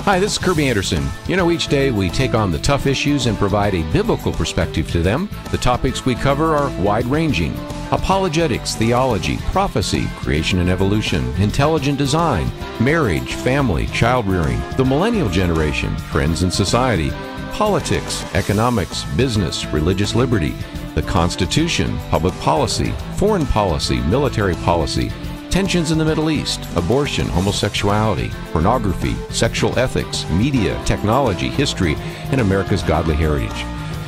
Hi, this is Kerby Anderson. You know, each day we take on the tough issues and provide a biblical perspective to them. The topics we cover are wide-ranging: apologetics, theology, prophecy, creation and evolution, intelligent design, marriage, family, child-rearing, the millennial generation, trends in society, politics, economics, business, religious liberty, the Constitution, public policy, foreign policy, military policy, tensions in the Middle East, abortion, homosexuality, pornography, sexual ethics, media, technology, history, and America's godly heritage.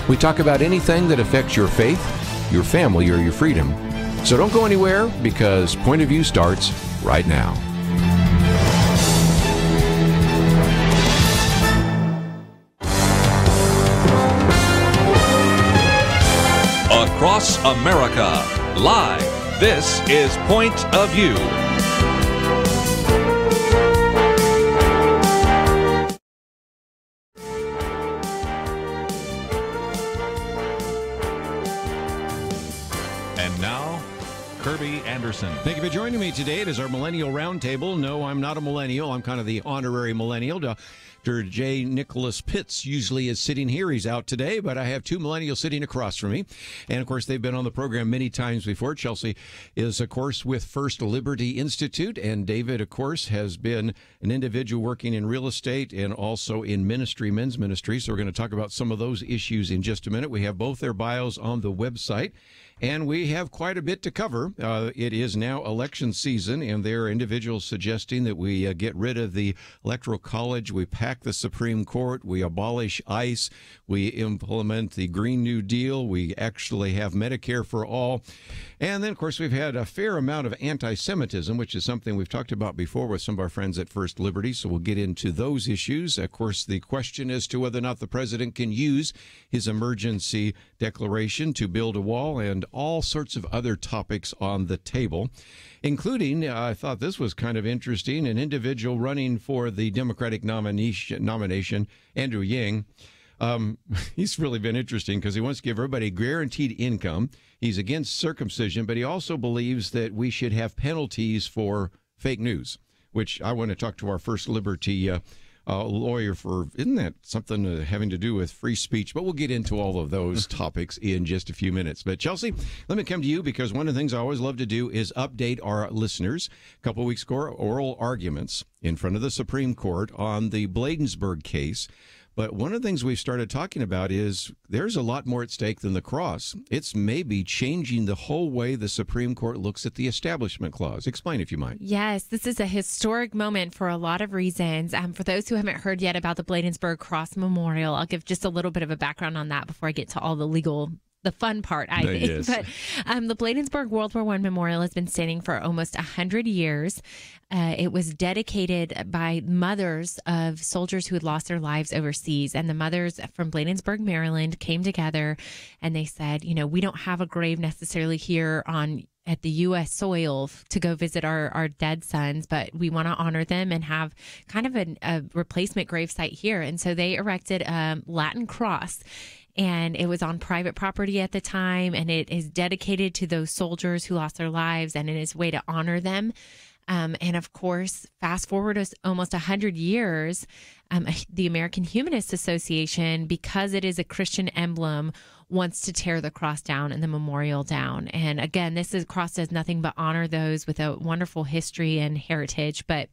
We talk about anything that affects your faith, your family, or your freedom. So don't go anywhere, because Point of View starts right now. Across America, live. This is Point of View. And now, Kerby Anderson. Thank you for joining me today. It is our Millennial Round Table. No, I'm not a millennial. I'm kind of the honorary millennial. Dr. J. Nicholas Pitts usually is sitting here. He's out today, but I have two millennials sitting across from me. And, of course, they've been on the program many times before. Chelsey is, of course, with First Liberty Institute, and David, of course, has been an individual working in real estate and also in ministry, men's ministry. So we're going to talk about some of those issues in just a minute. We have both their bios on the website. And we have quite a bit to cover. It is now election season, and there are individuals suggesting that we get rid of the Electoral College, we pack the Supreme Court, we abolish ICE, we implement the Green New Deal, we actually have Medicare for all. And then, of course, we've had a fair amount of anti-Semitism, which is something we've talked about before with some of our friends at First Liberty, so we'll get into those issues. Of course, the question as to whether or not the president can use his emergency declaration to build a wall, and all sorts of other topics on the table, including, I thought this was kind of interesting, an individual running for the Democratic nomination, Andrew Yang. He's really been interesting because he wants to give everybody guaranteed income. He's against circumcision, but he also believes that we should have penalties for fake news, which I want to talk to our First Liberty lawyer for. Isn't that something having to do with free speech? But we'll get into all of those topics in just a few minutes. But Chelsey, let me come to you, because one of the things I always love to do is update our listeners. A couple of weeks ago, oral arguments in front of the Supreme Court on the Bladensburg case. But one of the things we've started talking about is there's a lot more at stake than the cross. It's maybe changing the whole way the Supreme Court looks at the Establishment Clause. Explain, if you might. Yes, this is a historic moment for a lot of reasons. For those who haven't heard yet about the Bladensburg Cross Memorial, I'll give just a little bit of a background on that before I get to all the fun part, I think. Yes. But the Bladensburg World War I Memorial has been standing for almost 100 years. It was dedicated by mothers of soldiers who had lost their lives overseas. And the mothers from Bladensburg, Maryland, came together and they said, you know, we don't have a grave necessarily here at the U.S. soil to go visit our dead sons, but we want to honor them and have kind of a replacement gravesite here. And so they erected a Latin cross. And it was on private property at the time, and it is dedicated to those soldiers who lost their lives, and it is a way to honor them. And of course, fast forward almost 100 years, the American Humanist Association, because it is a Christian emblem, wants to tear the cross down and the memorial down. And again, cross does nothing but honor those with a wonderful history and heritage. But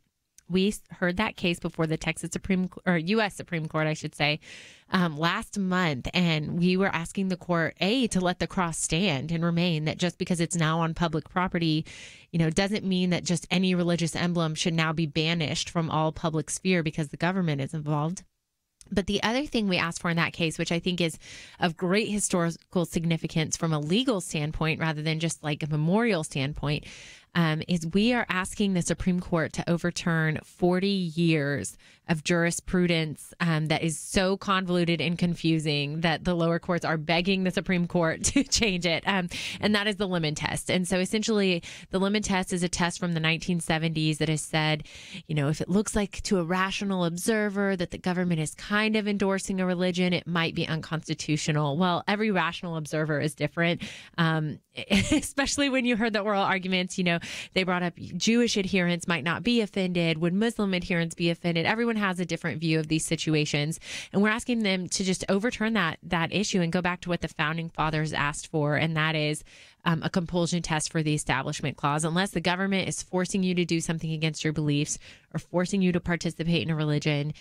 we heard that case before the U.S. Supreme Court, I should say, last month, and we were asking the court, to let the cross stand and remain, that just because it's now on public property, doesn't mean that just any religious emblem should now be banished from all public sphere because the government is involved. But the other thing we asked for in that case, which I think is of great historical significance from a legal standpoint rather than just like a memorial standpoint, is we are asking the Supreme Court to overturn 40 years of jurisprudence that is so convoluted and confusing that the lower courts are begging the Supreme Court to change it. And that is the Lemon test. And so essentially, the Lemon test is a test from the 1970s that has said, if it looks like to a rational observer that the government is kind of endorsing a religion, it might be unconstitutional. Well, every rational observer is different, especially when you heard the oral arguments. they brought up Jewish adherents might not be offended. Would Muslim adherents be offended? Everyone has a different view of these situations. And we're asking them to just overturn that issue and go back to what the founding fathers asked for. And that is a compulsion test for the Establishment Clause. Unless the government is forcing you to do something against your beliefs or forcing you to participate in a religion,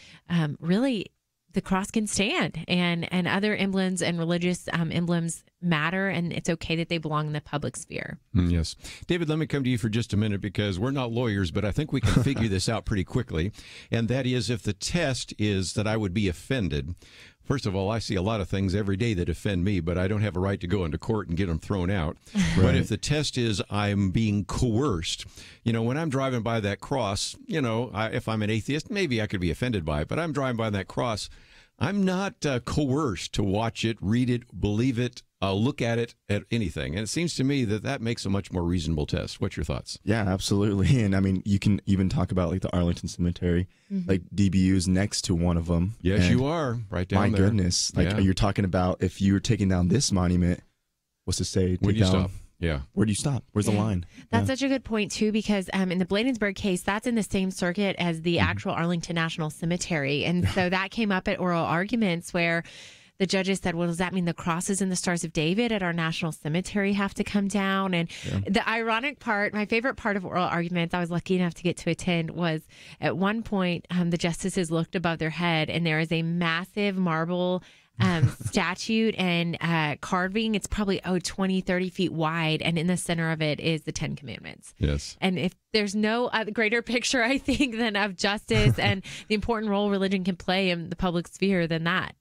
really, the cross can stand, and other emblems and religious emblems matter, and it's okay that they belong in the public sphere. Yes. David, let me come to you for just a minute, because we're not lawyers, but I think we can figure this out pretty quickly. And that is, if the test is that I would be offended, first of all, I see a lot of things every day that offend me, but I don't have a right to go into court and get them thrown out. Right. But if the test is I'm being coerced, when I'm driving by that cross, if I'm an atheist, maybe I could be offended by it, but I'm driving by that cross, I'm not coerced to watch it, read it, believe it, look at it, at anything. And it seems to me that makes a much more reasonable test. What's your thoughts? Yeah, absolutely. And I mean, you can even talk about like the Arlington Cemetery, like DBU's next to one of them. Yes, and you are right down there. My goodness. Like you're talking about if you were taking down this monument, what's to say? Where do you stop? Yeah. Where do you stop? Where's the line? That's such a good point, too, because in the Bladensburg case, that's in the same circuit as the actual Arlington National Cemetery. And so that came up at oral arguments where the judges said, well, does that mean the crosses and the Stars of David at our national cemetery have to come down? And the ironic part, my favorite part of oral arguments, I was lucky enough to get to attend, was at one point, the justices looked above their head and there is a massive marble statue and carving. It's probably 20, 30 feet wide, and in the center of it is the 10 Commandments. Yes. And if there's no greater picture, I think, than of justice and the important role religion can play in the public sphere than that.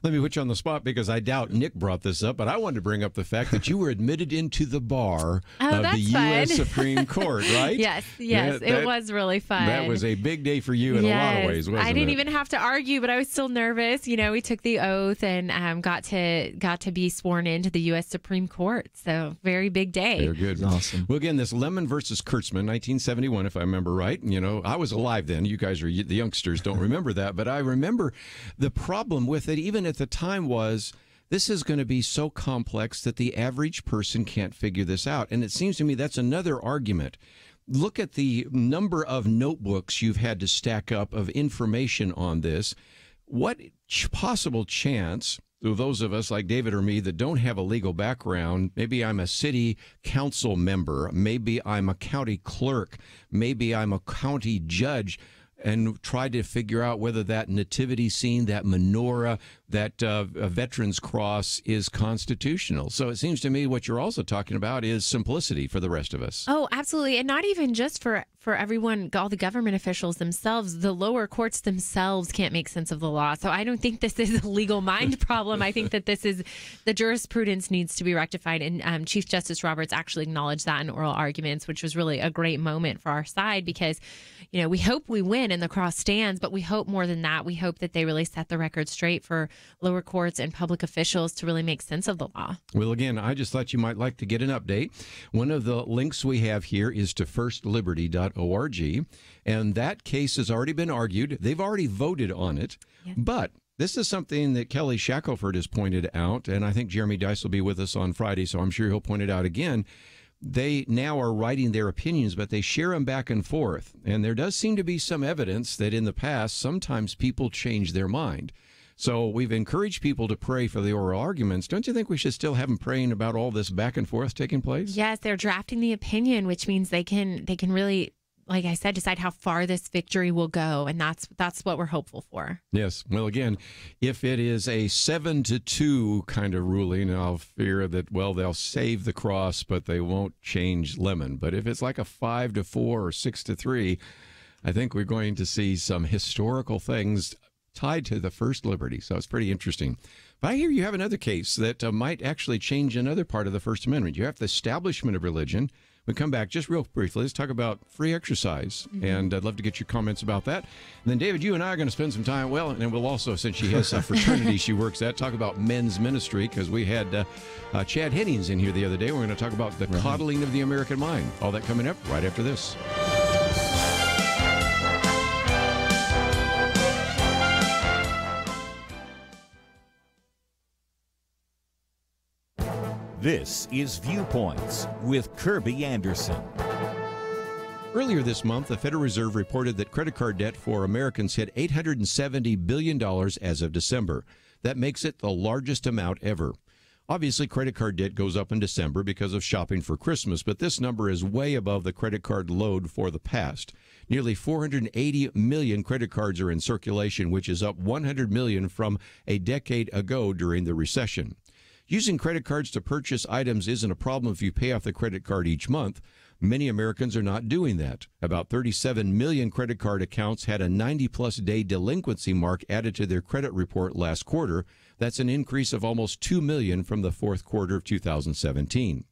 Let me put you on the spot, because I doubt Nick brought this up, but I wanted to bring up the fact that you were admitted into the bar of the U.S. Supreme Court, right? Yes. It was really fun. That was a big day for you in a lot of ways, wasn't it? I didn't even have to argue, but I was still nervous. We took the oath and got to be sworn into the U.S. Supreme Court. So very big day. Very good. Awesome. Well, again, this Lemon versus Kurtzman, 1971, if I remember right. I was alive then. You guys the youngsters don't remember that, but I remember the problem with it, even at the time, was this is going to be so complex that the average person can't figure this out. And it seems to me that's another argument. Look at the number of notebooks you've had to stack up of information on this. What possible chance do those of us like David or me that don't have a legal background, maybe I'm a city council member, maybe I'm a county clerk, maybe I'm a county judge, and try to figure out whether that nativity scene, that menorah, that veterans cross is constitutional. So it seems to me what you're also talking about is simplicity for the rest of us. Oh, absolutely. And not even just for everyone, all the government officials themselves. The lower courts themselves can't make sense of the law. So I don't think this is a legal mind problem. I think that this is the jurisprudence needs to be rectified. And Chief Justice Roberts actually acknowledged that in oral arguments, which was really a great moment for our side because, we hope we win and the cross stands, but we hope more than that. We hope that they really set the record straight for lower courts and public officials to really make sense of the law. Well, again, I just thought you might like to get an update. One of the links we have here is to firstliberty.org, and that case has already been argued. They've already voted on it, but this is something that Kelly Shackelford has pointed out, and I think Jeremy Dice will be with us on Friday, so I'm sure he'll point it out again. They now are writing their opinions, but they share them back and forth. And there does seem to be some evidence that in the past, sometimes people change their mind. So we've encouraged people to pray for the oral arguments. Don't you think we should still have them praying about all this back and forth taking place? Yes, they're drafting the opinion, which means they can really, like I said, decide how far this victory will go. And that's what we're hopeful for. Yes. Well, again, if it is a 7-2 kind of ruling, I'll fear that, they'll save the cross, but they won't change Lemon. But if it's like a 5-4 or 6-3, I think we're going to see some historical things tied to the First Liberty. So it's pretty interesting. But I hear you have another case that might actually change another part of the First Amendment. You have the establishment of religion. We come back just real briefly. Let's talk about free exercise, and I'd love to get your comments about that. And then, David, you and I are going to spend some time, and we'll also, since she has a fraternity she works at, talk about men's ministry, because we had Chad Hennings in here the other day. We're going to talk about the coddling of the American mind. All that coming up right after this. This is Viewpoints with Kerby Anderson. Earlier this month, the Federal Reserve reported that credit card debt for Americans hit $870 billion as of December. That makes it the largest amount ever. Obviously, credit card debt goes up in December because of shopping for Christmas, but this number is way above the credit card load for the past. Nearly 480 million credit cards are in circulation, which is up 100 million from a decade ago during the recession. Using credit cards to purchase items isn't a problem if you pay off the credit card each month. Many Americans are not doing that. About 37 million credit card accounts had a 90-plus day delinquency mark added to their credit report last quarter. That's an increase of almost 2 million from the fourth quarter of 2017.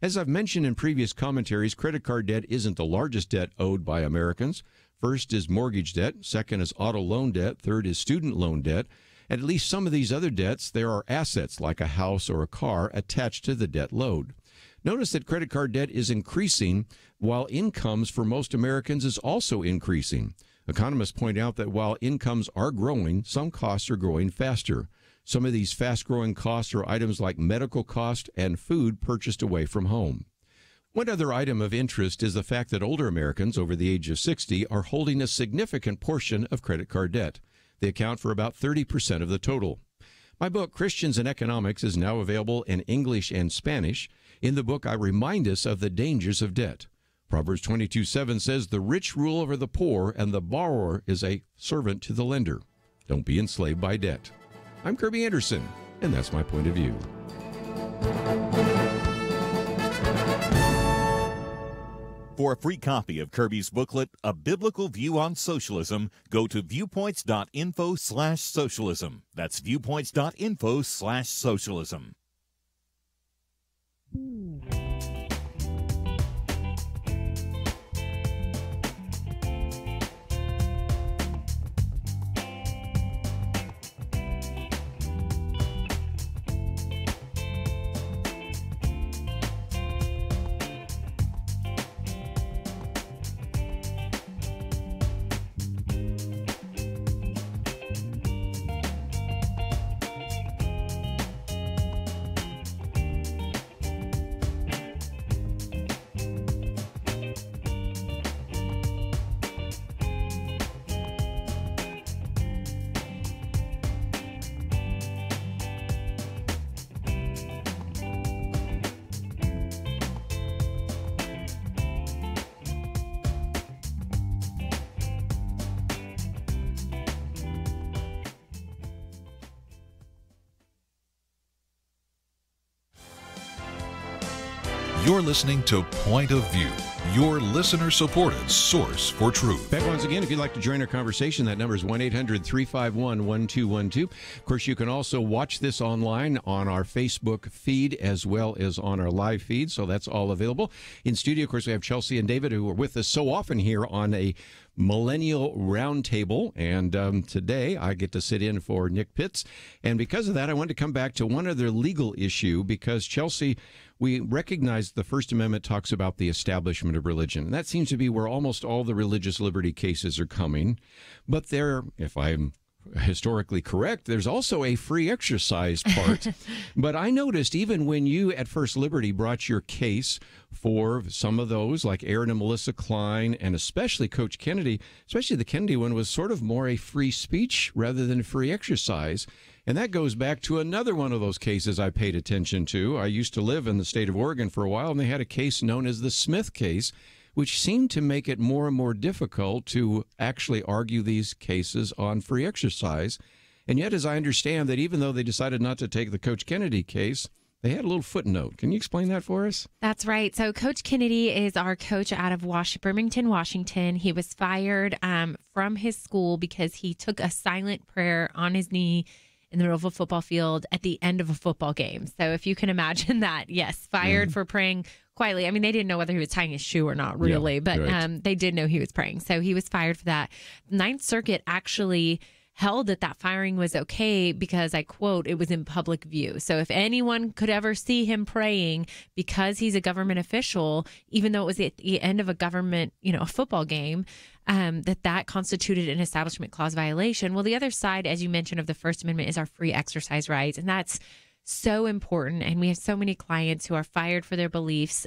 As I've mentioned in previous commentaries, credit card debt isn't the largest debt owed by Americans. First is mortgage debt, second is auto loan debt, third is student loan debt. At least some of these other debts, there are assets like a house or a car attached to the debt load. Notice that credit card debt is increasing while incomes for most Americans is also increasing. Economists point out that while incomes are growing, some costs are growing faster. Some of these fast-growing costs are items like medical costs and food purchased away from home. One other item of interest is the fact that older Americans over the age of 60 are holding a significant portion of credit card debt. They account for about 30% of the total. My book, Christians and Economics, is now available in English and Spanish. In the book, I remind us of the dangers of debt. Proverbs 22:7 says, "The rich rule over the poor, and the borrower is a servant to the lender." Don't be enslaved by debt. I'm Kerby Anderson, and that's my point of view. For a free copy of Kerby's booklet, A Biblical View on Socialism, go to viewpoints.info/socialism. That's viewpoints.info/socialism. You're listening to Point of View, your listener-supported source for truth. Back once again, if you'd like to join our conversation, that number is 1-800-351-1212. Of course, you can also watch this online on our Facebook feed as well as on our live feed, so that's all available. In studio, of course, we have Chelsey and David, who are with us so often here on a Millennial Round Table, and today I get to sit in for Nick Pitts, and because of that, I want to come back to one other legal issue, because Chelsey, we recognize the First Amendment talks about the establishment of religion, and that seems to be where almost all the religious liberty cases are coming, but there, if I'm historically correct, there's also a free exercise part. But I noticed even when you at First Liberty brought your case for some of those, like Aaron and Melissa Klein, and especially Coach Kennedy, especially the Kennedy one was sort of more a free speech rather than free exercise. And that goes back to another one of those cases I paid attention to. I used to live in the state of Oregon for a while, and they had a case known as the Smith case, which seemed to make it more and more difficult to actually argue these cases on free exercise. And yet, as I understand that even though they decided not to take the Coach Kennedy case, they had a little footnote. Can you explain that for us? That's right. So Coach Kennedy is our coach out of Birmingham, Washington. He was fired from his school because he took a silent prayer on his knee in the middle of a football field at the end of a football game. So if you can imagine that, yes, fired for praying quietly. I mean, they didn't know whether he was tying his shoe or not, really, yeah, but right. They did know he was praying. So he was fired for that. Ninth Circuit actually held that firing was okay because, I quote, it was in public view. So if anyone could ever see him praying because he's a government official, even though it was at the end of a government, a football game, that constituted an Establishment Clause violation. Well, the other side, as you mentioned, of the First Amendment is our free exercise rights. And that's so important. And we have so many clients who are fired for their beliefs.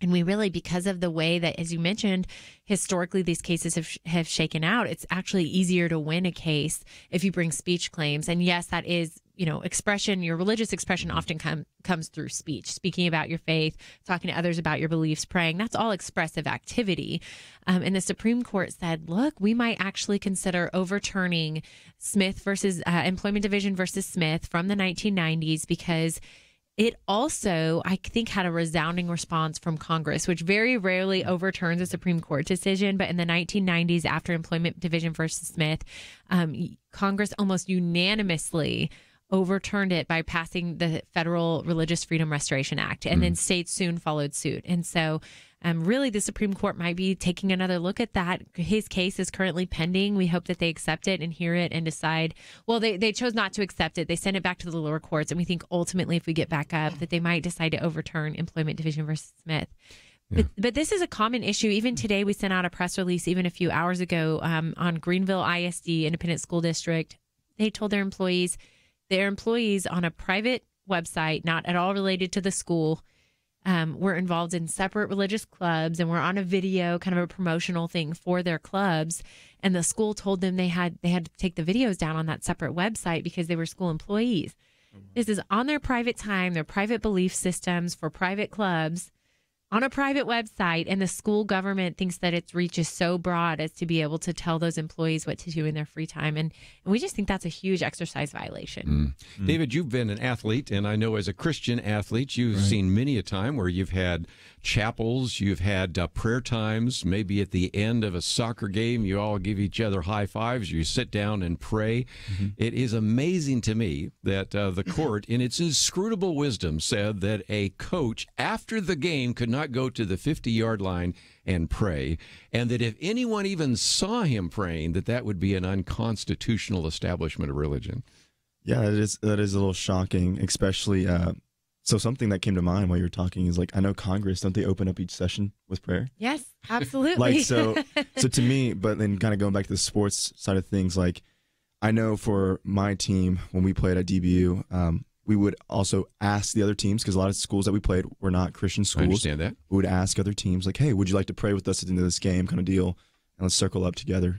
And we really, because of the way that, as you mentioned, historically these cases have shaken out, it's actually easier to win a case if you bring speech claims. And yes, that is, expression, your religious expression often comes through speech, speaking about your faith, talking to others about your beliefs, praying. That's all expressive activity. And the Supreme Court said, look, we might actually consider overturning Smith versus Employment Division versus Smith from the 1990s because it also, I think, had a resounding response from Congress, which very rarely overturns a Supreme Court decision. But in the 1990s, after Employment Division versus Smith, Congress almost unanimously overturned it by passing the Federal Religious Freedom Restoration Act. And then states soon followed suit. And so really, the Supreme Court might be taking another look at that. His case is currently pending. We hope that they accept it and hear it and decide. Well, they chose not to accept it. They sent it back to the lower courts. And we think ultimately, if we get back up, that they might decide to overturn Employment Division versus Smith. Yeah. But this is a common issue. Even today, we sent out a press release even a few hours ago on Greenville ISD Independent School District. They told their employees on a private website, not at all related to the school, were involved in separate religious clubs and were on a video, kind of a promotional thing for their clubs. And the school told them they had to take the videos down on that separate website because they were school employees. This is on their private time, their private belief systems for private clubs on a private website. And the school government thinks that its reach is so broad as to be able to tell those employees what to do in their free time. And we just think that's a huge exercise violation. David, you've been an athlete, and I know as a Christian athlete, you've seen many a time where you've had chapels, you've had prayer times, maybe at the end of a soccer game, you all give each other high fives, you sit down and pray. It is amazing to me that the court, in its inscrutable wisdom, said that a coach after the game could not go to the 50-yard line and pray, and that if anyone even saw him praying, that would be an unconstitutional establishment of religion. Yeah, that is a little shocking, especially so something that came to mind while you were talking is like, I know Congress, don't they open up each session with prayer? Yes, absolutely. so to me, but then kind of going back to the sports side of things, like I know for my team, when we played at DBU, we would also ask the other teams, because a lot of schools that we played were not Christian schools. I understand that. We would ask other teams like, hey, would you like to pray with us at the end of this game kind of deal? And let's circle up together,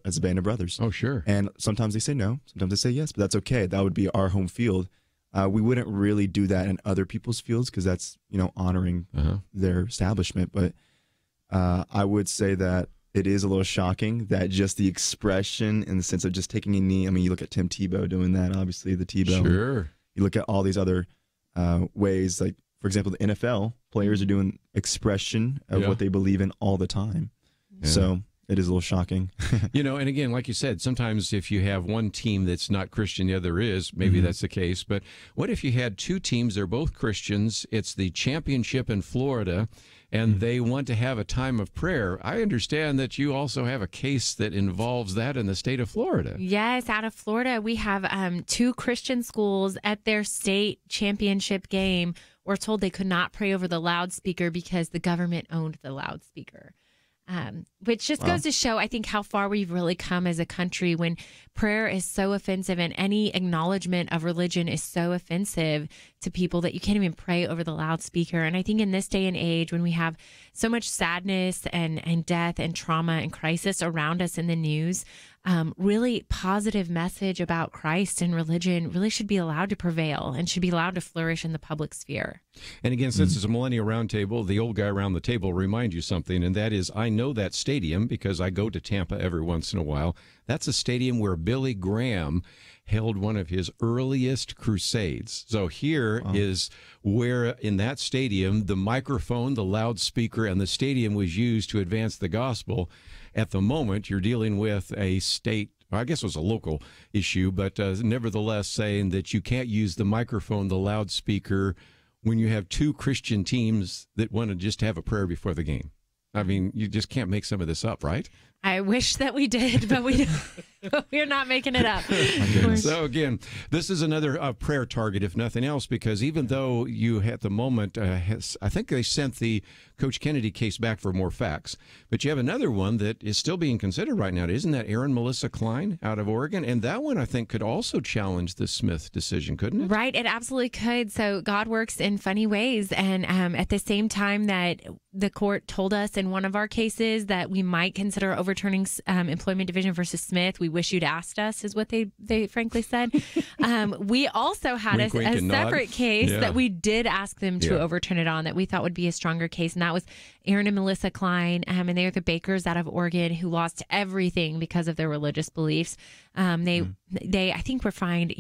as a band of brothers. Oh, sure. And sometimes they say no, sometimes they say yes, but that's okay. That would be our home field. We wouldn't really do that in other people's fields because that's, honoring their establishment. But I would say that it is a little shocking that just the expression in the sense of just taking a knee. I mean, you look at Tim Tebow doing that, obviously, the Tebow. Sure. You look at all these other ways, like, for example, the NFL players are doing expression of what they believe in all the time. Yeah. So it is a little shocking. And again, like you said, sometimes if you have one team that's not Christian, the other is, maybe that's the case. But what if you had two teams, they're both Christians, it's the championship in Florida, and they want to have a time of prayer? I understand that you also have a case that involves that in the state of Florida. Yes, out of Florida, we have two Christian schools at their state championship game were told they could not pray over the loudspeaker because the government owned the loudspeaker. Which just goes to show, I think, how far we've really come as a country when prayer is so offensive and any acknowledgement of religion is so offensive to people that you can't even pray over the loudspeaker. And I think in this day and age, when we have so much sadness and death and trauma and crisis around us in the news, really positive message about Christ and religion really should be allowed to prevail and should be allowed to flourish in the public sphere. And again, since it's a Millennial Round Table, the old guy around the table will remind you something, and that is I know that stadium because I go to Tampa every once in a while. That's a stadium where Billy Graham held one of his earliest crusades. So here is where in that stadium, the microphone, the loudspeaker, and the stadium was used to advance the gospel. At the moment, you're dealing with a state, I guess it was a local issue, but nevertheless saying that you can't use the microphone, the loudspeaker, when you have two Christian teams that want to just have a prayer before the game. I mean, you just can't make some of this up, right? I wish that we did, but we're not making it up. So again, this is another prayer target, if nothing else, because even though you at the moment, I think they sent the Coach Kennedy case back for more facts, but you have another one that is still being considered right now. Isn't that Aaron Melissa Klein out of Oregon? And that one, I think, could also challenge the Smith decision, couldn't it? Right, it absolutely could. So God works in funny ways. And at the same time that the court told us in one of our cases that we might consider overturning employment division versus Smith, we wish you'd asked us, is what they frankly said. We also had wink, a wink, and separate nod. case Yeah. that we did ask them to overturn it on, that we thought would be a stronger case. And that was Aaron and Melissa Klein. And they are the bakers out of Oregon who lost everything because of their religious beliefs. They I think were fined,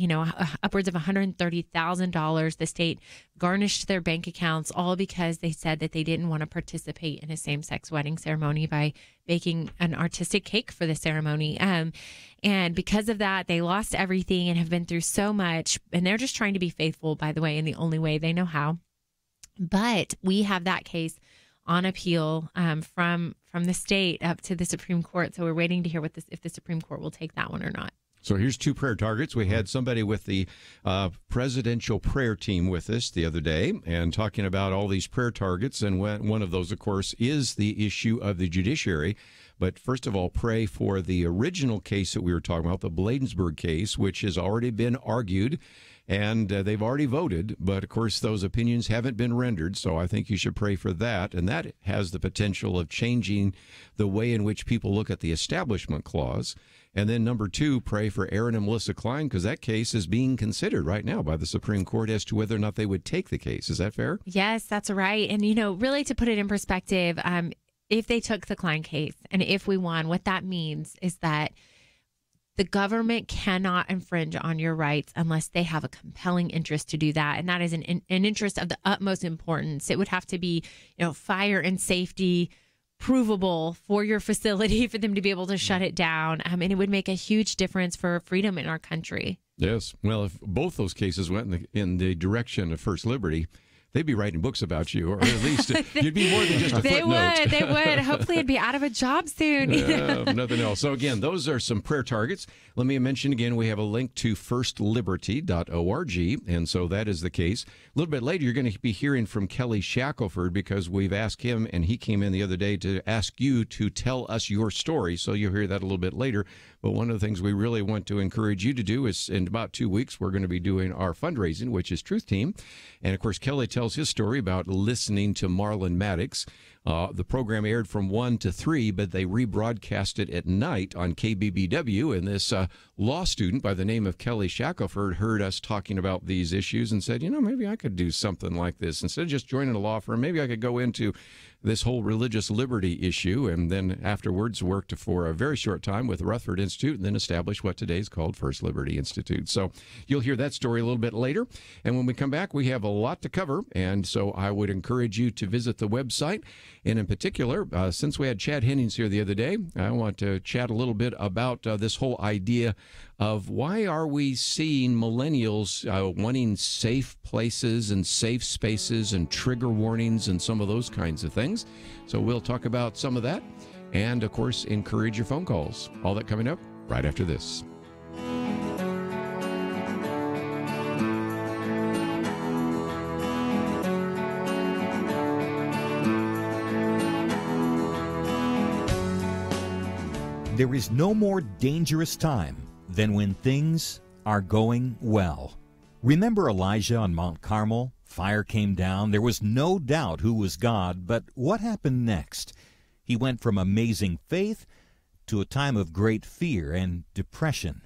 upwards of $130,000. The state garnished their bank accounts, all because they said that they didn't want to participate in a same-sex wedding ceremony by baking an artistic cake for the ceremony. And because of that, they lost everything and have been through so much. And they're just trying to be faithful, by the way, in the only way they know how. But we have that case on appeal from the state up to the Supreme Court. So we're waiting to hear if the Supreme Court will take that one or not. So here's two prayer targets. We had somebody with the presidential prayer team with us the other day and talking about all these prayer targets. And one of those, of course, is the issue of the judiciary. But first of all, pray for the original case that we were talking about, the Bladensburg case, which has already been argued. And they've already voted, but of course those opinions haven't been rendered, so I think you should pray for that. And that has the potential of changing the way in which people look at the Establishment Clause. And then number two, pray for Aaron and Melissa Klein, because that case is being considered right now by the Supreme Court as to whether or not they would take the case. Is that fair? Yes, that's right. And, really to put it in perspective, if they took the Klein case and if we won, what that means is that the government cannot infringe on your rights unless they have a compelling interest to do that. And that is an interest of the utmost importance. It would have to be, fire and safety provable for your facility for them to be able to shut it down. And it would make a huge difference for freedom in our country. Yes. Well, if both those cases went in the direction of First Liberty, they'd be writing books about you, or at least you'd be more than just a footnote. They would. Hopefully it'd be out of a job soon. Nothing else. So again, those are some prayer targets. Let me mention again, we have a link to firstliberty.org, and so that is the case. A little bit later, you're going to be hearing from Kelly Shackelford, because we've asked him, and he came in the other day to ask you to tell us your story, so you'll hear that a little bit later. But one of the things we really want to encourage you to do is, in about 2 weeks, we're going to be doing our fundraising, which is Truth Team. And of course, Kelly tells his story about listening to Marlon Maddox. The program aired from 1 to 3, but they rebroadcast it at night on KBBW. And this law student by the name of Kelly Shackelford heard us talking about these issues and said, maybe I could do something like this. Instead of just joining a law firm, maybe I could go into this whole religious liberty issue. And then afterwards worked for a very short time with Rutherford Institute and then established what today is called First Liberty Institute. So you'll hear that story a little bit later. And when we come back, we have a lot to cover. And so I would encourage you to visit the website. And in particular, since we had Chad Hennings here the other day, I want to chat a little bit about this whole idea of why are we seeing millennials wanting safe places and safe spaces and trigger warnings and some of those kinds of things. So we'll talk about some of that and, of course, encourage your phone calls. All that coming up right after this. There is no more dangerous time than when things are going well. Remember Elijah on Mount Carmel? Fire came down. There was no doubt who was God, but what happened next? He went from amazing faith to a time of great fear and depression.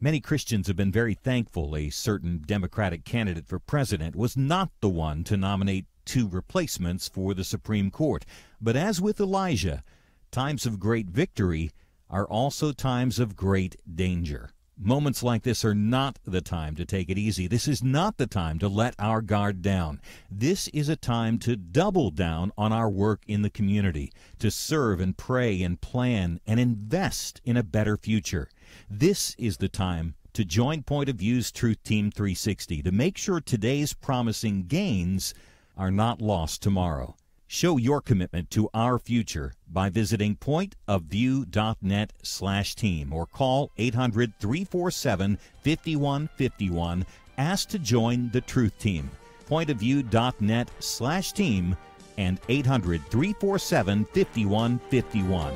Many Christians have been very thankful a certain Democratic candidate for president was not the one to nominate 2 replacements for the Supreme Court. But as with Elijah, times of great victory are also times of great danger. Moments like this are not the time to take it easy. This is not the time to let our guard down. This is a time to double down on our work in the community, to serve and pray and plan and invest in a better future. This is the time to join Point of View's Truth Team 360 to make sure today's promising gains are not lost tomorrow. Show your commitment to our future by visiting pointofview.net/team or call 800-347-5151. Ask to join the Truth Team. Pointofview.net/team and 800-347-5151.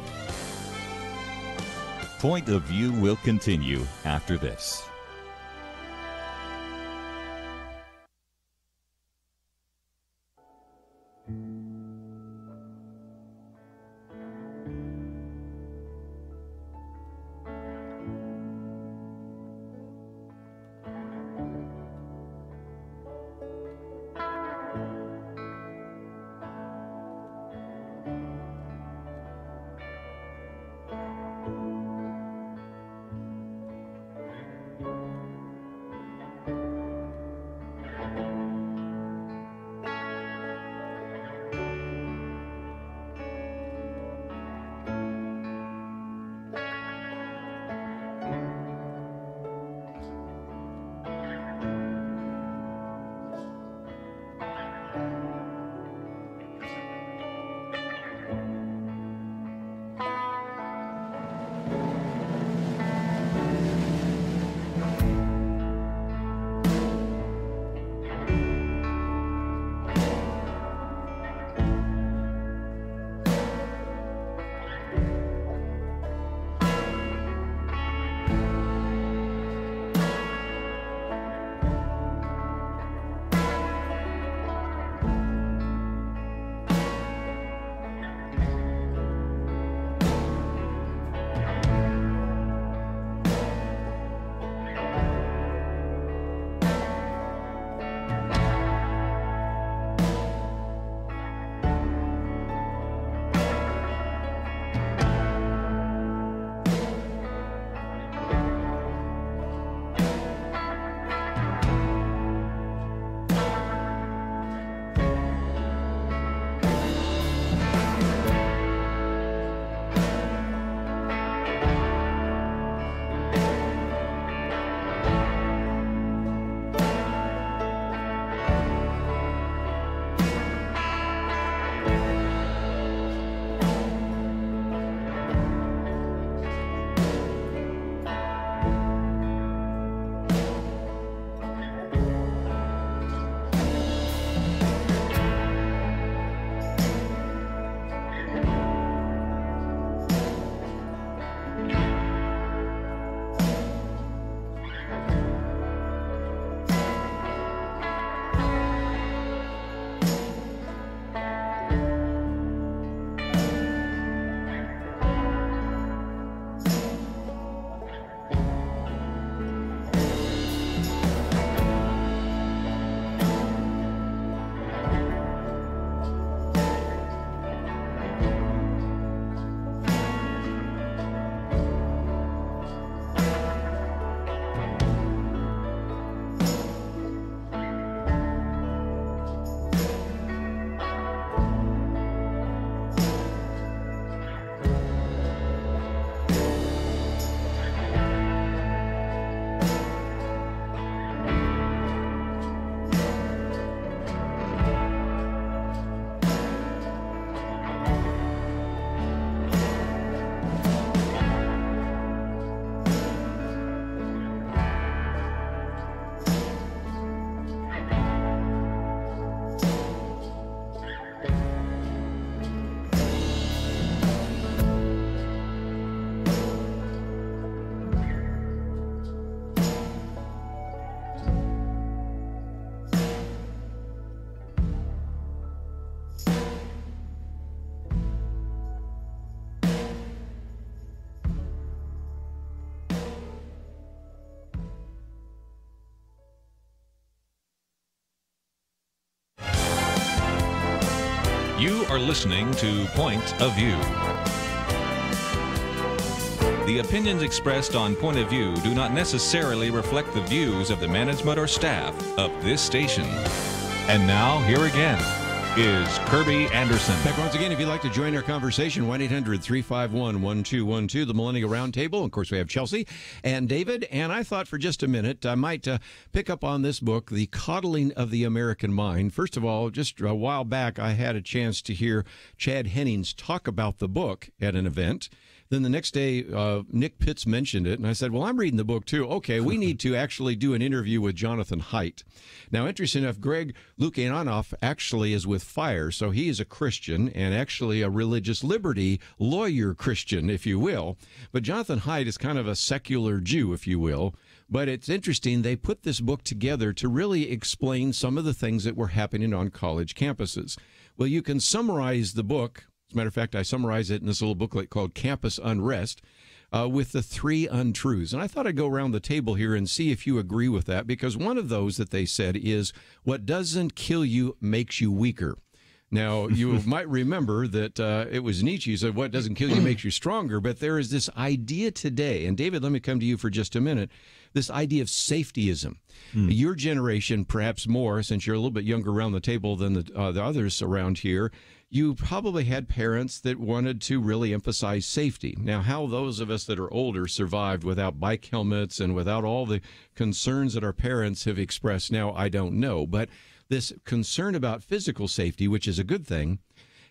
Point of View will continue after this. You are listening to Point of View. The opinions expressed on Point of View do not necessarily reflect the views of the management or staff of this station. And now, here again, is Kerby Anderson. Back once again, if you'd like to join our conversation, 1-800-351-1212, the Millennial Round Table. Of course, we have Chelsey and David. And I thought for just a minute, I might pick up on this book, The Coddling of the American Mind. First of all, just a while back, I had a chance to hear Chad Hennings talk about the book at an event. Then the next day, Nick Pitts mentioned it, and I said, well, I'm reading the book too. Okay, we need to actually do an interview with Jonathan Haidt. Now, interesting enough, Greg Lukianoff actually is with FIRE, so he is a Christian and actually a religious liberty lawyer Christian, if you will. But Jonathan Haidt is kind of a secular Jew, if you will. But it's interesting, they put this book together to really explain some of the things that were happening on college campuses. Well, you can summarize the book. As a matter of fact, I summarize it in this little booklet called Campus Unrest with the 3 untruths. And I thought I'd go around the table here and see if you agree with that, because one of those that they said is, what doesn't kill you makes you weaker. Now, you might remember that it was Nietzsche who said, what doesn't kill you makes you stronger. But there is this idea today, and David, let me come to you for just a minute, this idea of safetyism. Your generation, perhaps more, since you're a little bit younger around the table than the others around here, you probably had parents that wanted to really emphasize safety. Now, how those of us that are older survived without bike helmets and without all the concerns that our parents have expressed now, I don't know. But this concern about physical safety, which is a good thing,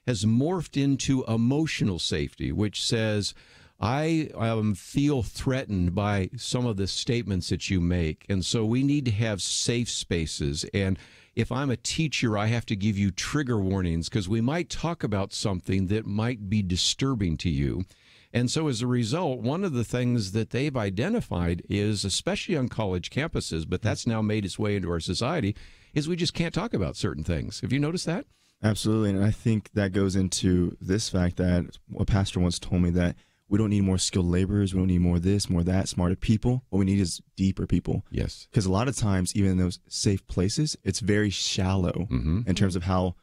has morphed into emotional safety, which says, I feel threatened by some of the statements that you make, and so we need to have safe spaces. And if I'm a teacher, I have to give you trigger warnings because we might talk about something that might be disturbing to you. And so as a result, one of the things that they've identified is, especially on college campuses, but that's now made its way into our society, is we just can't talk about certain things. Have you noticed that? Absolutely. And I think that goes into this fact that a pastor once told me that we don't need more skilled laborers. We don't need more this, more that, smarter people. What we need is deeper people. Yes. Because a lot of times, even in those safe places, it's very shallow in terms of how,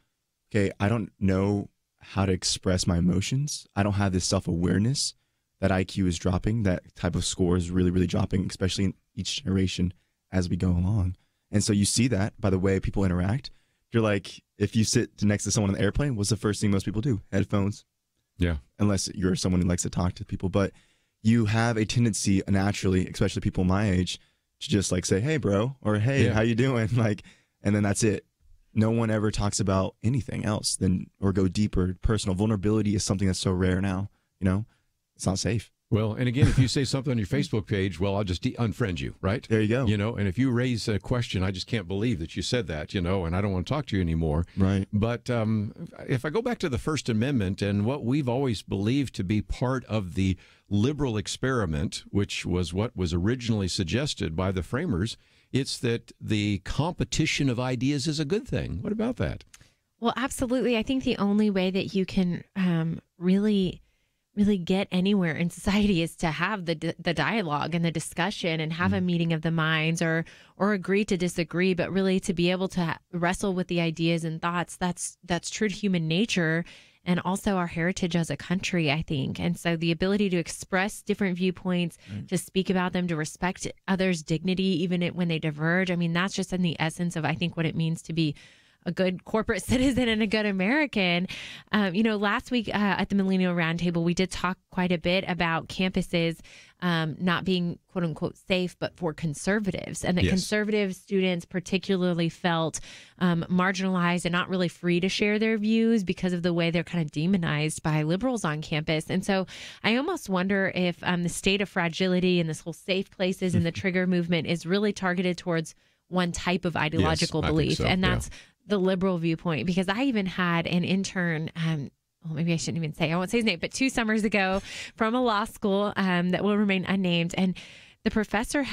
okay, I don't know how to express my emotions. I don't have this self-awareness. That IQ is dropping. That type of score is really, really dropping, especially in each generation as we go along. And so you see that by the way people interact. You're like, if you sit next to someone on the airplane, what's the first thing most people do? Headphones. Yeah. Unless you're someone who likes to talk to people. But you have a tendency naturally, especially people my age, to just like say, hey, bro, or hey, how you doing? Like, and then that's it. No one ever talks about anything else or go deeper. Personal vulnerability is something that's so rare now. You know, it's not safe. Well, and again, if you say something on your Facebook page, well, I'll just unfriend you, right? There you go. You know, and if you raise a question, I just can't believe that you said that, you know, and I don't want to talk to you anymore. Right. But if I go back to the First Amendment and what we've always believed to be part of the liberal experiment, which was what was originally suggested by the framers, it's that the competition of ideas is a good thing. What about that? Well, absolutely. I think the only way that you can really get anywhere in society is to have the dialogue and the discussion and have a meeting of the minds or agree to disagree, but really to be able to wrestle with the ideas and thoughts. That's true to human nature and also our heritage as a country, I think. And so the ability to express different viewpoints, to speak about them, to respect others' dignity, even when they diverge. I mean, that's just in the essence of, I think, what it means to be a good corporate citizen and a good American. Last week at the Millennial Round Table, we did talk quite a bit about campuses not being quote unquote safe, but for conservatives, and that conservative students particularly felt marginalized and not really free to share their views because of the way they're kind of demonized by liberals on campus. And so I almost wonder if the state of fragility and this whole safe places and the trigger movement is really targeted towards one type of ideological belief. So, and that's the liberal viewpoint, because I even had an intern, well, maybe I shouldn't even say, I won't say his name, but 2 summers ago from a law school that will remain unnamed. And the professor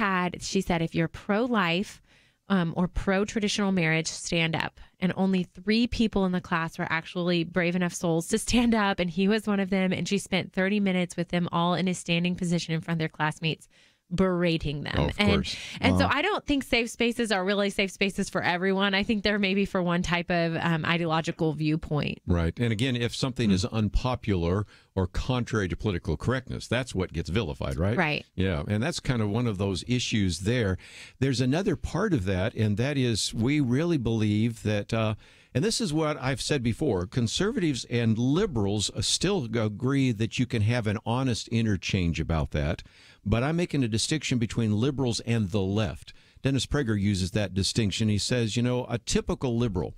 she said, if you're pro-life or pro-traditional marriage, stand up. And only 3 people in the class were actually brave enough souls to stand up. And he was one of them. And she spent 30 minutes with them all in a standing position in front of their classmates, berating them. Oh, of course. And so I don't think safe spaces are really safe spaces for everyone. I think they're maybe for one type of ideological viewpoint. Right. And again, if something is unpopular or contrary to political correctness. That's what gets vilified, right? Right. Yeah, and that's kind of one of those issues there. There's another part of that, and that is we really believe that, and this is what I've said before, conservatives and liberals still agree that you can have an honest interchange about that, but I'm making a distinction between liberals and the left. Dennis Prager uses that distinction. He says, you know, a typical liberal,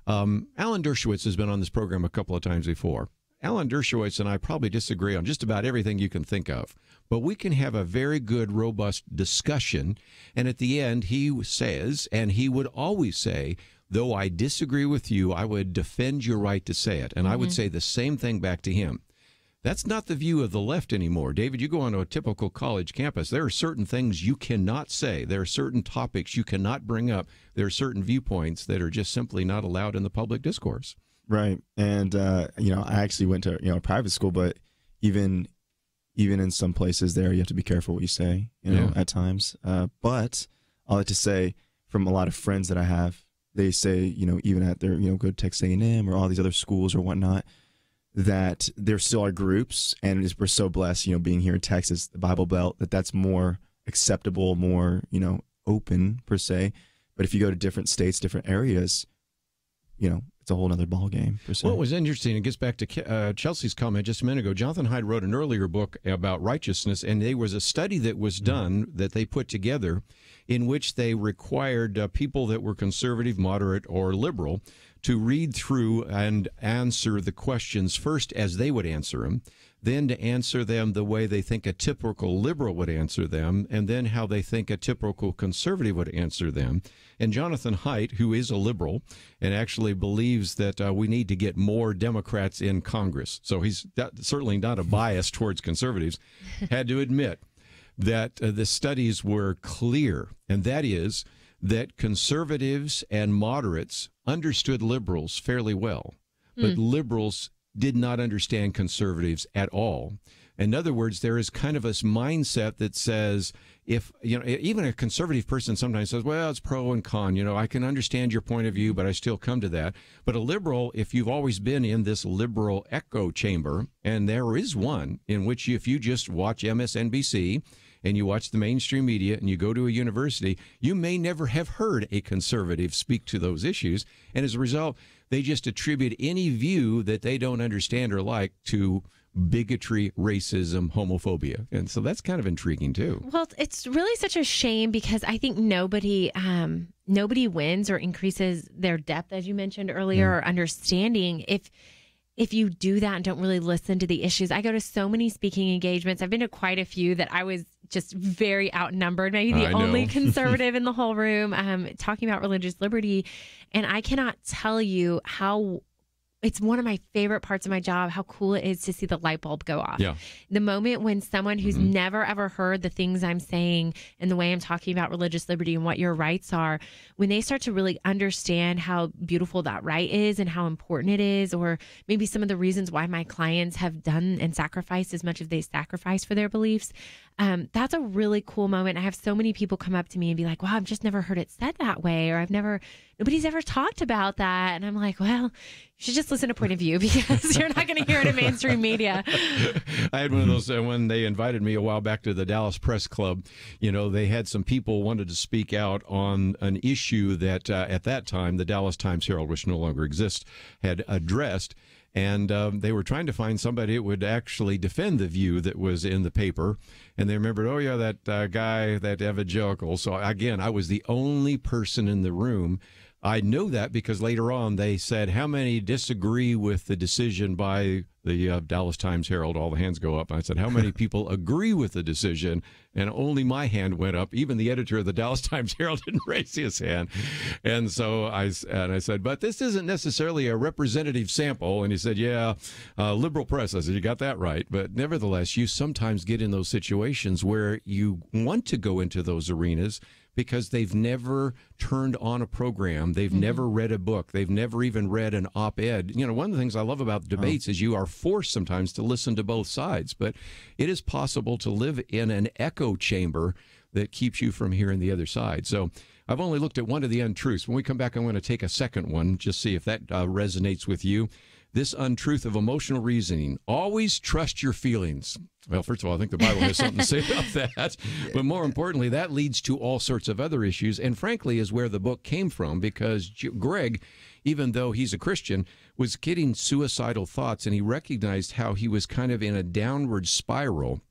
Alan Dershowitz has been on this program a couple of times before. Alan Dershowitz and I probably disagree on just about everything you can think of, but we can have a very good, robust discussion. And at the end, he says, and he would always say, though I disagree with you, I would defend your right to say it. And I would say the same thing back to him. That's not the view of the left anymore. David, you go onto a typical college campus, there are certain things you cannot say. There are certain topics you cannot bring up. There are certain viewpoints that are just simply not allowed in the public discourse. Right. And, you know, I actually went to, a private school, but even in some places there, you have to be careful what you say, at times. But I like to say from a lot of friends that I have, they say, even at their, go to Texas A&M or all these other schools or whatnot, that there still are groups, and we're so blessed, being here in Texas, the Bible Belt, that's more acceptable, more, open per se. But if you go to different states, different areas, it's a whole other ball game per se. Well, it was interesting. It gets back to Chelsey's comment just a minute ago. Jonathan Haidt wrote an earlier book about righteousness, and there was a study that was done that they put together in which they required people that were conservative, moderate, or liberal to read through and answer the questions first as they would answer them, then to answer them the way they think a typical liberal would answer them, and then how they think a typical conservative would answer them. And Jonathan Haidt, who is a liberal and actually believes that we need to get more Democrats in Congress, so he's certainly not a bias towards conservatives, had to admit that the studies were clear, and that is that conservatives and moderates understood liberals fairly well, but liberals did not understand conservatives at all. In other words, there is kind of this mindset that says, if, even a conservative person sometimes says, well, it's pro and con, I can understand your point of view, but I still come to that. But a liberal, if you've always been in this liberal echo chamber, and there is one in which if you just watch MSNBC and you watch the mainstream media and you go to a university, you may never have heard a conservative speak to those issues. And as a result, they just attribute any view that they don't understand or like to bigotry, racism, homophobia. And so that's kind of intriguing, too. Well, it's really such a shame because I think nobody wins or increases their depth, as you mentioned earlier, or understanding if you do that and don't really listen to the issues. I go to so many speaking engagements. I've been to quite a few that I was just very outnumbered, maybe the only conservative in the whole room, talking about religious liberty. And I cannot tell you how it's one of my favorite parts of my job, how cool it is to see the light bulb go off. Yeah. The moment when someone who's never ever heard the things I'm saying and the way I'm talking about religious liberty and what your rights are, when they start to really understand how beautiful that right is and how important it is, or maybe some of the reasons why my clients have done and sacrificed as much as they sacrifice for their beliefs, that's a really cool moment. I have so many people come up to me and be like, wow, I've just never heard it said that way, or nobody's ever talked about that. And I'm like, well, you should just listen to point of view because you're not going to hear it in mainstream media. I had one of those when they invited me a while back to the Dallas Press Club. They had some people wanted to speak out on an issue that at that time the Dallas Times-Herald, which no longer exists, had addressed. And they were trying to find somebody that would actually defend the view that was in the paper. And they remembered, oh, yeah, that guy, that evangelical. So, again, I was the only person in the room. I know that because later on they said, how many disagree with the decision by the Dallas Times-Herald? All the hands go up. I said, how many people agree with the decision? And only my hand went up. Even the editor of the Dallas Times-Herald didn't raise his hand. And so I said, but this isn't necessarily a representative sample. And he said, yeah, liberal press. I said, you got that right. But nevertheless, you sometimes get in those situations where you want to go into those arenas because they've never turned on a program. They've never read a book. They've never even read an op-ed. One of the things I love about debates is you are forced sometimes to listen to both sides. But it is possible to live in an echo chamber that keeps you from hearing the other side. So I've only looked at one of the untruths. When we come back, I'm going to take a second one, just see if that resonates with you. this untruth of emotional reasoning. Always trust your feelings. Well, first of all, I think the Bible has something to say about that. But more importantly, that leads to all sorts of other issues, and frankly is where the book came from, because Greg, even though he's a Christian, was getting suicidal thoughts, and he recognized how he was kind of in a downward spiral.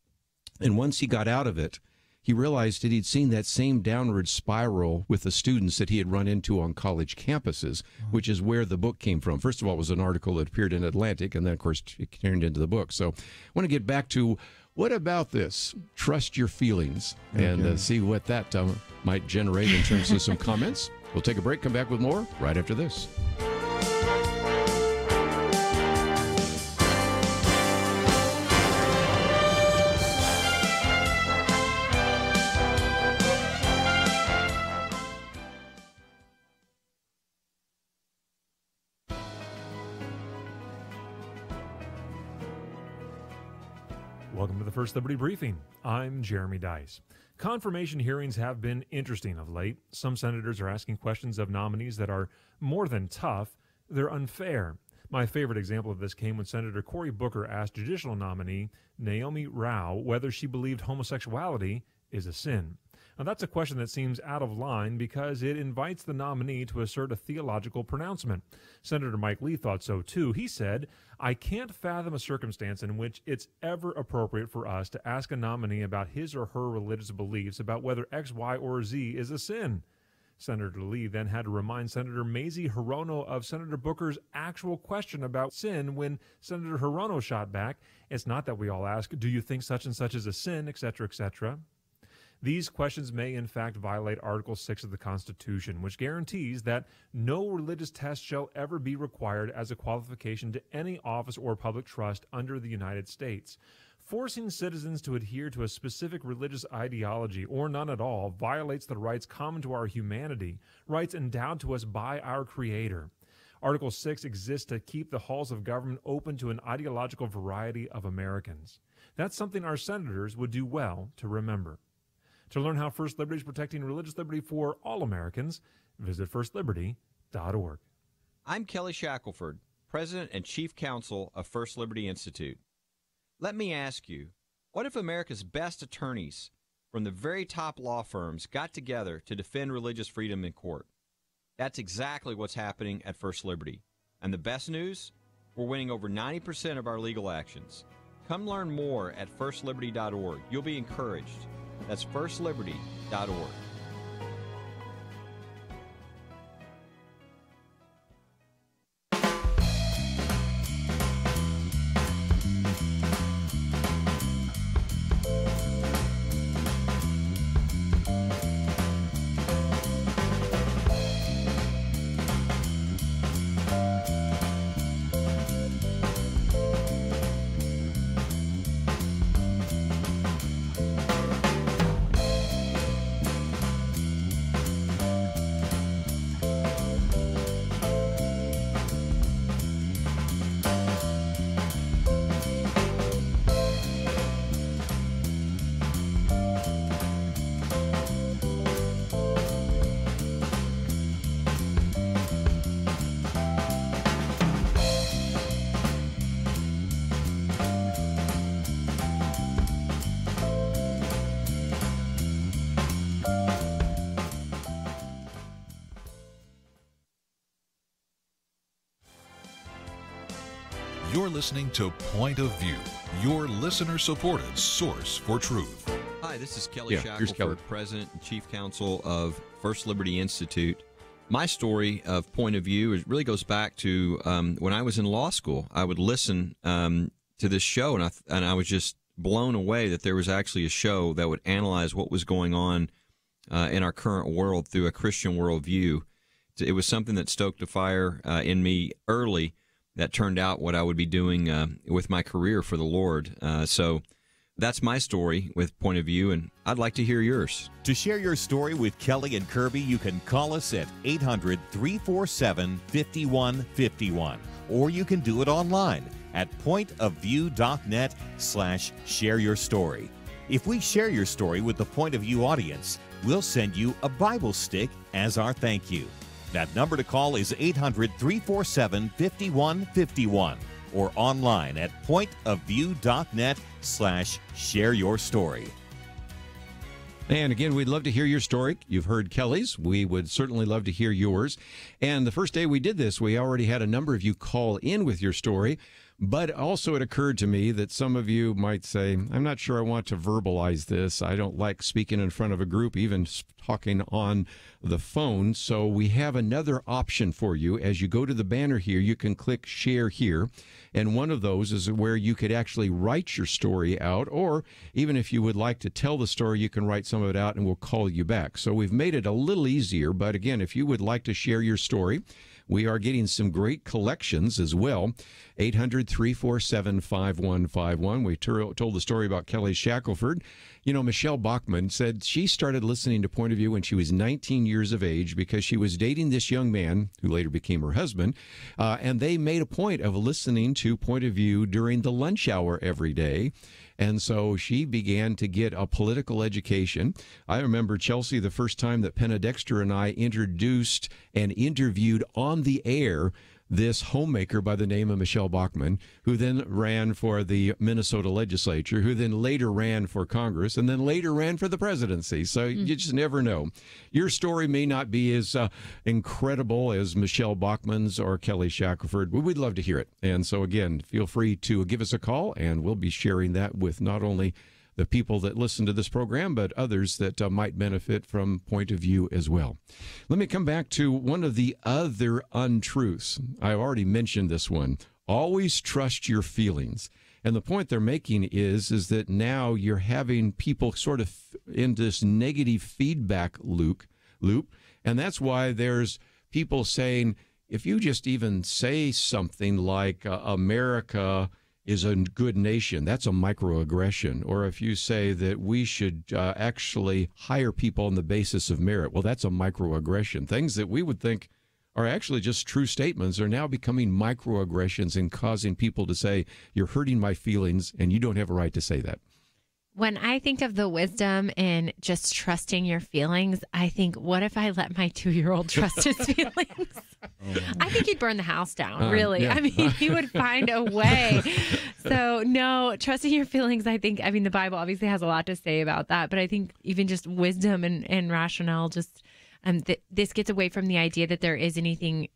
And once he got out of it, he realized that he'd seen that same downward spiral with the students that he had run into on college campuses, which is where the book came from. First of all, it was an article that appeared in Atlantic, and then, of course, it turned into the book. So I want to get back to, what about this? Trust your feelings, and see what that might generate in terms of some comments. We'll take a break, come back with more right after this. Welcome to the First Liberty Briefing. I'm Jeremy Dice. Confirmation hearings have been interesting of late. Some senators are asking questions of nominees that are more than tough, they're unfair. My favorite example of this came when Senator Cory Booker asked judicial nominee Naomi Rao whether she believed homosexuality is a sin. Now, that's a question that seems out of line because it invites the nominee to assert a theological pronouncement. Senator Mike Lee thought so too. He said, "I can't fathom a circumstance in which it's ever appropriate for us to ask a nominee about his or her religious beliefs about whether X, Y, or Z is a sin." Senator Lee then had to remind Senator Mazie Hirono of Senator Booker's actual question about sin when Senator Hirono shot back, "It's not that we all ask, do you think such and such is a sin, etc., etc." These questions may in fact violate Article 6 of the Constitution, which guarantees that no religious test shall ever be required as a qualification to any office or public trust under the United States. Forcing citizens to adhere to a specific religious ideology, or none at all, violates the rights common to our humanity, rights endowed to us by our Creator. Article 6 exists to keep the halls of government open to an ideological variety of Americans. That's something our senators would do well to remember. To learn how First Liberty is protecting religious liberty for all Americans, visit firstliberty.org. I'm Kelly Shackelford, President and Chief Counsel of First Liberty Institute. Let me ask you, what if America's best attorneys from the very top law firms got together to defend religious freedom in court? That's exactly what's happening at First Liberty. And the best news? We're winning over 90% of our legal actions. Come learn more at firstliberty.org. You'll be encouraged. That's firstliberty.org. You're listening to Point of View, your listener-supported source for truth. Hi, this is Kelly here's Kelly. Shackelford, President and Chief Counsel of First Liberty Institute. My story of Point of View really goes back to when I was in law school. I would listen to this show, and I was just blown away that there was actually a show that would analyze what was going on in our current world through a Christian worldview. It was something that stoked a fire in me early that turned out what I would be doing with my career for the Lord. So that's my story with Point of View, and I'd like to hear yours. To share your story with Kelly and Kerby, you can call us at 800-347-5151, or you can do it online at pointofview.net/share-your-story. If we share your story with the Point of View audience, we'll send you a Bible stick as our thank you. That number to call is 800-347-5151 or online at pointofview.net/share your story. And again, we'd love to hear your story. You've heard Kelly's. We would certainly love to hear yours. And the first day we did this, we already had a number of you call in with your story. But also it occurred to me that some of you might say, I'm not sure I want to verbalize this. I don't like speaking in front of a group, even talking on the phone. So we have another option for you. As you go to the banner here, you can click Share Here. And one of those is where you could actually write your story out, or even if you would like to tell the story, you can write some of it out and we'll call you back. So we've made it a little easier. But again, if you would like to share your story, we are getting some great collections as well. 800-347-5151. We told the story about Kelly Shackelford. You know, Michelle Bachman said she started listening to Point of View when she was 19 years of age because she was dating this young man who later became her husband. And they made a point of listening to Point of View during the lunch hour every day. And so she began to get a political education. I remember, Chelsey, the first time that Penna Dexter and I introduced and interviewed on the air this homemaker by the name of Michelle Bachman, who then ran for the Minnesota legislature, who then later ran for Congress, and then later ran for the presidency. So you just never know. Your story may not be as incredible as Michelle Bachman's or Kelly Shackelford, but we'd love to hear it. And so, again, feel free to give us a call, and we'll be sharing that with not only the people that listen to this program, but others that might benefit from Point of View as well. Let me come back to one of the other untruths. I already mentioned this one. Always trust your feelings. And the point they're making is that now you're having people sort of in this negative feedback loop. And that's why there's people saying, if you just even say something like America is a good nation, that's a microaggression. Or if you say that we should actually hire people on the basis of merit, well, that's a microaggression. Things that we would think are actually just true statements are now becoming microaggressions and causing people to say, you're hurting my feelings and you don't have a right to say that. When I think of the wisdom in just trusting your feelings, I think, what if I let my 2-year-old trust his feelings? I think he'd burn the house down, really. Yeah. I mean, he would find a way. So, no, trusting your feelings, I think, the Bible obviously has a lot to say about that, but I think even just wisdom and rationale, just this gets away from the idea that there is anything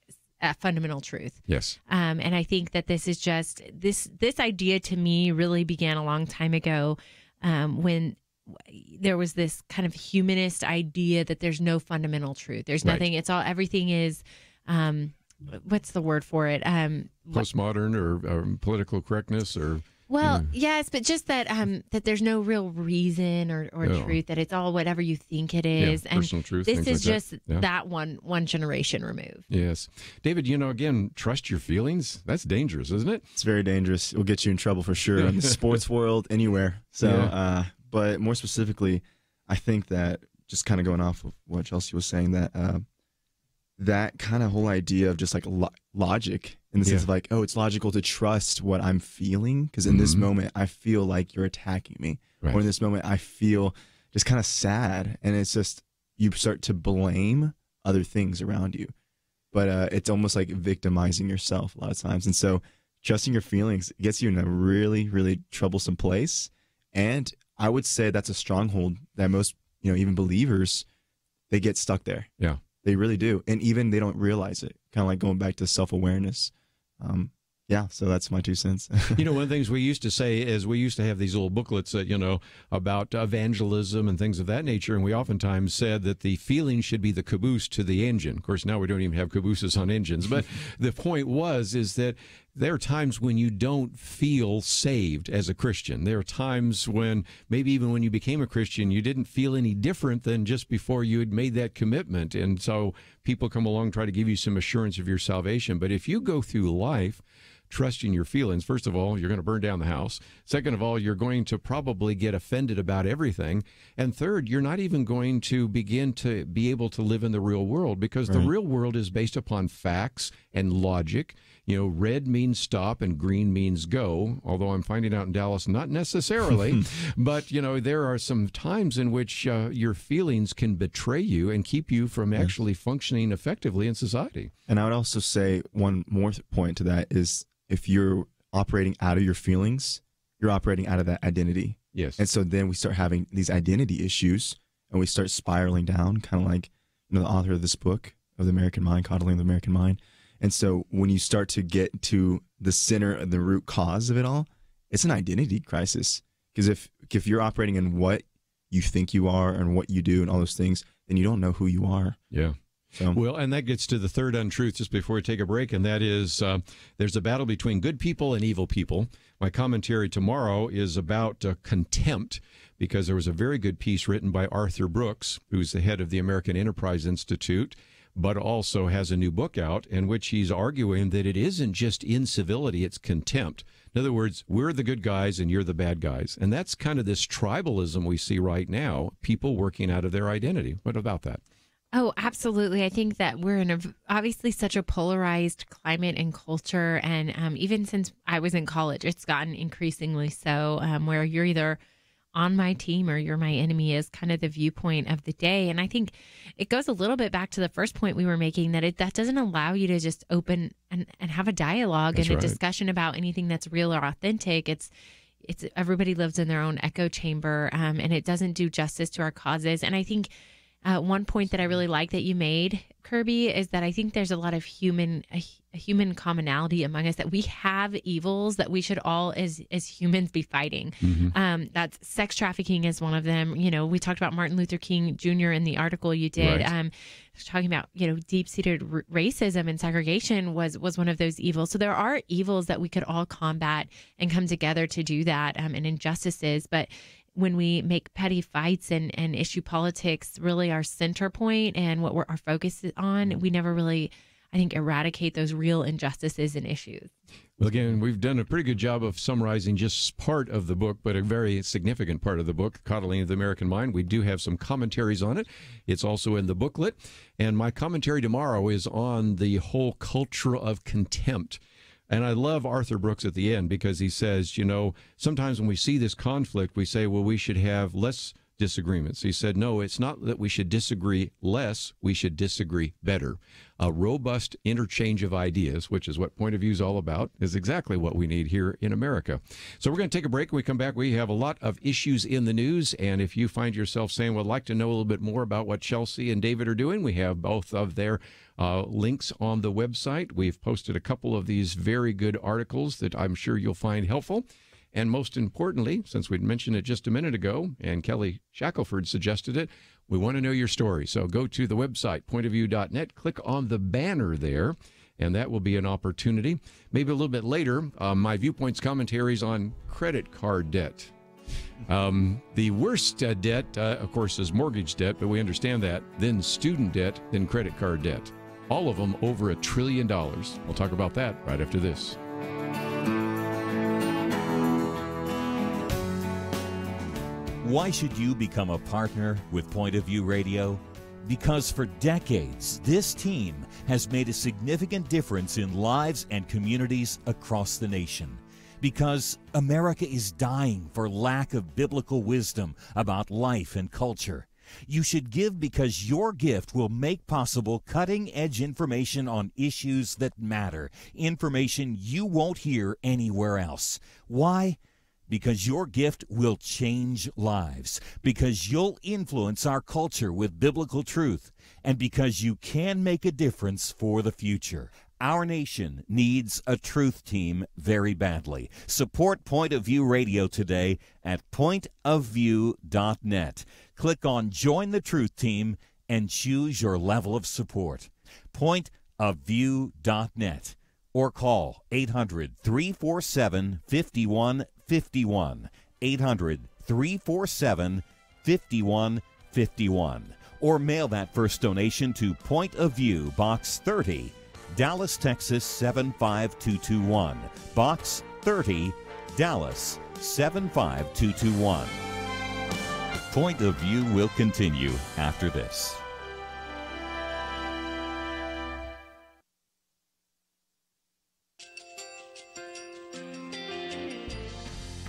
fundamental truth. Yes. And I think that this is just, this idea to me really began a long time ago. When there was this kind of humanist idea that there's no fundamental truth. There's nothing. It's all, everything is, what's the word for it? Postmodern or political correctness or. Well, yes, but just that that there's no real reason or truth, that it's all whatever you think it is. Yeah, personal truth, this is like just that one generation removed. Yes. David, again, trust your feelings. That's dangerous, isn't it? It's very dangerous. It will get you in trouble for sure in the sports world, anywhere. So, but more specifically, I think that just kind of going off of what Chelsey was saying, that that kind of whole idea of just like logic in the sense of like, oh, it's logical to trust what I'm feeling because in this moment I feel like you're attacking me, or in this moment I feel just kind of sad, and it's just you start to blame other things around you, but it's almost like victimizing yourself a lot of times. And so trusting your feelings gets you in a really, really troublesome place. And I would say that's a stronghold that most, even believers, they get stuck there. Yeah. They really do. And even they don't realize it. Kind of like going back to self-awareness. So that's my 2 cents. One of the things we used to say is we used to have these little booklets that, about evangelism and things of that nature. And we oftentimes said that the feeling should be the caboose to the engine. Of course, now we don't even have cabooses on engines. But the point is that there are times when you don't feel saved as a Christian. There are times when maybe even when you became a Christian, you didn't feel any different than just before you had made that commitment. And so people come along, try to give you some assurance of your salvation. But if you go through life trusting your feelings, first of all, you're going to burn down the house. Second of all, you're going to probably get offended about everything. And third, you're not even going to begin to be able to live in the real world, because the real world is based upon facts and logic. You know, red means stop and green means go, although I'm finding out in Dallas, not necessarily. But, you know, there are some times in which your feelings can betray you and keep you from actually functioning effectively in society. And I would also say one more point to that is, if you're operating out of your feelings, you're operating out of that identity. Yes. And so then we start having these identity issues, and we start spiraling down, kind of like, you know, the author of this book, of The American Mind, Coddling the American Mind. And so when you start to get to the center of the root cause of it all, it's an identity crisis. Because if you're operating in what you think you are and what you do and all those things, then you don't know who you are. Yeah. So. Well, and that gets to the third untruth just before we take a break, and that is there's a battle between good people and evil people. My commentary tomorrow is about contempt, because there was a very good piece written by Arthur Brooks, who's the head of the American Enterprise Institute, but also has a new book out in which he's arguing that it isn't just incivility, it's contempt. In other words, we're the good guys and you're the bad guys. And that's kind of this tribalism we see right now, people working out of their identity. What about that? Oh, absolutely. I think that we're in obviously such a polarized climate and culture. And even since I was in college, it's gotten increasingly so, where you're either on my team or you're my enemy is kind of the viewpoint of the day. And I think it goes a little bit back to the first point we were making, that that doesn't allow you to just open and have a dialogue and a discussion about anything that's real or authentic. It's everybody lives in their own echo chamber, and it doesn't do justice to our causes. And I think one point that I really like that you made, Kerby, is that I think there's a lot of human commonality among us, that we have evils that we should all as humans be fighting. That's sex trafficking is one of them. You know, we talked about Martin Luther King Jr. in the article you did, talking about, you know, deep-seated racism and segregation was one of those evils. So there are evils that we could all combat and come together to do that, and injustices. But when we make petty fights and issue politics really our center point and what our focus is on, we never really, I think, eradicate those real injustices and issues. Well, again, we've done a pretty good job of summarizing just part of the book, but a very significant part of the book, Coddling of the American Mind. We do have some commentaries on it. It's also in the booklet. And my commentary tomorrow is on the whole culture of contempt. And I love Arthur Brooks at the end, because he says, you know, sometimes when we see this conflict, we say, well, we should have less disagreements. He said, no, it's not that we should disagree less, we should disagree better. A robust interchange of ideas, which is what Point of View is all about, is exactly what we need here in America. So we're going to take a break. When we come back, we have a lot of issues in the news. And if you find yourself saying, well, I'd like to know a little bit more about what Chelsey and David are doing, we have both of their links on the website. We've posted a couple of these very good articles that I'm sure you'll find helpful. And most importantly, since we'd mentioned it just a minute ago, and Kelly Shackelford suggested it, we want to know your story. So go to the website, pointofview.net, click on the banner there, and that will be an opportunity. Maybe a little bit later, my Viewpoints commentaries on credit card debt. The worst debt, of course, is mortgage debt, but we understand that. Then student debt, then credit card debt. All of them over $1 trillion. We'll talk about that right after this. Why should you become a partner with Point of View Radio? Because for decades, this team has made a significant difference in lives and communities across the nation. Because America is dying for lack of biblical wisdom about life and culture. You should give because your gift will make possible cutting-edge information on issues that matter, information you won't hear anywhere else. Why? Because your gift will change lives, because you'll influence our culture with biblical truth, and because you can make a difference for the future. Our nation needs a truth team very badly. Support Point of View Radio today at pointofview.net. Click on Join the Truth Team and choose your level of support. Pointofview.net. Or call 800-347-5151. 800-347-5151. Or mail that first donation to Point of View, Box 30, Dallas, Texas 75221. Box 30, Dallas 75221. Point of View will continue after this.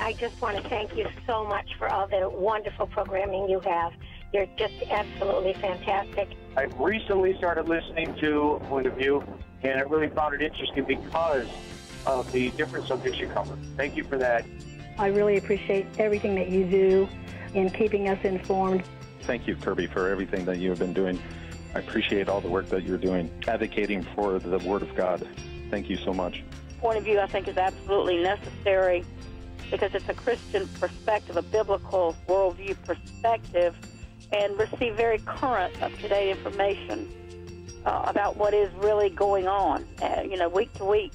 I just want to thank you so much for all the wonderful programming you have. You're just absolutely fantastic. I recently started listening to Point of View, and I really found it interesting because of the different subjects you cover. Thank you for that. I really appreciate everything that you do in keeping us informed. Thank you, Kerby, for everything that you have been doing. I appreciate all the work that you're doing, advocating for the Word of God. Thank you so much. Point of View, I think, is absolutely necessary because it's a Christian perspective, a biblical worldview perspective, and receive very current, up-to-date information about what is really going on, week to week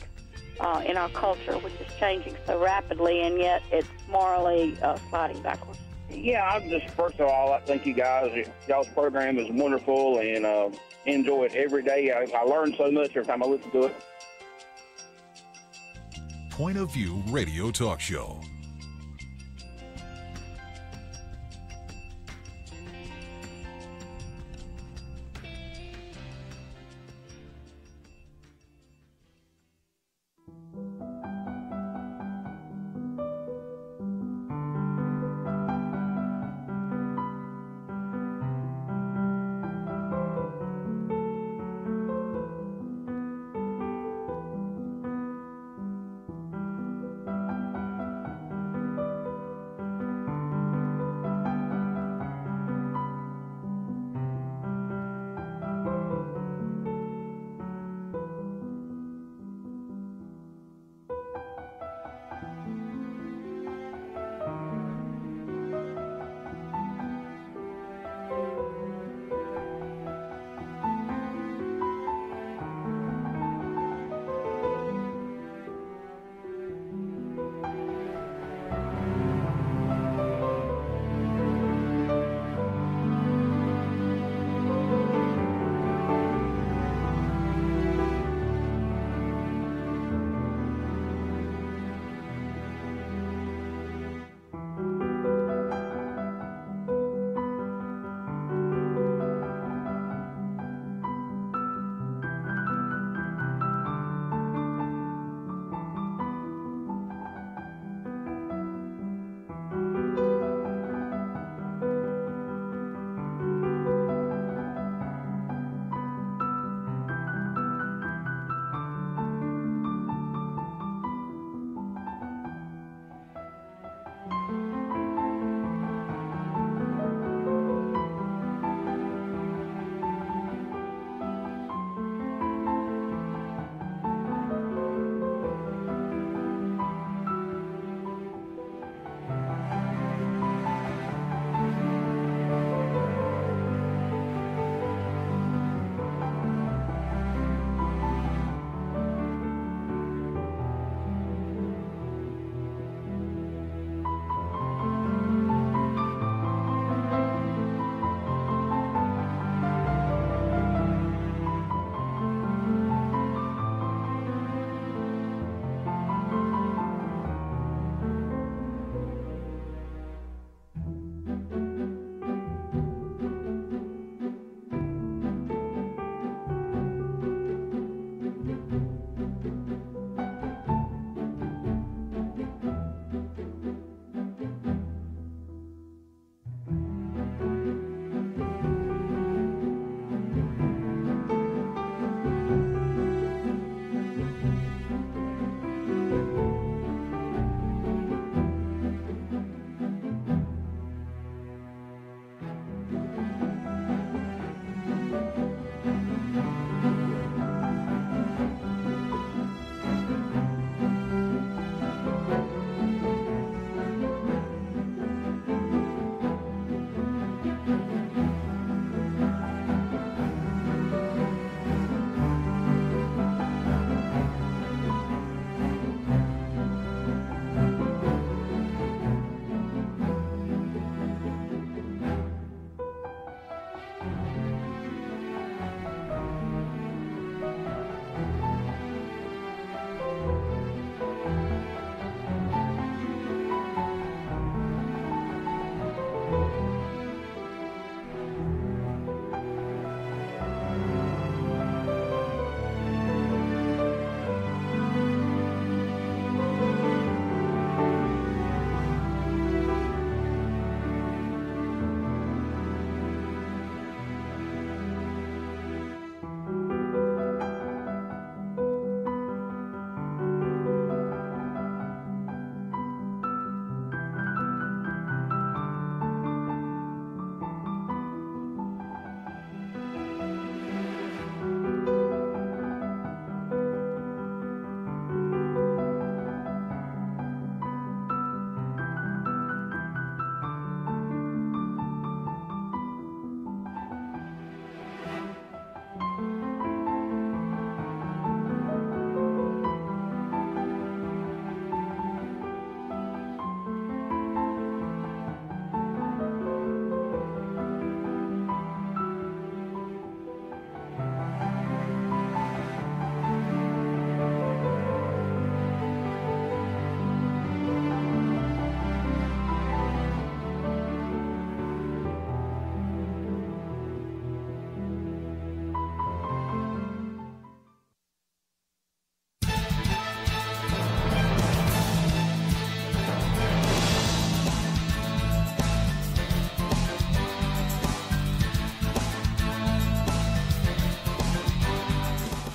in our culture, which is changing so rapidly, and yet it's morally sliding backwards. Yeah, I'm just, first of all, I thank you guys. Y'all's program is wonderful, and enjoy it every day. I learn so much every time I listen to it. Point of View Radio Talk Show.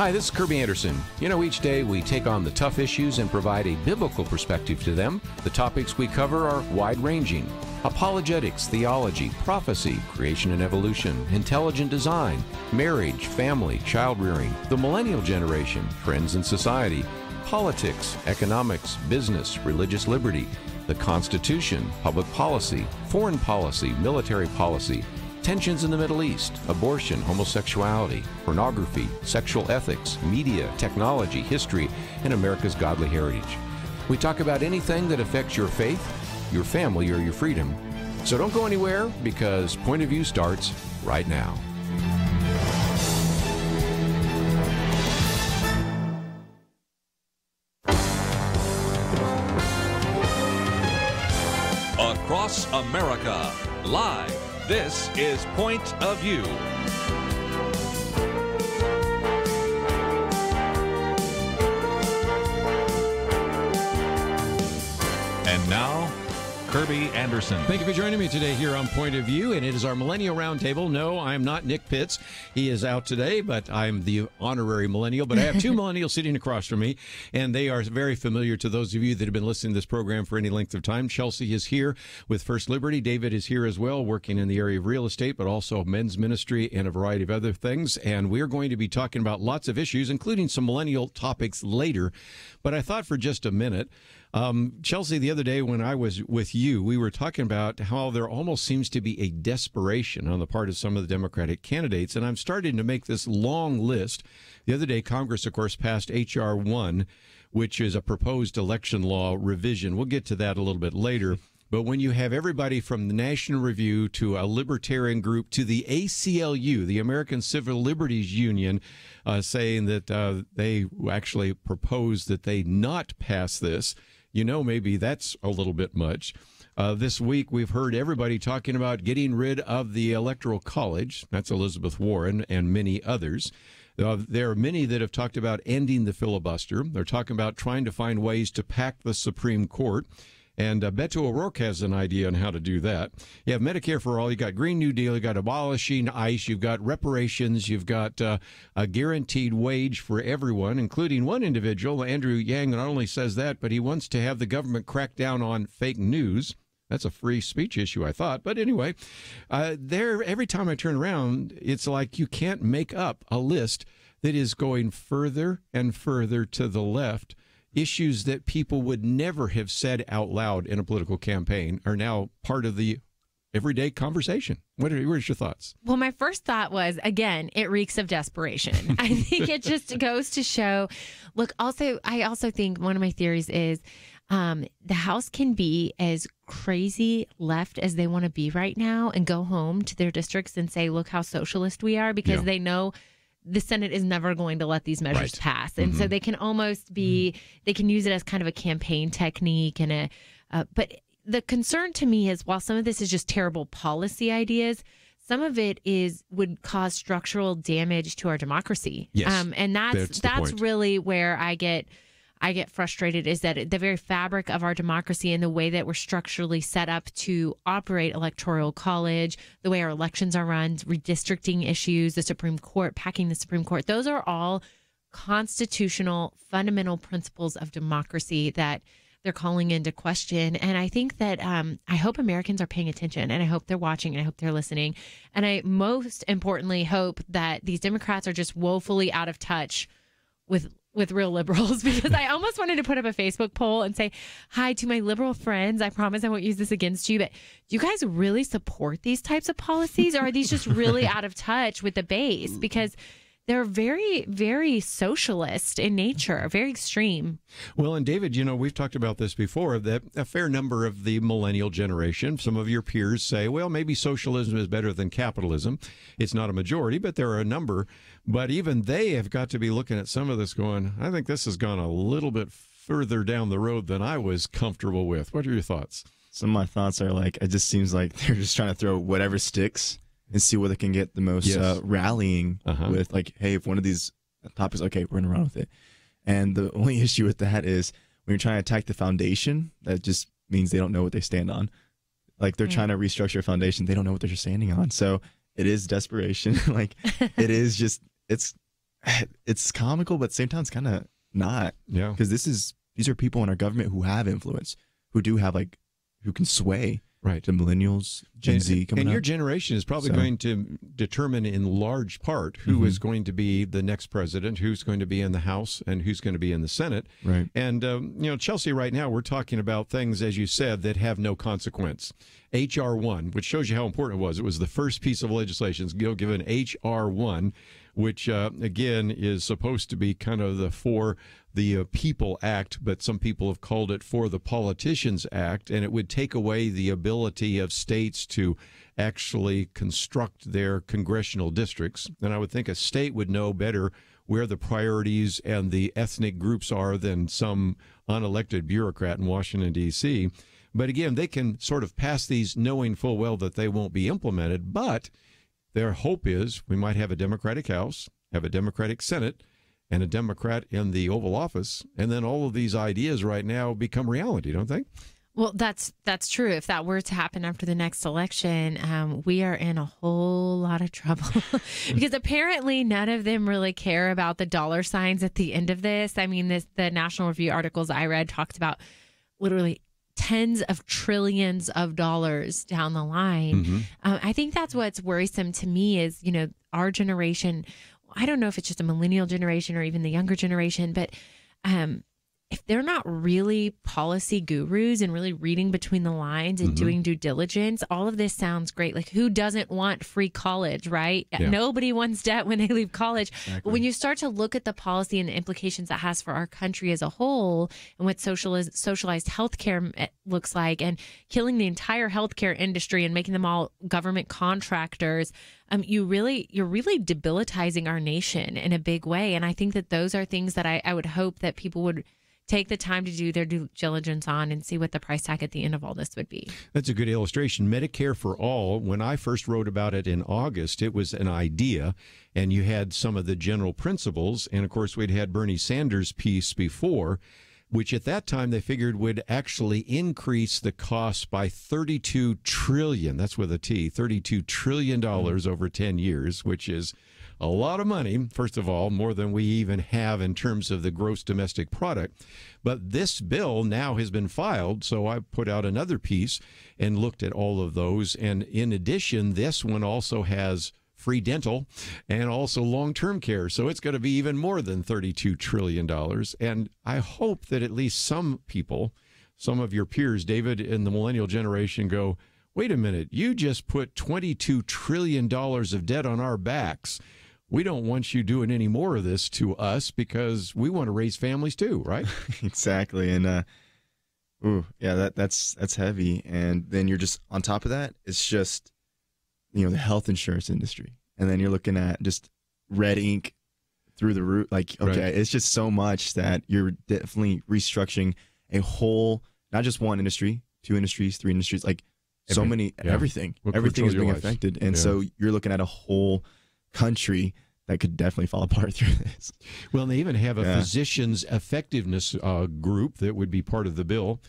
Hi, this is Kerby Anderson. You know, each day we take on the tough issues and provide a biblical perspective to them. The topics we cover are wide-ranging: apologetics, theology, prophecy, creation and evolution, intelligent design, marriage, family, child-rearing, the millennial generation, trends in society, politics, economics, business, religious liberty, the Constitution, public policy, foreign policy, military policy, tensions in the Middle East, abortion, homosexuality, pornography, sexual ethics, media, technology, history, and America's godly heritage. We talk about anything that affects your faith, your family, or your freedom. So don't go anywhere, because Point of View starts right now. Across America, live. This is Point of View. And now, Kerby Anderson. Thank you for joining me today here on Point of View, and it is our Millennial Round Table. No, I'm not Nick Pitts. He is out today, but I'm the honorary millennial. But I have two millennials sitting across from me, and they are very familiar to those of you that have been listening to this program for any length of time. Chelsey is here with First Liberty. David is here as well, working in the area of real estate, but also men's ministry and a variety of other things. And we're going to be talking about lots of issues, including some millennial topics later. But I thought for just a minute, Chelsey, the other day when I was with you, we were talking about how there almost seems to be a desperation on the part of some of the Democratic candidates, and I'm starting to make this long list. The other day, Congress, of course, passed H.R. 1, which is a proposed election law revision. We'll get to that a little bit later. But when you have everybody from the National Review to a libertarian group to the ACLU, the American Civil Liberties Union, saying that they actually proposed that they not pass this, you know, maybe that's a little bit much. This week, we've heard everybody talking about getting rid of the Electoral College. That's Elizabeth Warren and many others. There are many that have talked about ending the filibuster. They're talking about trying to find ways to pack the Supreme Court. And Beto O'Rourke has an idea on how to do that. You have Medicare for all. You got Green New Deal. You got abolishing ICE. You've got reparations. You've got a guaranteed wage for everyone, including one individual, Andrew Yang, not only says that, but he wants to have the government crack down on fake news. That's a free speech issue, I thought. But anyway, every time I turn around, it's like you can't make up a list that is going further and further to the left. Issues that people would never have said out loud in a political campaign are now part of the everyday conversation. What are your thoughts? Well, my first thought was, again, it reeks of desperation. I think it just goes to show. Look, I also think one of my theories is the House can be as crazy left as they want to be right now and go home to their districts and say, look how socialist we are, because they know the Senate is never going to let these measures pass. And so they can almost be, they can use it as kind of a campaign technique. And but the concern to me is, while some of this is just terrible policy ideas, some of it would cause structural damage to our democracy. Yes, and that's really where I get frustrated, is that the very fabric of our democracy and the way that we're structurally set up to operate electoral college, the way our elections are run, redistricting issues, the Supreme Court, packing the Supreme Court, those are all constitutional fundamental principles of democracy that they're calling into question. And I think that I hope Americans are paying attention, and I hope they're watching, and I hope they're listening. And I most importantly hope that these Democrats are just woefully out of touch with real liberals, because I almost wanted to put up a Facebook poll and say, hi to my liberal friends. I promise I won't use this against you, but do you guys really support these types of policies, or are these just really out of touch with the base? Because they're very, very socialist in nature, very extreme. Well, and David, you know, we've talked about this before, that a fair number of the millennial generation, some of your peers say, well, maybe socialism is better than capitalism. It's not a majority, but there are a number. But even they have got to be looking at some of this going, I think this has gone a little bit further down the road than I was comfortable with. What are your thoughts? Some of my thoughts are like, it just seems like they're just trying to throw whatever sticks and see where they can get the most rallying with, like, hey, if one of these topics, okay, we're going to run with it. And the only issue with that is when you're trying to attack the foundation, that just means they don't know what they stand on. Like, they're trying to restructure a foundation. They don't know what they're standing on. So it is desperation. Like, it is just, it's, it's comical, but at the same time, it's kind of not. Yeah. Because these are people in our government who have influence, who do have who can sway. Right. The millennials, Gen Z coming up. And your generation is probably going to determine in large part who is going to be the next president, who's going to be in the House, and who's going to be in the Senate. Right. And, Chelsey, right now we're talking about things, as you said, that have no consequence. H.R. 1, which shows you how important it was. It was the first piece of legislation given H.R. 1, which, again, is supposed to be kind of the People Act, but some people have called it For the Politicians Act, and it would take away the ability of states to actually construct their congressional districts. And I would think a state would know better where the priorities and the ethnic groups are than some unelected bureaucrat in Washington, D.C. But again, they can sort of pass these knowing full well that they won't be implemented, but their hope is we might have a Democratic House, have a Democratic Senate, and a Democrat in the Oval Office, and then all of these ideas right now become reality, don't they? Well, that's true. If that were to happen after the next election, we are in a whole lot of trouble because apparently none of them really care about the dollar signs at the end of this. I mean, the National Review articles I read talked about literally tens of trillions of dollars down the line. I think that's what's worrisome to me is, our generation. I don't know if it's just a millennial generation or even the younger generation, but if they're not really policy gurus and really reading between the lines and doing due diligence, all of this sounds great. Like, who doesn't want free college, right? Yeah. Nobody wants debt when they leave college. Exactly. But when you start to look at the policy and the implications that has for our country as a whole and what socialized healthcare looks like, and killing the entire healthcare industry and making them all government contractors, you're really debilitizing our nation in a big way. And I think that those are things that I would hope that people would take the time to do their due diligence on and see what the price tag at the end of all this would be. That's a good illustration. Medicare for all, when I first wrote about it in August, it was an idea, and you had some of the general principles. And, of course, we'd had Bernie Sanders' piece before, which at that time they figured would actually increase the cost by $32 trillion. That's with a T, $32 trillion over 10 years, which is a lot of money, first of all, more than we even have in terms of the gross domestic product. But this bill now has been filed, so I put out another piece and looked at all of those. And in addition, this one also has free dental and also long-term care. So it's going to be even more than $32 trillion. And I hope that at least some people, some of your peers, David, in the millennial generation go, wait a minute, you just put $22 trillion of debt on our backs. We don't want you doing any more of this to us because we want to raise families too, right? Exactly. And that's heavy. And then you're just on top of that, it's just, the health insurance industry. And then you're looking at just red ink through the roof. Like, okay, right. It's just so much that you're definitely restructuring a whole, not just one industry, 2 industries, 3 industries, like so many, everything is being affected. And so you're looking at a whole country that could definitely fall apart through this. Well, and they even have a physician's effectiveness group that would be part of the bill.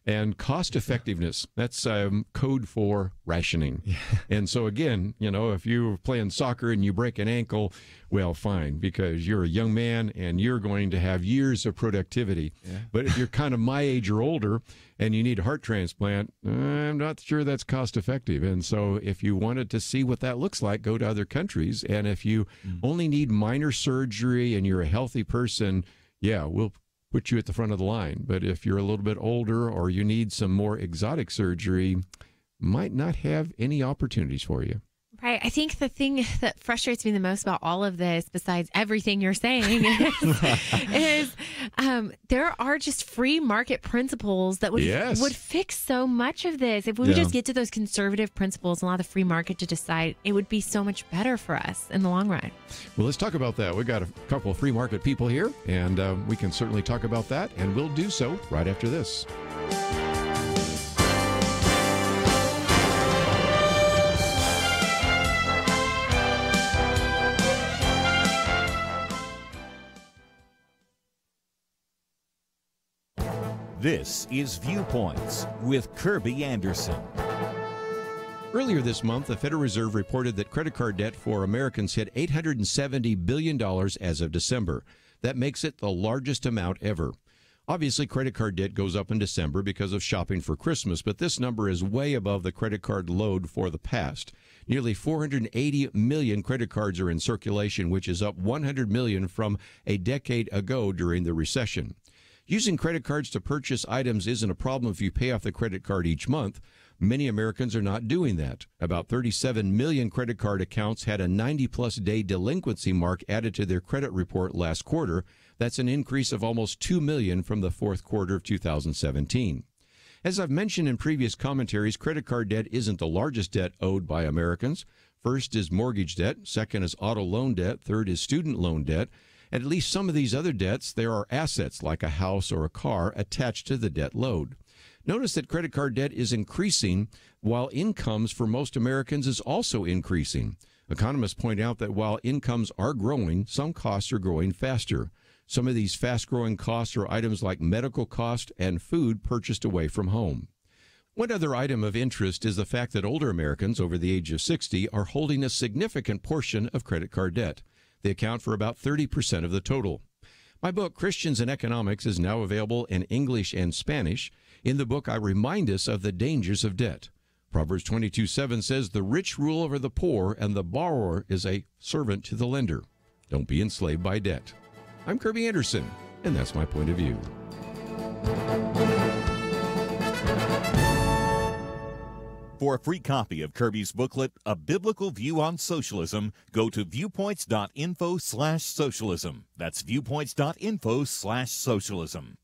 And cost effectiveness, that's code for rationing. Yeah. And so again, if you're playing soccer and you break an ankle, well, fine, because you're a young man and you're going to have years of productivity. Yeah. But if you're kind of my age or older and you need a heart transplant, I'm not sure that's cost effective. And so if you wanted to see what that looks like, go to other countries. And if you only need minor surgery and you're a healthy person, we'll put you at the front of the line. But if you're a little bit older or you need some more exotic surgery, might not have any opportunities for you. Right. I think the thing that frustrates me the most about all of this, besides everything you're saying, is there are just free market principles that would fix so much of this. If we would just get to those conservative principles and allow the free market to decide, it would be so much better for us in the long run. Well, let's talk about that. We've got a couple of free market people here, and we can certainly talk about that, and we'll do so right after this. This is Viewpoints with Kerby Anderson. Earlier this month, the Federal Reserve reported that credit card debt for Americans hit $870 billion as of December. That makes it the largest amount ever. Obviously, credit card debt goes up in December because of shopping for Christmas, but this number is way above the credit card load for the past. Nearly 480 million credit cards are in circulation, which is up 100 million from a decade ago during the recession. Using credit cards to purchase items isn't a problem if you pay off the credit card each month. Many Americans are not doing that. About 37 million credit card accounts had a 90-plus day delinquency mark added to their credit report last quarter. That's an increase of almost 2 million from the fourth quarter of 2017. As I've mentioned in previous commentaries, credit card debt isn't the largest debt owed by Americans. First is mortgage debt, second is auto loan debt, third is student loan debt. At least some of these other debts, there are assets like a house or a car attached to the debt load. Notice that credit card debt is increasing while incomes for most Americans is also increasing. Economists point out that while incomes are growing, some costs are growing faster. Some of these fast-growing costs are items like medical cost and food purchased away from home. One other item of interest is the fact that older Americans over the age of 60 are holding a significant portion of credit card debt. They account for about 30% of the total. My book, Christians and Economics, is now available in English and Spanish. In the book, I remind us of the dangers of debt. Proverbs 22:7 says, "The rich rule over the poor, and the borrower is a servant to the lender." Don't be enslaved by debt. I'm Kerby Anderson, and that's my point of view. For a free copy of Kerby's booklet, A Biblical View on Socialism, go to viewpoints.info/socialism. That's viewpoints.info/socialism.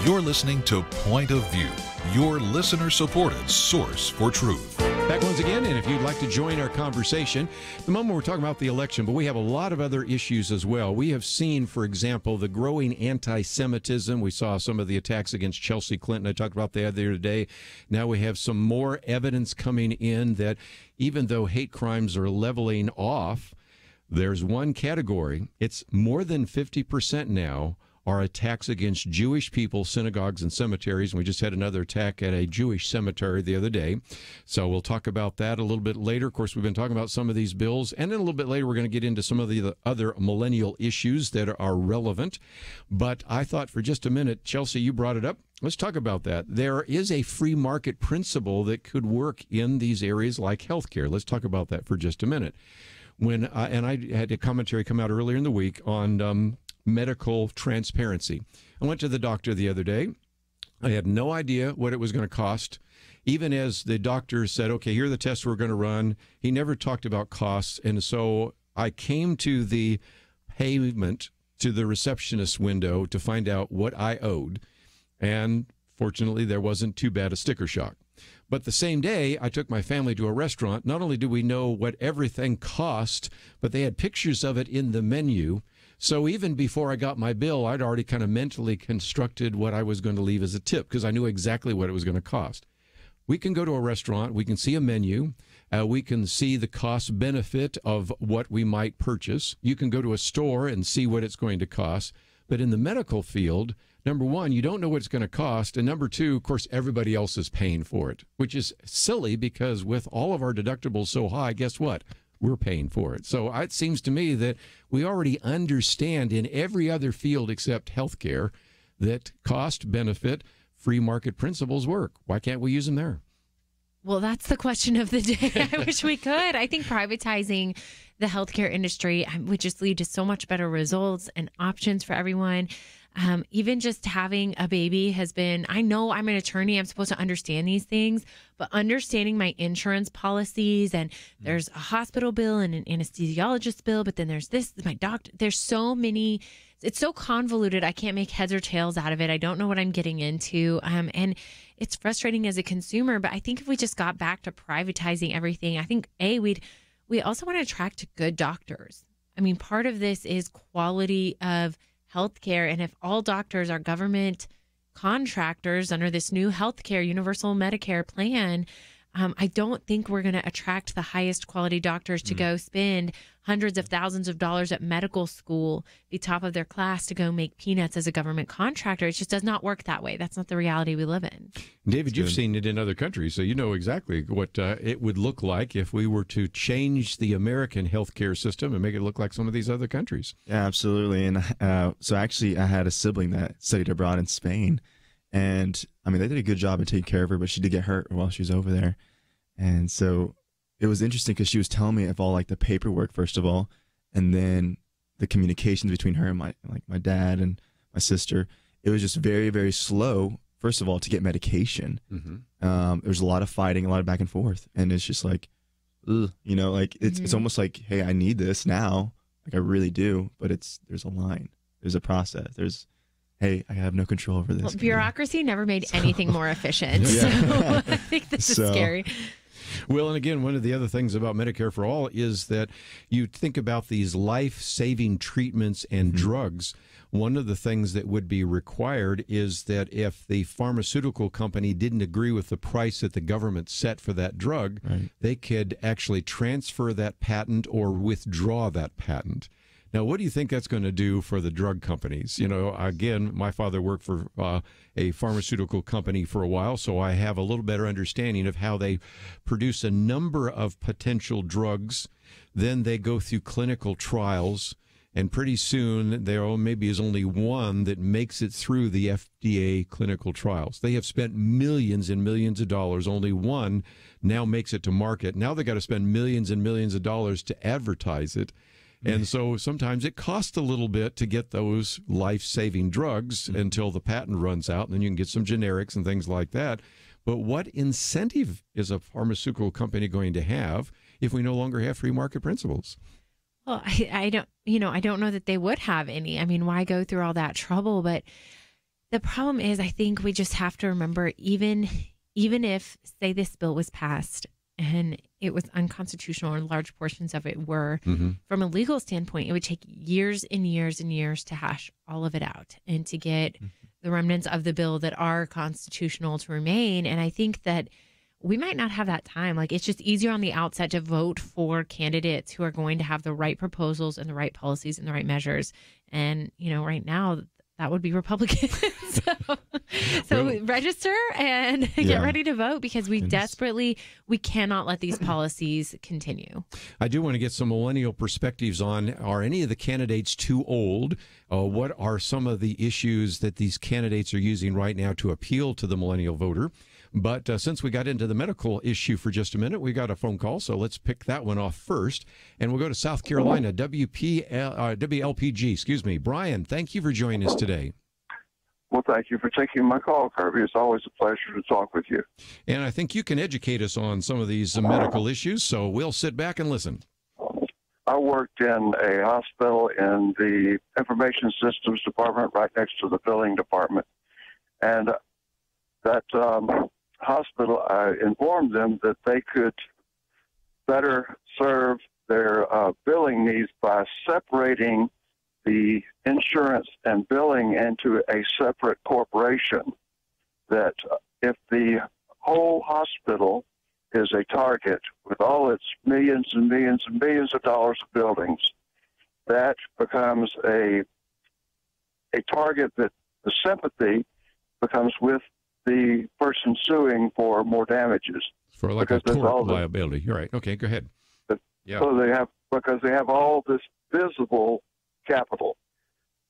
You're listening to Point of View, your listener-supported source for truth. Back once again, and if you'd like to join our conversation, at the moment we're talking about the election, but we have a lot of other issues as well. We have seen, for example, the growing anti-Semitism. We saw some of the attacks against Chelsey Clinton. I talked about that the other day. Now we have some more evidence coming in that even though hate crimes are leveling off, there's one category. It's more than 50% now are attacks against Jewish people, synagogues, and cemeteries. And we just had another attack at a Jewish cemetery the other day. So we'll talk about that a little bit later. Of course, we've been talking about some of these bills. And then a little bit later, we're going to get into some of the other millennial issues that are relevant. But I thought for just a minute, Chelsey, you brought it up. Let's talk about that. There is a free market principle that could work in these areas like healthcare. Let's talk about that for just a minute. And I had a commentary come out earlier in the week on medical transparency. I went to the doctor the other day. I had no idea what it was going to cost. Even as the doctor said, okay, here are the tests we're going to run, he never talked about costs. And so I came to the payment, to the receptionist window to find out what I owed. And fortunately, there wasn't too bad a sticker shock. But the same day, I took my family to a restaurant. Not only do we know what everything cost, but they had pictures of it in the menu. So even before I got my bill, I'd already kind of mentally constructed what I was going to leave as a tip because I knew exactly what it was going to cost. We can go to a restaurant. We can see a menu. We can see the cost benefit of what we might purchase. You can go to a store and see what it's going to cost. But in the medical field, number one, you don't know what it's going to cost. And number two, of course, everybody else is paying for it, which is silly because with all of our deductibles so high, guess what? We're paying for it. So it seems to me that we already understand in every other field except healthcare that cost benefit free market principles work? Why can't we use them there? Well, that's the question of the day. I wish we could. I think privatizing the healthcare industry would just lead to so much better results and options for everyone. Even just having a baby has been, I know I'm an attorney, I'm supposed to understand these things, but understanding my insurance policies, and there's a hospital bill and an anesthesiologist bill, but then there's this, my doctor, there's so many, it's so convoluted. I can't make heads or tails out of it. I don't know what I'm getting into. And it's frustrating as a consumer, but I think if we just got back to privatizing everything, I think we also want to attract good doctors. I mean, part of this is quality of healthcare, and if all doctors are government contractors under this new healthcare universal Medicare plan, I don't think we're going to attract the highest quality doctors to go spend hundreds of thousands of dollars at medical school, be top of their class, to go make peanuts as a government contractor. It just does not work that way. That's not the reality we live in. David, you've seen it in other countries, so you know exactly what it would look like if we were to change the American healthcare system and make it look like some of these other countries. Yeah, absolutely. And so actually, I had a sibling that studied abroad in Spain. And I mean, they did a good job of taking care of her, but she did get hurt while she was over there. And so it was interesting because she was telling me of all like the paperwork, first of all, and then the communications between her and my dad and my sister. It was just very, very slow, first of all, to get medication. There was a lot of fighting, a lot of back and forth. And it's just like, ugh, you know, like it's almost like, hey, I need this now. Like I really do. But there's a line. There's a process. Hey, I have no control over this. Well, bureaucracy never made anything more efficient. Yeah. So I think this is scary. Well, and again, one of the other things about Medicare for All is that you think about these life-saving treatments and drugs. One of the things that would be required is that if the pharmaceutical company didn't agree with the price that the government set for that drug, they could actually transfer that patent or withdraw that patent. Now, what do you think that's going to do for the drug companies? You know, again, my father worked for a pharmaceutical company for a while, so I have a little better understanding of how they produce a number of potential drugs. Then they go through clinical trials, and pretty soon there maybe is only one that makes it through the FDA clinical trials. They have spent millions and millions of dollars. Only one now makes it to market. Now they got to spend millions and millions of dollars to advertise it. And so sometimes it costs a little bit to get those life-saving drugs until the patent runs out, and then you can get some generics and things like that. But what incentive is a pharmaceutical company going to have if we no longer have free market principles? Well, I don't know that they would have any. I mean, why go through all that trouble? But the problem is, I think we just have to remember, even if, say, this bill was passed and it was unconstitutional, or large portions of it were, from a legal standpoint, it would take years and years and years to hash all of it out and to get the remnants of the bill that are constitutional to remain. And I think that we might not have that time. Like, it's just easier on the outset to vote for candidates who are going to have the right proposals and the right policies and the right measures. And, you know, right now, that would be Republicans. So register and get ready to vote, because we cannot let these policies continue. I do want to get some millennial perspectives on, are any of the candidates too old? What are some of the issues that these candidates are using right now to appeal to the millennial voter? But since we got into the medical issue for just a minute, we got a phone call, so let's pick that one off first. And we'll go to South Carolina, WLPG, excuse me. Brian, thank you for joining us today. Well, thank you for taking my call, Kerby. It's always a pleasure to talk with you. And I think you can educate us on some of these medical issues, so we'll sit back and listen. I worked in a hospital in the information systems department right next to the billing department. And that hospital, I informed them that they could better serve their billing needs by separating the insurance and billing into a separate corporation. That if the whole hospital is a target with all its millions and millions and millions of dollars of buildings, that becomes a target that the sympathy becomes with the person suing for more damages. For like a tort liability. You're right. Okay, go ahead. So because they have all this visible capital.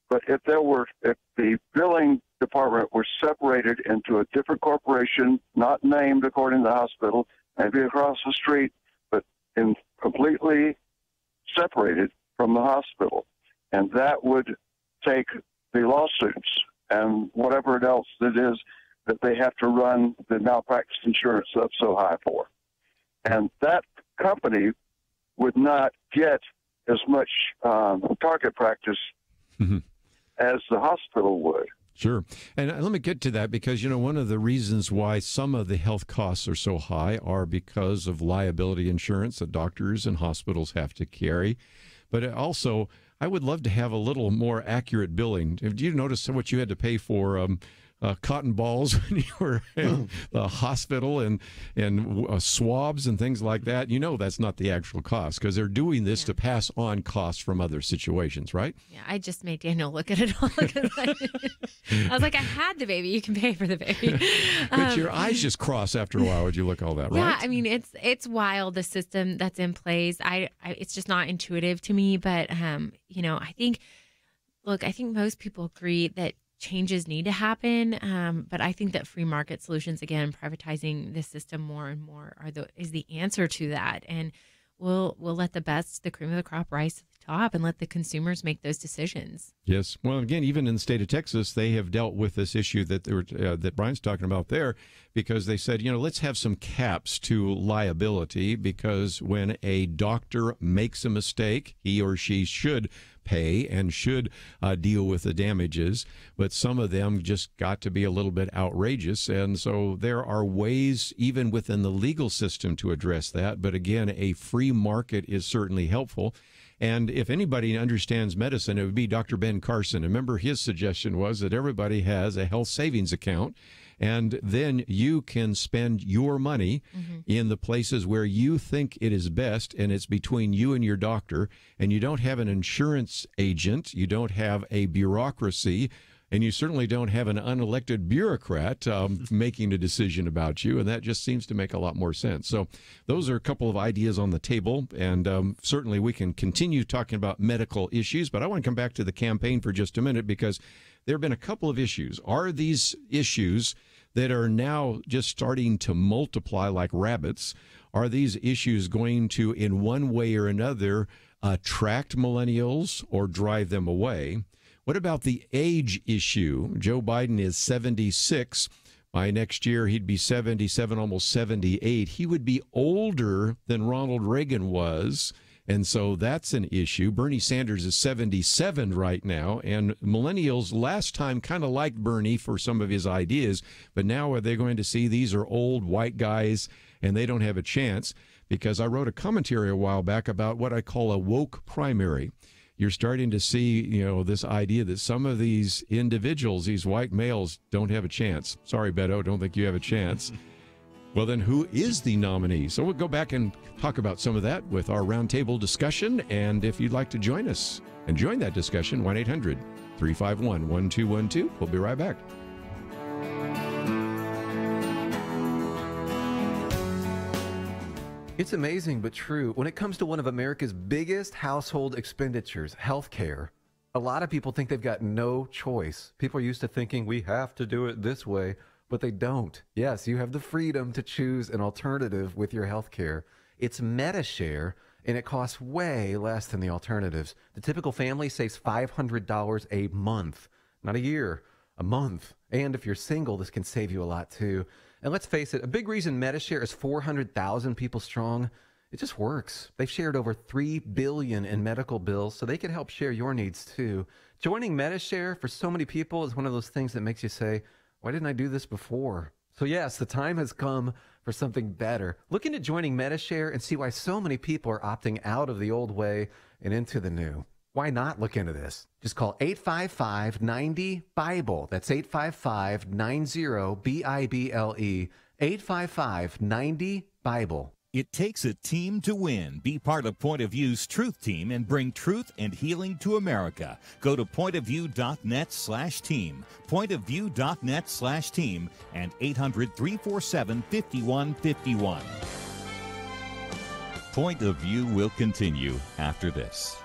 But if the billing department were separated into a different corporation, not named according to the hospital, maybe across the street, but completely separated from the hospital, and that would take the lawsuits and whatever else it is that they have to run the malpractice insurance up so high for. And that company would not get as much target practice as the hospital would. Sure. And let me get to that because, one of the reasons why some of the health costs are so high are because of liability insurance that doctors and hospitals have to carry. But also, I would love to have a little more accurate billing. Did you notice what you had to pay for cotton balls when you were in the hospital and swabs and things like that? That's not the actual cost because they're doing this to pass on costs from other situations, right? Yeah, I just made Daniel look at it all. I was like, I had the baby. You can pay for the baby. But your eyes just cross after a while when you look all that, right? Yeah, I mean, it's wild, the system that's in place. It's just not intuitive to me. But, I think most people agree that changes need to happen, but I think that free market solutions, again, privatizing the system more and more is the answer to that, and we'll let the cream of the crop rise to the top, and let the consumers make those decisions. Yes, well, again, even in the state of Texas, they have dealt with this issue that Brian's talking about there, because they said, let's have some caps to liability, because when a doctor makes a mistake, he or she should pay and should deal with the damages, but some of them just got to be a little bit outrageous, and so there are ways even within the legal system to address that. But again, a free market is certainly helpful. And if anybody understands medicine, it would be Dr. Ben Carson. Remember, his suggestion was that everybody has a health savings account, and then you can spend your money in the places where you think it is best, and it's between you and your doctor, and you don't have an insurance agent, you don't have a bureaucracy, and you certainly don't have an unelected bureaucrat making a decision about you, and that just seems to make a lot more sense. So those are a couple of ideas on the table, and certainly we can continue talking about medical issues, but I want to come back to the campaign for just a minute, because there have been a couple of issues. Are these issues that are now just starting to multiply like rabbits, are these issues going to, in one way or another, attract millennials or drive them away? What about the age issue? Joe Biden is 76. By next year, he'd be 77, almost 78. He would be older than Ronald Reagan was, and so that's an issue. Bernie Sanders is 77 right now, and millennials last time kind of liked Bernie for some of his ideas, but now are they going to see these are old white guys and they don't have a chance? Because I wrote a commentary a while back about what I call a woke primary. You're starting to see, this idea that some of these individuals, these white males, don't have a chance. Sorry, Beto, don't think you have a chance. Well, then who is the nominee? So we'll go back and talk about some of that with our roundtable discussion. And if you'd like to join us and join that discussion, 1-800-351-1212. We'll be right back. It's amazing but true. When it comes to one of America's biggest household expenditures, healthcare, a lot of people think they've got no choice. People are used to thinking we have to do it this way, but they don't. Yes, you have the freedom to choose an alternative with your healthcare. It's MediShare, and it costs way less than the alternatives. The typical family saves $500 a month, not a year, a month. And if you're single, this can save you a lot too. And let's face it, a big reason MediShare is 400,000 people strong, it just works. They've shared over $3 billion in medical bills, so they can help share your needs too. Joining MediShare for so many people is one of those things that makes you say, why didn't I do this before? So yes, the time has come for something better. Look into joining MediShare and see why so many people are opting out of the old way and into the new. Why not look into this? Just call 855-90-BIBLE. That's 855-90-BIBLE. 855-90-BIBLE. It takes a team to win. Be part of Point of View's Truth Team and bring truth and healing to America. Go to pointofview.net/team, pointofview.net/team, and 800-347-5151. Point of View will continue after this.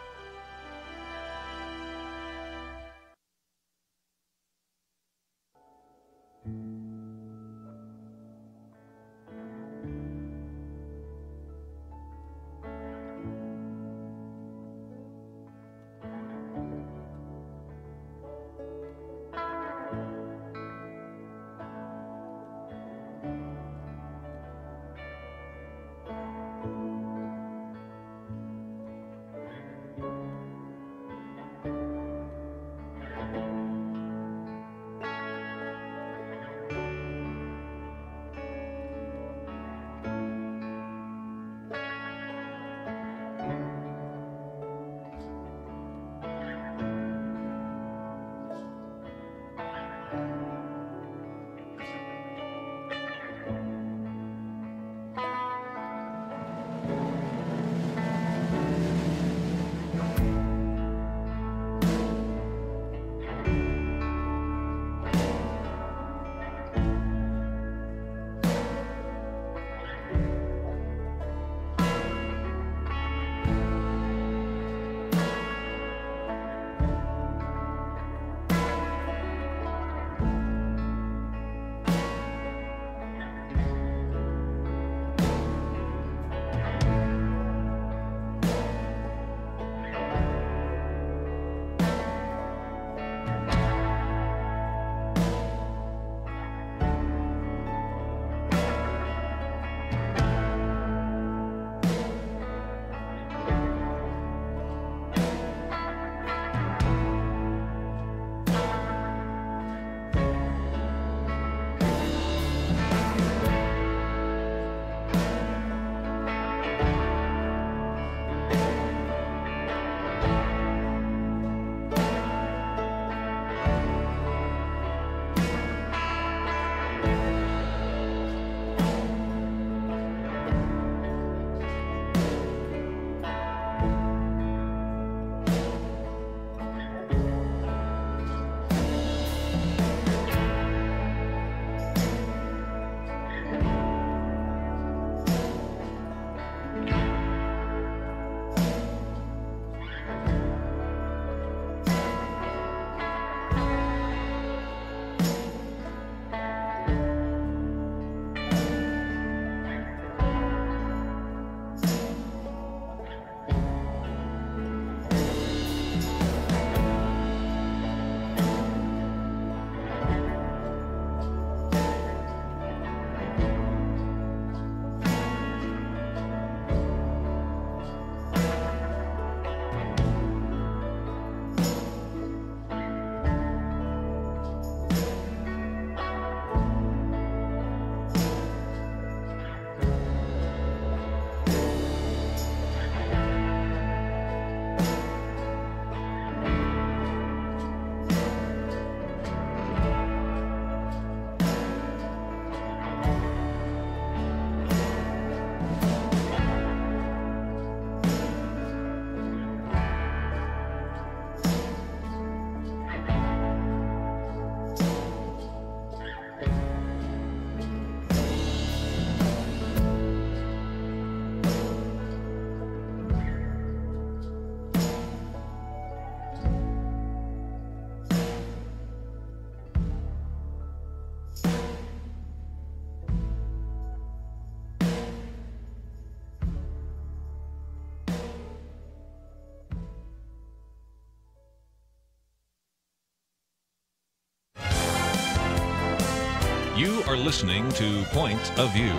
You are listening to Point of View.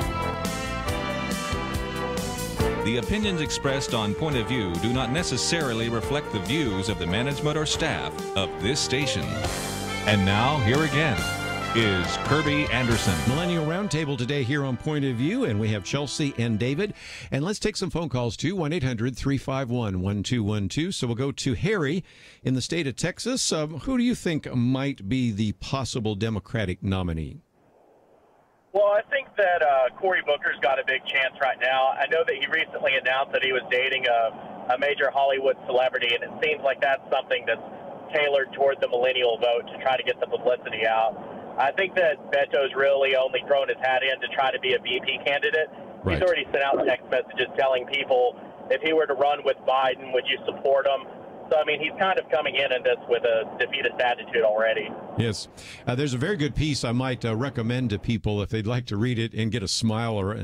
The opinions expressed on Point of View do not necessarily reflect the views of the management or staff of this station. And now, here again is Kerby Anderson. Millennial Round Table today here on Point of View, and we have Chelsey and David. And let's take some phone calls too, 1-800-351-1212. So we'll go to Harry in the state of Texas. Who do you think might be the possible Democratic nominee? Well, I think that Cory Booker's got a big chance right now. I know that he recently announced that he was dating a major Hollywood celebrity, and it seems like that's something that's tailored toward the millennial vote to try to get the publicity out. I think that Beto's really only thrown his hat in to try to be a VP candidate. Right. He's already sent out text messages telling people if he were to run with Biden, would you support him? So, I mean, he's kind of coming in this with a defeatist attitude already. Yes. There's a very good piece I might recommend to people if they'd like to read it and get a smile.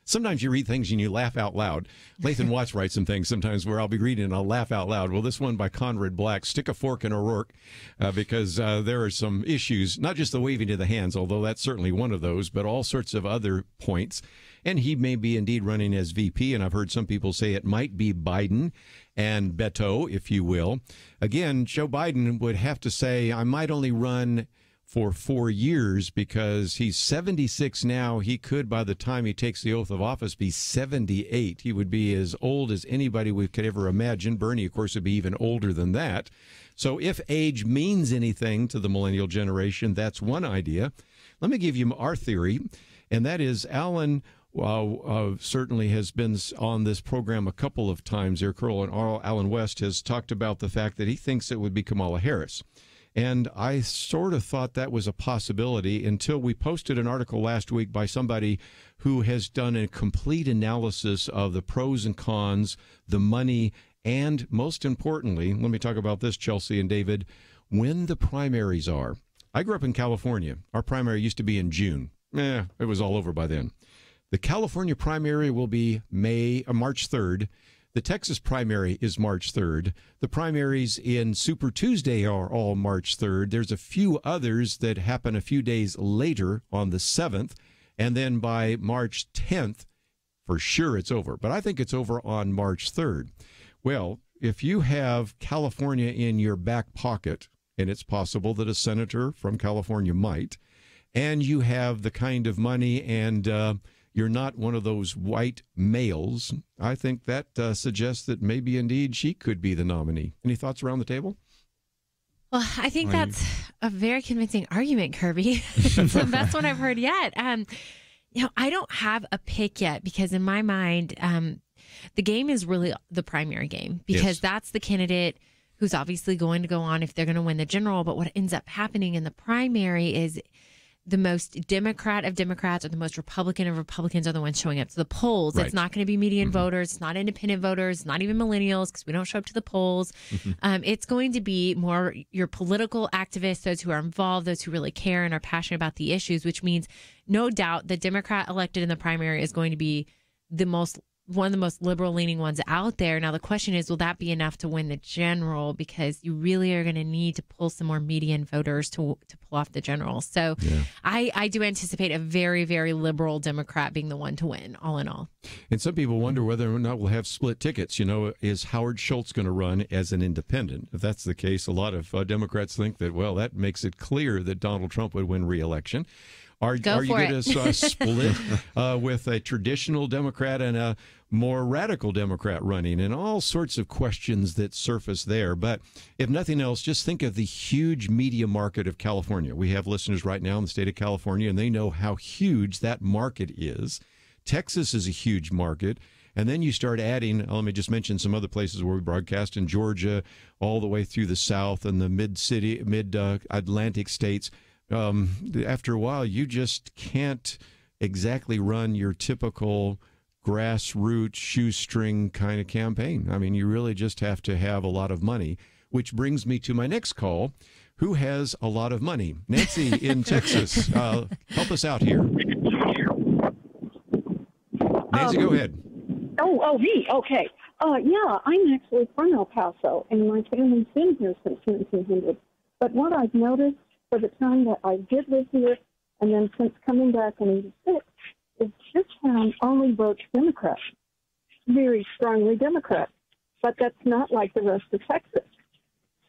Sometimes you read things and you laugh out loud. Lathan Watts writes some things sometimes where I'll be reading and I'll laugh out loud. Well, this one by Conrad Black, Stick a Fork in O'Rourke, because there are some issues, not just the waving of the hands, although that's certainly one of those, but all sorts of other points. And he may be indeed running as VP, and I've heard some people say it might be Biden and Beto, if you will. Again, Joe Biden would have to say, I might only run for 4 years because he's 76 now. He could, by the time he takes the oath of office, be 78. He would be as old as anybody we could ever imagine. Bernie, of course, would be even older than that. So if age means anything to the millennial generation, that's one idea. Let me give you our theory, and that is Alan certainly has been on this program a couple of times here. Colonel Alan West has talked about the fact that he thinks it would be Kamala Harris. And I sort of thought that was a possibility until we posted an article last week by somebody who has done a complete analysis of the pros and cons, the money, and most importantly, let me talk about this, Chelsey and David, when the primaries are. I grew up in California. Our primary used to be in June. It was all over by then. The California primary will be March 3rd. The Texas primary is March 3rd. The primaries in Super Tuesday are all March 3rd. There's a few others that happen a few days later on the 7th. And then by March 10th, for sure it's over. But I think it's over on March 3rd. Well, if you have California in your back pocket, and it's possible that a senator from California might, and you have the kind of money and you're not one of those white males, I think that suggests that maybe indeed she could be the nominee. Any thoughts around the table? Well, I think that's a very convincing argument, Kerby. It's the best one I've heard yet. I don't have a pick yet because in my mind, the game is really the primary game because that's the candidate who's obviously going to go on if they're going to win the general. But what ends up happening in the primary is the most Democrat of Democrats or the most Republican of Republicans are the ones showing up to the polls. Right. It's not going to be median voters. It's not independent voters. It's not even millennials because we don't show up to the polls. It's going to be more your political activists, those who are involved, those who really care and are passionate about the issues, which means no doubt the Democrat elected in the primary is going to be one of the most liberal-leaning ones out there. Now, the question is, will that be enough to win the general? Because you really are going to need to pull some more median voters to pull off the general. So I do anticipate a very, very liberal Democrat being the one to win, all in all. And some people wonder whether or not we'll have split tickets. You know, is Howard Schultz going to run as an independent? If that's the case, a lot of Democrats think that, well, that makes it clear that Donald Trump would win re-election. Are you going to split with a traditional Democrat and a more radical Democrat running, and all sorts of questions that surface there? But if nothing else, just think of the huge media market of California. We have listeners right now in the state of California, and they know how huge that market is. Texas is a huge market. And then you start adding, let me just mention some other places where we broadcast in Georgia, all the way through the South and the mid-Atlantic states. After a while, you just can't exactly run your typical grassroots shoestring kind of campaign. I mean, you really just have to have a lot of money, which brings me to my next call. Who has a lot of money? Nancy in Texas, help us out here. Nancy, go ahead. Me? Okay. I'm actually from El Paso, and my family's been here since 1900. But what I've noticed for the time that I did live here, and then since coming back in 86, is this town only votes Democrat, very strongly Democrat. But that's not like the rest of Texas.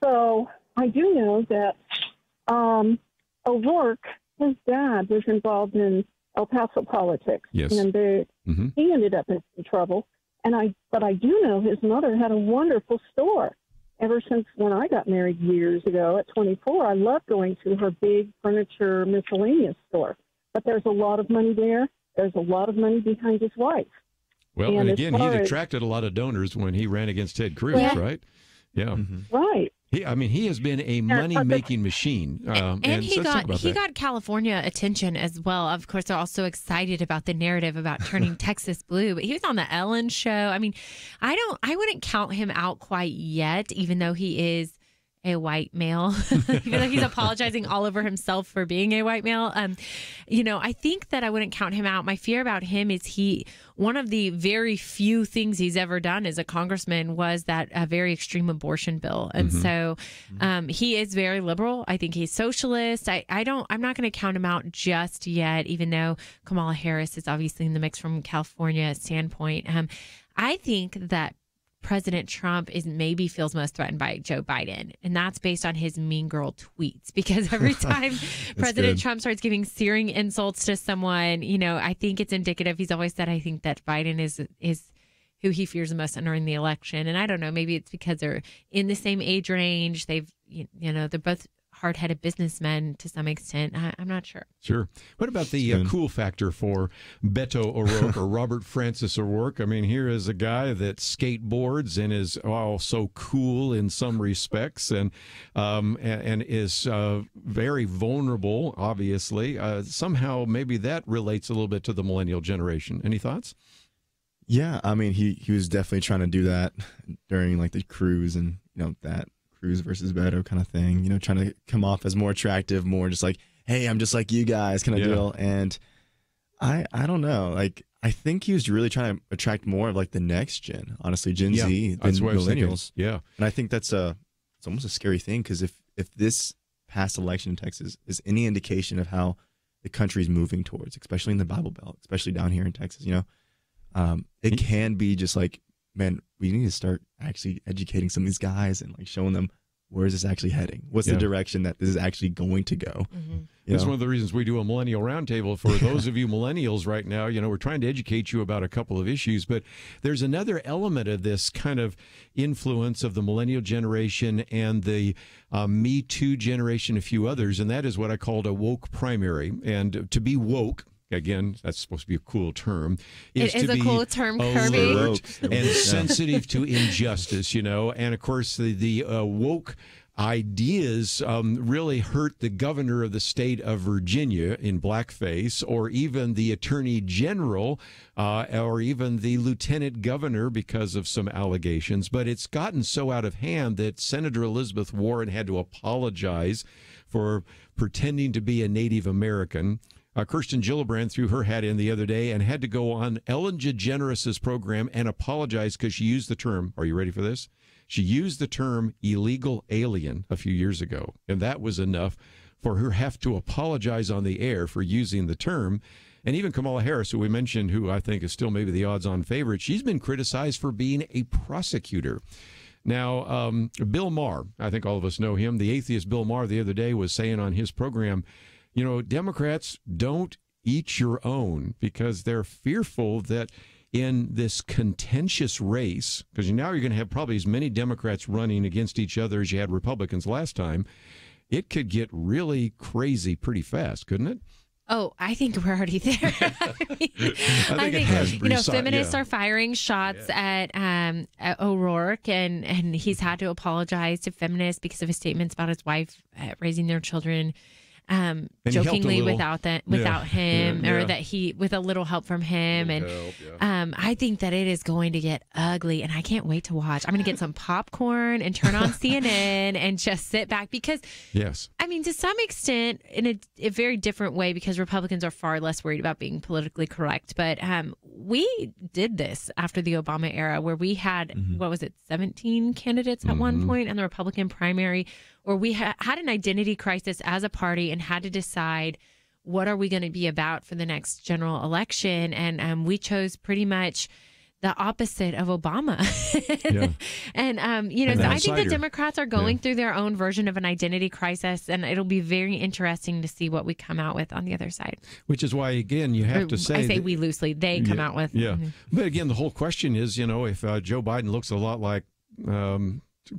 So I do know that O'Rourke, his dad, was involved in El Paso politics, and he ended up in some trouble. But I do know his mother had a wonderful store. Ever since when I got married years ago at 24, I loved going to her big furniture miscellaneous store. But there's a lot of money there. There's a lot of money behind his wife. Well, and again, he attracted a lot of donors when he ran against Ted Cruz, right? Yeah. Right. He has been a money-making machine. And he got California attention as well. Of course, they're also excited about the narrative about turning Texas blue. But he was on the Ellen show. I mean, I wouldn't count him out quite yet, even though he is a white male, even though he's apologizing all over himself for being a white male. I think that I wouldn't count him out. My fear about him is one of the very few things he's ever done as a congressman was that a very extreme abortion bill. And so he is very liberal. I think he's socialist. I'm not going to count him out just yet, even though Kamala Harris is obviously in the mix from California standpoint. I think that President Trump maybe feels most threatened by Joe Biden. And that's based on his mean girl tweets, because every time President Trump starts giving searing insults to someone, I think it's indicative. He's always said, I think that Biden is who he fears the most entering the election. And I don't know, maybe it's because they're in the same age range. They're both hard-headed businessmen to some extent. I'm not sure. Sure. What about the cool factor for Beto O'Rourke or Robert Francis O'Rourke? I mean, here is a guy that skateboards and is so cool in some respects, and is very vulnerable, obviously. Somehow, maybe that relates a little bit to the millennial generation. Any thoughts? Yeah, I mean, he was definitely trying to do that during like the cruise and that Cruz versus Beto kind of thing, trying to come off as more attractive, more just like, hey, I'm just like you guys kind of deal. And I don't know, like, I think he was really trying to attract more of like the next gen, honestly, Gen Z than millennials. Yeah. And I think it's almost a scary thing, because if this past election in Texas is any indication of how the country is moving towards, especially in the Bible Belt, especially down here in Texas, it can be just like, man, we need to start actually educating some of these guys and like showing them, where is this actually heading? What's the direction that this is actually going to go? That's one of the reasons we do a Millennial Roundtable. For those of you millennials right now, we're trying to educate you about a couple of issues, but there's another element of this kind of influence of the millennial generation and the Me Too generation, a few others, and that is what I called a woke primary. And to be woke, again, that's supposed to be a cool term. It is a cool term, Kerby. Alert and sensitive to injustice, And, of course, the woke ideas really hurt the governor of the state of Virginia in blackface, or even the attorney general, or even the lieutenant governor because of some allegations. But it's gotten so out of hand that Senator Elizabeth Warren had to apologize for pretending to be a Native American. Kirsten Gillibrand threw her hat in the other day and had to go on Ellen DeGeneres' program and apologize because she used the term, are you ready for this? She used the term illegal alien a few years ago, and that was enough for her have to apologize on the air for using the term. And even Kamala Harris, who we mentioned, who I think is still maybe the odds-on favorite, she's been criticized for being a prosecutor. Now, Bill Maher, I think all of us know him, the atheist Bill Maher the other day was saying on his program, Democrats don't eat your own, because they're fearful that in this contentious race, because now you're going to have probably as many Democrats running against each other as you had Republicans last time, it could get really crazy pretty fast, couldn't it? Oh, I think we're already there. I think feminists are firing shots at O'Rourke, and he's had to apologize to feminists because of his statements about his wife raising their children jokingly without him, or that he with a little help from him, I think that it is going to get ugly, and I can't wait to watch. I'm going to get some popcorn and turn on CNN and just sit back, because I mean, to some extent, in a very different way, because Republicans are far less worried about being politically correct, but we did this after the Obama era, where we had 17 candidates at one point in the Republican primary, where we had an identity crisis as a party and had to decide, what are we going to be about for the next general election? And we chose pretty much the opposite of Obama. And so I think the Democrats are going through their own version of an identity crisis, and it'll be very interesting to see what we come out with on the other side. Which is why, again, you have to say... I say we loosely, they come out with. But again, the whole question is, if Joe Biden looks a lot like...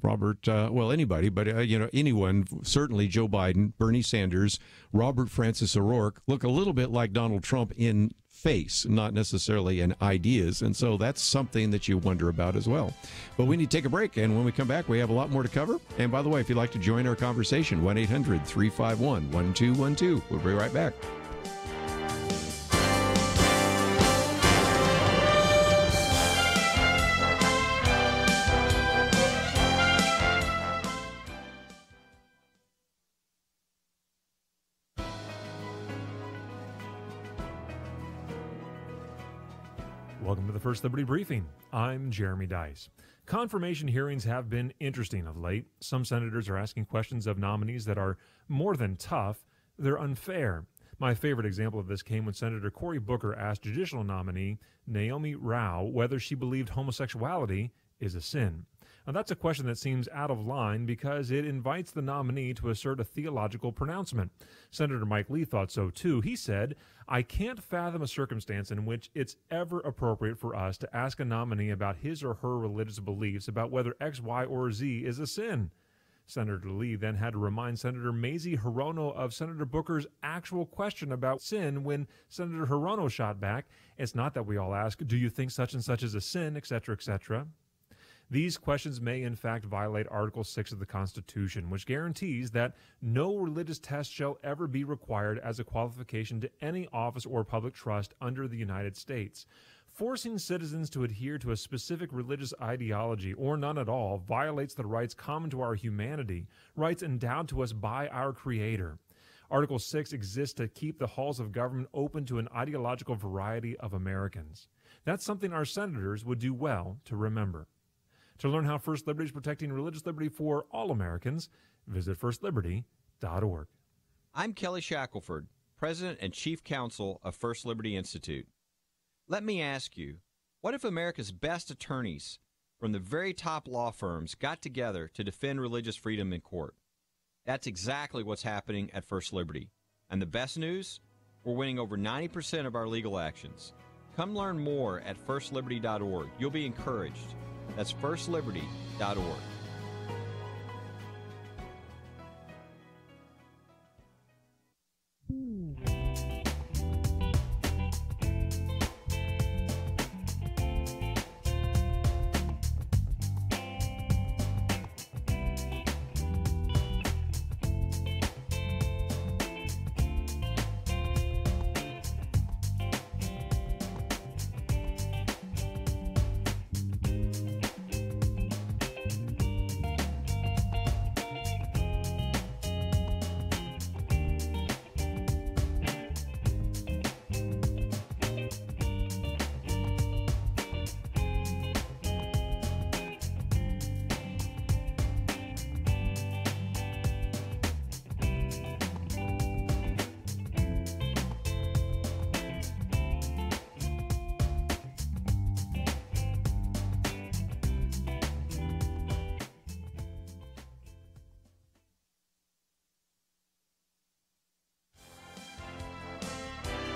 Robert, well, anybody, but, anyone, certainly Joe Biden, Bernie Sanders, Robert Francis O'Rourke, look a little bit like Donald Trump in face, not necessarily in ideas. And so that's something that you wonder about as well. But we need to take a break. And when we come back, we have a lot more to cover. And by the way, if you'd like to join our conversation, 1-800-351-1212. We'll be right back. Welcome to the First Liberty Briefing. I'm Jeremy Dice. Confirmation hearings have been interesting of late. Some senators are asking questions of nominees that are more than tough, they're unfair. My favorite example of this came when Senator Cory Booker asked judicial nominee Naomi Rao whether she believed homosexuality is a sin. Now, that's a question that seems out of line because it invites the nominee to assert a theological pronouncement. Senator Mike Lee thought so too. He said, "I can't fathom a circumstance in which it's ever appropriate for us to ask a nominee about his or her religious beliefs about whether X, Y, or Z is a sin." Senator Lee then had to remind Senator Mazie Hirono of Senator Booker's actual question about sin when Senator Hirono shot back, "It's not that we all ask, do you think such and such is a sin, etc., etc." These questions may in fact violate Article 6 of the Constitution, which guarantees that no religious test shall ever be required as a qualification to any office or public trust under the United States. Forcing citizens to adhere to a specific religious ideology, or none at all, violates the rights common to our humanity, rights endowed to us by our Creator. Article 6 exists to keep the halls of government open to an ideological variety of Americans. That's something our senators would do well to remember. To learn how First Liberty is protecting religious liberty for all Americans, visit firstliberty.org. I'm Kelly Shackelford, President and Chief Counsel of First Liberty Institute. Let me ask you, what if America's best attorneys from the very top law firms got together to defend religious freedom in court? That's exactly what's happening at First Liberty. And the best news? We're winning over 90% of our legal actions. Come learn more at firstliberty.org. You'll be encouraged. That's firstliberty.org.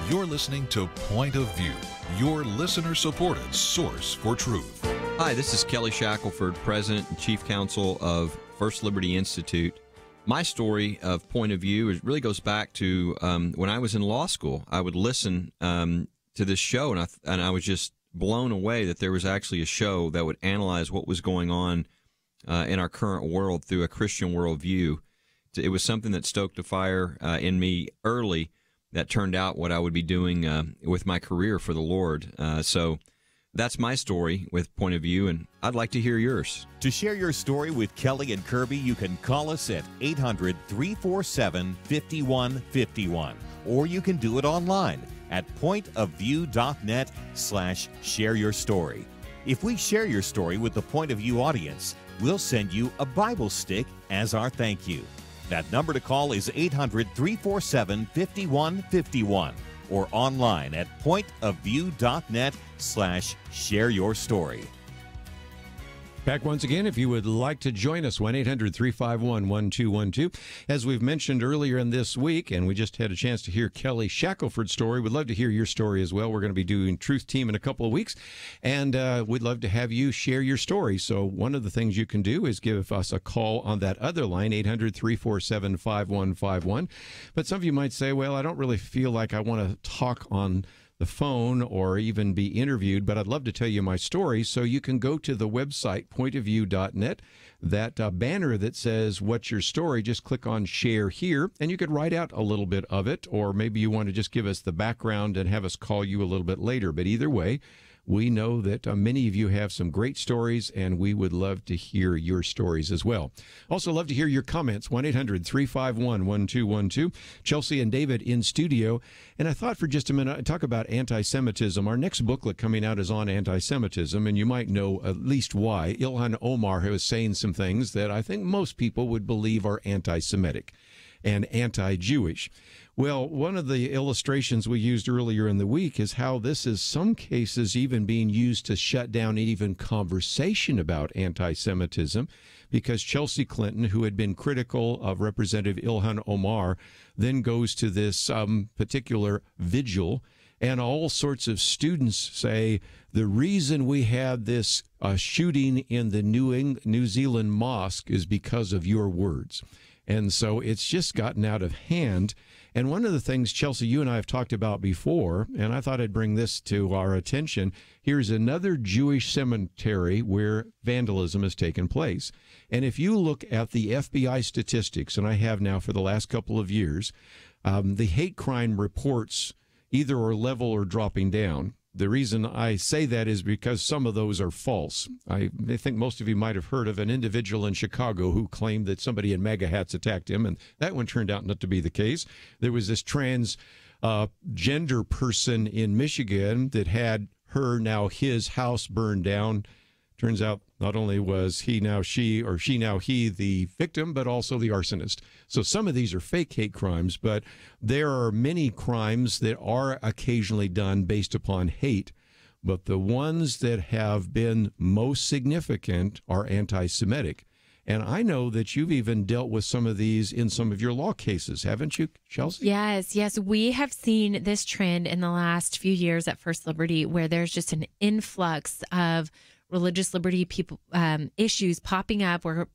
You're listening to Point of View, your listener-supported source for truth. Hi, this is Kelly Shackelford, President and Chief Counsel of First Liberty Institute. My story of Point of View really goes back to when I was in law school. I would listen to this show, and I was just blown away that there was actually a show that would analyze what was going on in our current world through a Christian worldview. It was something that stoked a fire in me early that turned out what I would be doing with my career for the Lord. So that's my story with Point of View, and I'd like to hear yours. To share your story with Kelly and Kerby, you can call us at 800-347-5151, or you can do it online at pointofview.net/shareyourstory. If we share your story with the Point of View audience, we'll send you a Bible stick as our thank you. That number to call is 800-347-5151 or online at pointofview.net/shareyourstory. Back once again, if you would like to join us, 1-800-351-1212. As we've mentioned earlier in this week, and we just had a chance to hear Kelly Shackelford's story, we'd love to hear your story as well. We're going to be doing Truth Team in a couple of weeks, and we'd love to have you share your story. So one of the things you can do is give us a call on that other line, 800-347-5151. But some of you might say, well, I don't really feel like I want to talk on the phone or even be interviewed, but I'd love to tell you my story. So you can go to the website, pointofview.net, that banner that says, what's your story? Just click on share here, and you could write out a little bit of it, or maybe you want to just give us the background and have us call you a little bit later. But either way, we know that many of you have some great stories, and we would love to hear your stories as well. Also love to hear your comments, 1-800-351-1212. Chelsey and David in studio. And I thought for just a minute, I'd talk about anti-Semitism. Our next booklet coming out is on anti-Semitism, and you might know at least why. Ilhan Omar was saying some things that I think most people would believe are anti-Semitic and anti-Jewish. Well, one of the illustrations we used earlier in the week is how this is some cases even being used to shut down even conversation about anti-Semitism, because Chelsey Clinton, who had been critical of Representative Ilhan Omar, then goes to this particular vigil, and all sorts of students say the reason we had this shooting in the New Zealand mosque is because of your words. And so it's just gotten out of hand. And one of the things, Chelsey, you and I have talked about before, and I thought I'd bring this to our attention, here's another Jewish cemetery where vandalism has taken place. And if you look at the FBI statistics, and I have now for the last couple of years, the hate crime reports either are level or dropping down. The reason I say that is because some of those are false. I think most of you might have heard of an individual in Chicago who claimed that somebody in MAGA hats attacked him, and that one turned out not to be the case. There was this gender person in Michigan that had his house burned down. Turns out not only was he now she or she now he the victim, but also the arsonist. So some of these are fake hate crimes, but there are many crimes that are occasionally done based upon hate. But the ones that have been most significant are anti-Semitic. And I know that you've even dealt with some of these in some of your law cases, haven't you, Chelsey? Yes. We have seen this trend in the last few years at First Liberty, where there's just an influx of religious liberty issues popping up, where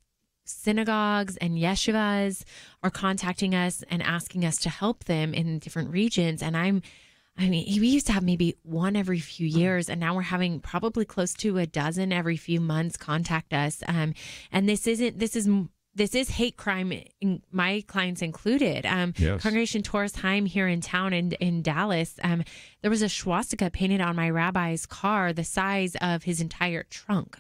synagogues and yeshivas are contacting us and asking us to help them in different regions. And we used to have maybe one every few years, and now we're having probably close to a dozen every few months contact us. And this is hate crime, my clients included. Yes. Congregation Torres Heim here in town in Dallas, there was a swastika painted on my rabbi's car the size of his entire trunk.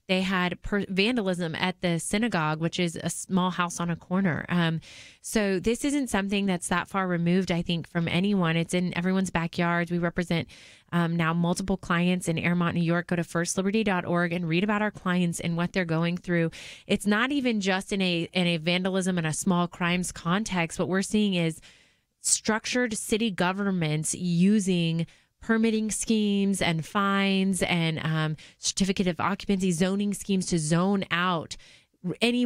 They had vandalism at the synagogue, which is a small house on a corner. So this isn't something that's that far removed, I think, from anyone. It's in everyone's backyards. We represent now multiple clients in Airmont, New York. Go to firstliberty.org and read about our clients and what they're going through. It's not even just in a vandalism and a small crimes context. What we're seeing is structured city governments using permitting schemes and fines and certificate of occupancy zoning schemes to zone out any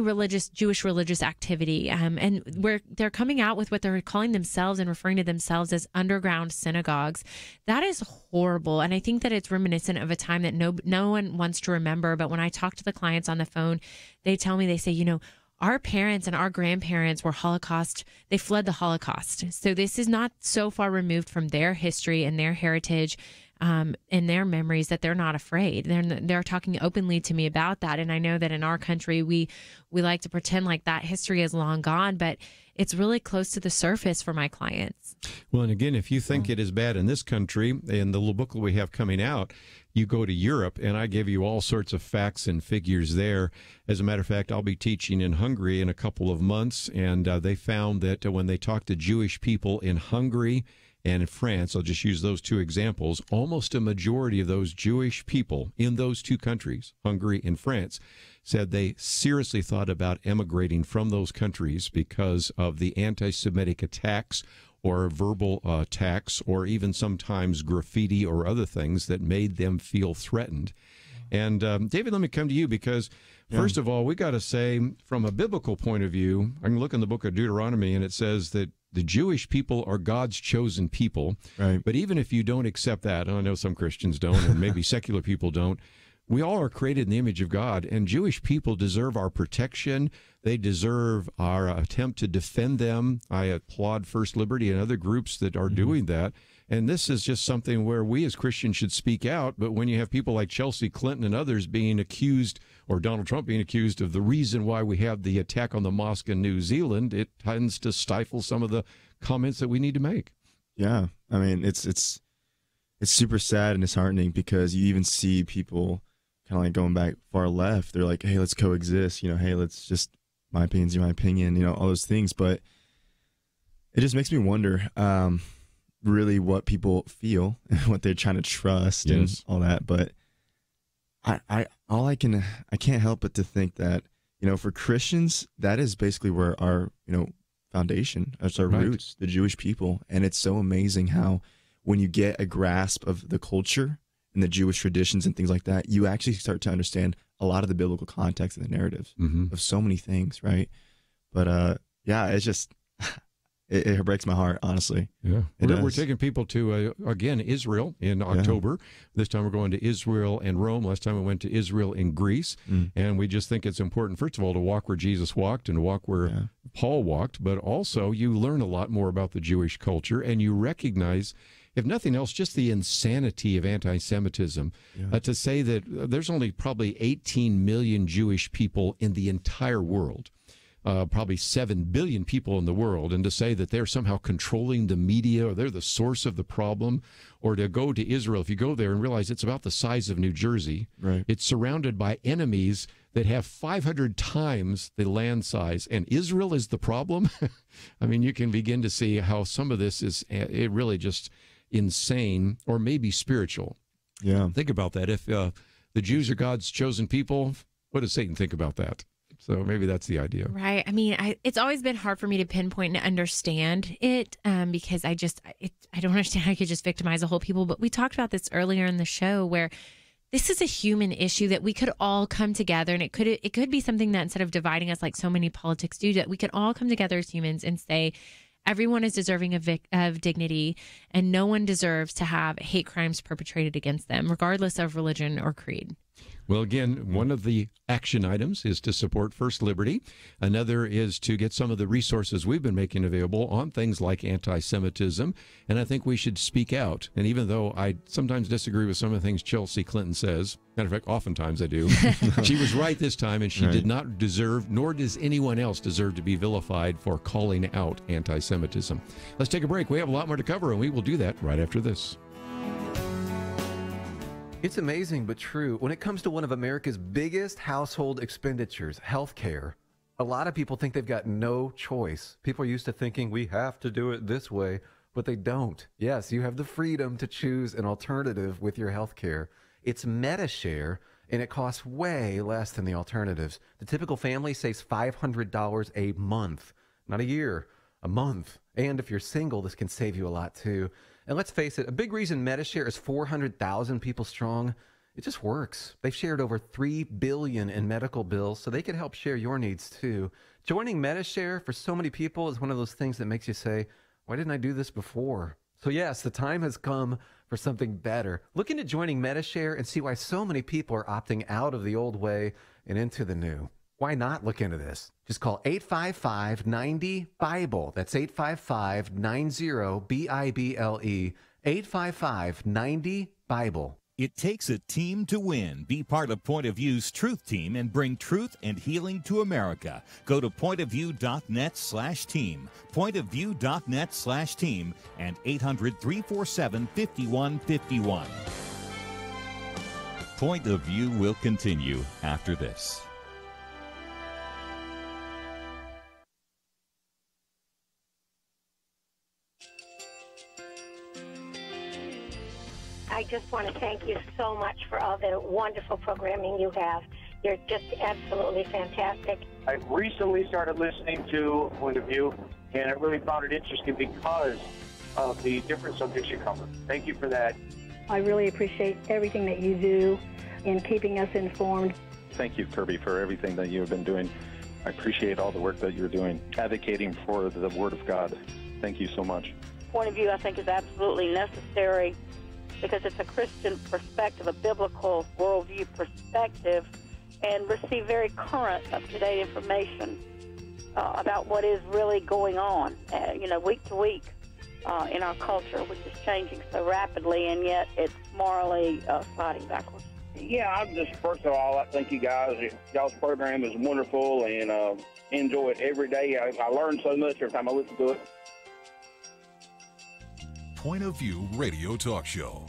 Jewish religious activity. And where they're coming out with what they're calling themselves and referring to themselves as underground synagogues. That is horrible. And I think that it's reminiscent of a time that no one wants to remember. But when I talk to the clients on the phone, they tell me, they say, our parents and our grandparents were they fled the Holocaust. So this is not so far removed from their history and their heritage and their memories that they're not afraid. They're talking openly to me about that. And I know that in our country, we like to pretend like that history is long gone, but it's really close to the surface for my clients. Well, and again, if you think it is bad in this country, in the little booklet we have coming out, you go to Europe, and I give you all sorts of facts and figures there. As a matter of fact, I'll be teaching in Hungary in a couple of months, and they found that when they talked to Jewish people in Hungary and in France, I'll just use those two examples, almost a majority of those Jewish people in those two countries, Hungary and France, said they seriously thought about emigrating from those countries because of the anti-Semitic attacks or verbal attacks or even sometimes graffiti or other things that made them feel threatened. And David, let me come to you because, first of all, we got to say, from a biblical point of view, I can look in the book of Deuteronomy, and it says that the Jewish people are God's chosen people. Right. But even if you don't accept that, and I know some Christians don't, and maybe secular people don't, we all are created in the image of God, and Jewish people deserve our protection. They deserve our attempt to defend them. I applaud First Liberty and other groups that are doing that. And this is just something where we as Christians should speak out. But when you have people like Chelsey Clinton and others being accused, or Donald Trump being accused of the reason why we have the attack on the mosque in New Zealand, it tends to stifle some of the comments that we need to make. Yeah. I mean, it's super sad and disheartening because you even see people kind of like going back far left. They're like, hey, let's coexist. Hey, let's just, my opinion's my opinion, all those things. But it just makes me wonder really what people feel and what they're trying to trust and all that. But I can't help but to think that, for Christians, that is basically where our, foundation, that's our roots, the Jewish people. And it's so amazing how when you get a grasp of the culture and the Jewish traditions and things like that, you actually start to understand a lot of the biblical context and the narratives of so many things, right? But it's just, it breaks my heart, honestly. Yeah, we're taking people to, again, Israel in October. This time we're going to Israel and Rome. Last time we went to Israel and Greece. And we just think it's important, first of all, to walk where Jesus walked and to walk where Paul walked, but also you learn a lot more about the Jewish culture and you recognize, if nothing else, just the insanity of anti-Semitism. To say that there's only probably 18 million Jewish people in the entire world, probably 7 billion people in the world, and to say that they're somehow controlling the media or they're the source of the problem, or to go to Israel, if you go there and realize it's about the size of New Jersey, it's surrounded by enemies that have 500 times the land size, and Israel is the problem. I mean, you can begin to see how some of this is really just insane or maybe spiritual. Yeah. Think about that. If the Jews are God's chosen people, what does Satan think about that? So maybe that's the idea. Right. I mean, it's always been hard for me to pinpoint and understand it because I don't understand how you could just victimize a whole people. But we talked about this earlier in the show where this is a human issue that we could all come together, and it could be something that instead of dividing us like so many politics do, that we could all come together as humans and say, everyone is deserving of dignity, and no one deserves to have hate crimes perpetrated against them, regardless of religion or creed. Well, again, one of the action items is to support First Liberty. Another is to get some of the resources we've been making available on things like anti-Semitism. And I think we should speak out. And even though I sometimes disagree with some of the things Chelsey Clinton says, matter of fact, oftentimes I do, she was right this time, and she did not deserve, nor does anyone else deserve, to be vilified for calling out anti-Semitism. Let's take a break. We have a lot more to cover, and we will do that right after this. It's amazing but true. When it comes to one of America's biggest household expenditures, healthcare, a lot of people think they've got no choice. People are used to thinking we have to do it this way, but they don't. Yes, you have the freedom to choose an alternative with your healthcare. It's MediShare, and it costs way less than the alternatives. The typical family saves $500 a month, not a year, a month. And if you're single, this can save you a lot too. And let's face it, a big reason MediShare is 400,000 people strong, it just works. They've shared over $3 billion in medical bills, so they can help share your needs too. Joining MediShare for so many people is one of those things that makes you say, why didn't I do this before? So yes, the time has come for something better. Look into joining MediShare and see why so many people are opting out of the old way and into the new. Why not look into this? Just call 855-90-BIBLE. That's 855-90-BIBLE. 855-90-BIBLE. It takes a team to win. Be part of Point of View's Truth Team and bring truth and healing to America. Go to pointofview.net/team, pointofview.net/team, and 800-347-5151. Point of View will continue after this. I just want to thank you so much for all the wonderful programming you have. You're just absolutely fantastic. I recently started listening to Point of View, and I really found it interesting because of the different subjects you cover. Thank you for that. I really appreciate everything that you do. in keeping us informed. Thank you, Kerby, for everything that you have been doing. I appreciate all the work that you're doing, advocating for the Word of God. Thank you so much. Point of view, I think, is absolutely necessary because it's a Christian perspective, a biblical worldview perspective, and receive very current, up-to-date information about what is really going on, week to week in our culture, which is changing so rapidly, and yet it's morally sliding backwards. Yeah, I'm just, first of all, I thank you guys. Y'all's program is wonderful, and enjoy it every day. I learn so much every time I listen to it. Point of View Radio Talk Show.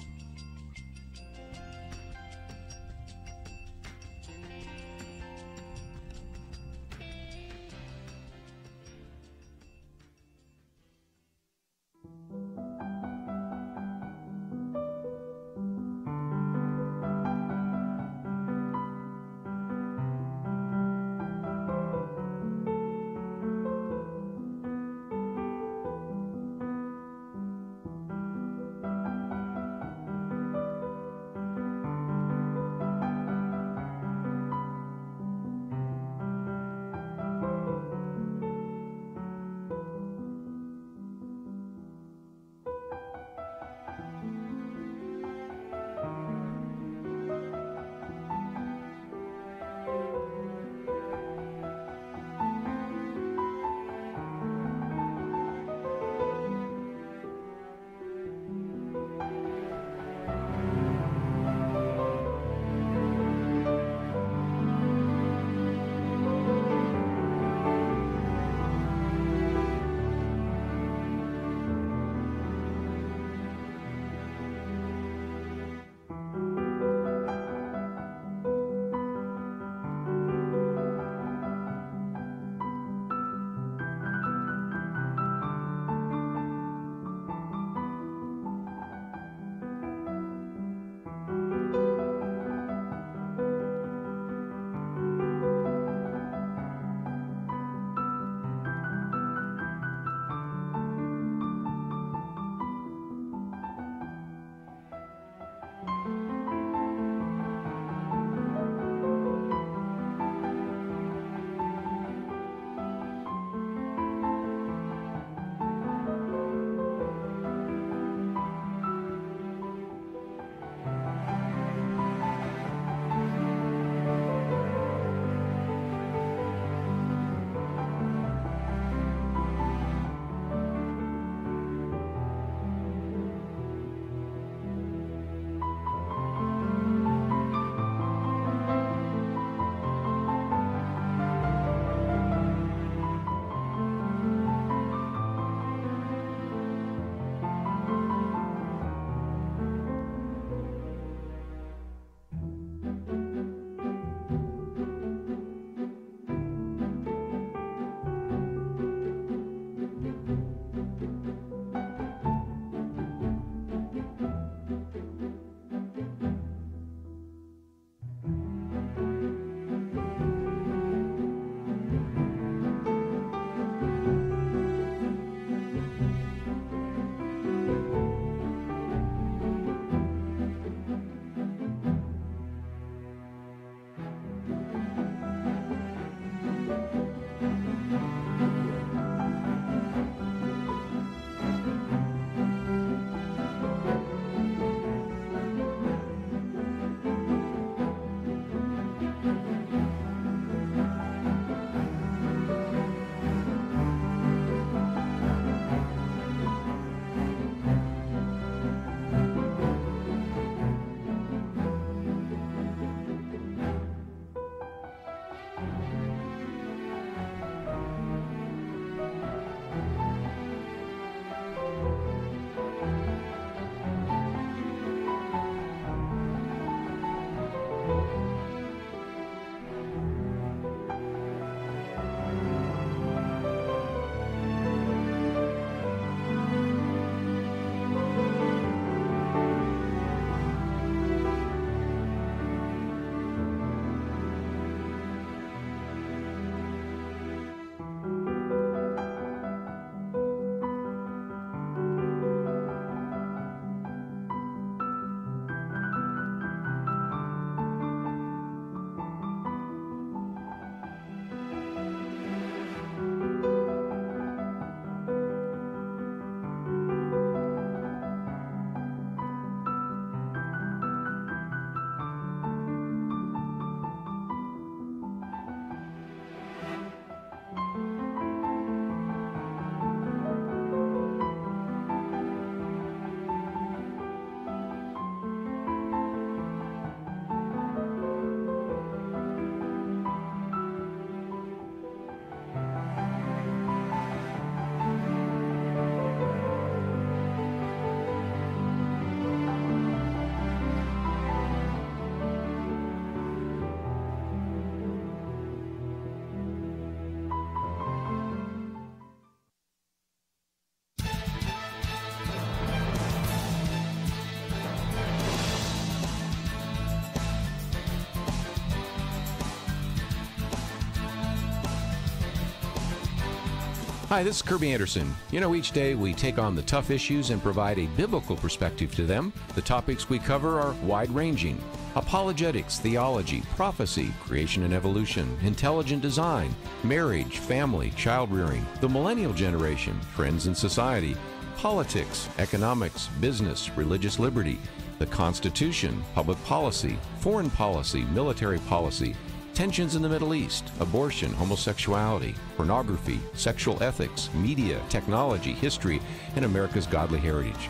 Hi, this is Kerby Anderson. You know, each day we take on the tough issues and provide a biblical perspective to them. The topics we cover are wide-ranging: apologetics, theology, prophecy, creation and evolution, intelligent design, marriage, family, child-rearing, the millennial generation, trends in society, politics, economics, business, religious liberty, the Constitution, public policy, foreign policy, military policy, tensions in the Middle East, abortion, homosexuality, pornography, sexual ethics, media, technology, history, and America's godly heritage.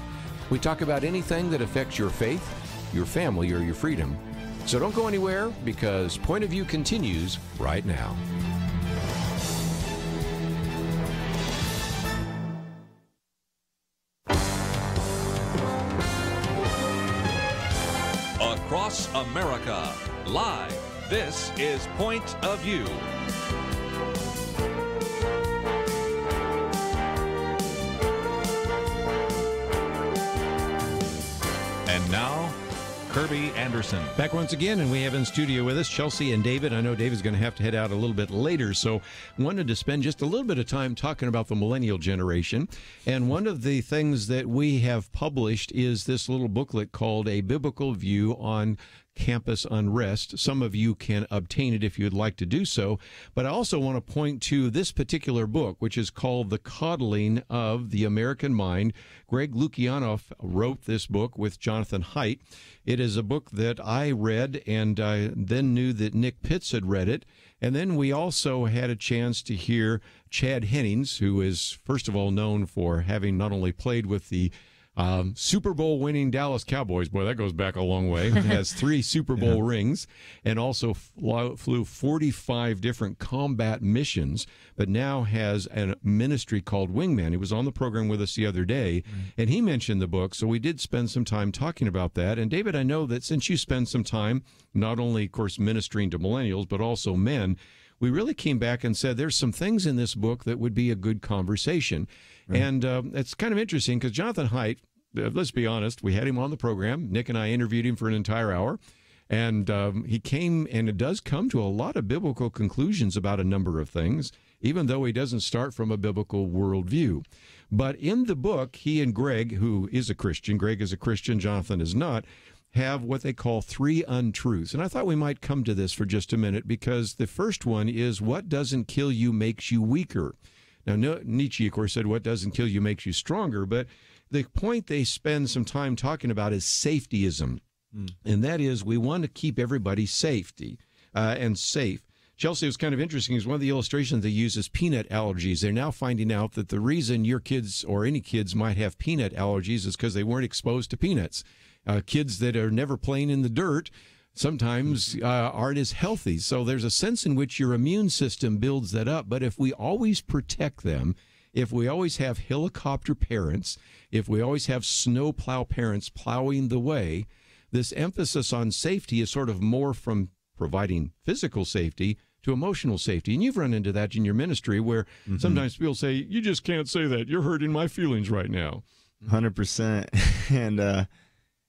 We talk about anything that affects your faith, your family, or your freedom. So don't go anywhere, because Point of View continues right now. Across America, live. This is Point of View. And now, Kerby Anderson. Back once again, and we have in studio with us Chelsey and David. I know David's going to have to head out a little bit later, so wanted to spend just a little bit of time talking about the millennial generation. And one of the things that we have published is this little booklet called A Biblical View on Campus Unrest. Some of you can obtain it if you'd like to do so, but I also want to point to this particular book, which is called The Coddling of the American Mind. Greg Lukianoff wrote this book with Jonathan Haidt. It is a book that I read, and I then knew that Nick Pitts had read it. And then we also had a chance to hear Chad Hennings, who is, first of all, known for having not only played with the Super Bowl winning Dallas Cowboys. Boy, that goes back a long way. Has 3 Super Bowl rings, and also flew 45 different combat missions, but now has a ministry called Wingman. He was on the program with us the other day, and he mentioned the book, so we did spend some time talking about that. And David, I know that since you spend some time, not only, of course, ministering to millennials, but also men, we really came back and said there's some things in this book that would be a good conversation. Right. And it's kind of interesting because Jonathan Haidt, let's be honest, we had him on the program. Nick and I interviewed him for an entire hour. And he came, and it does come to a lot of biblical conclusions about a number of things, even though he doesn't start from a biblical worldview. But in the book, he and Greg, who is a Christian, Greg is a Christian, Jonathan is not, have what they call 3 untruths. And I thought we might come to this for just a minute, because the first one is, what doesn't kill you makes you weaker. Now, Nietzsche, of course, said what doesn't kill you makes you stronger, but the point they spend some time talking about is safetyism, and that is we want to keep everybody safety and safe. Chelsey, was kind of interesting, is one of the illustrations they use is peanut allergies. They're now finding out that the reason your kids or any kids might have peanut allergies is because they weren't exposed to peanuts. Kids that are never playing in the dirt sometimes aren't as healthy. So there's a sense in which your immune system builds that up. But if we always protect them, if we always have helicopter parents, if we always have snowplow parents plowing the way, this emphasis on safety is sort of more from providing physical safety to emotional safety. And you've run into that in your ministry, where sometimes people say, you just can't say that. You're hurting my feelings right now. 100%. And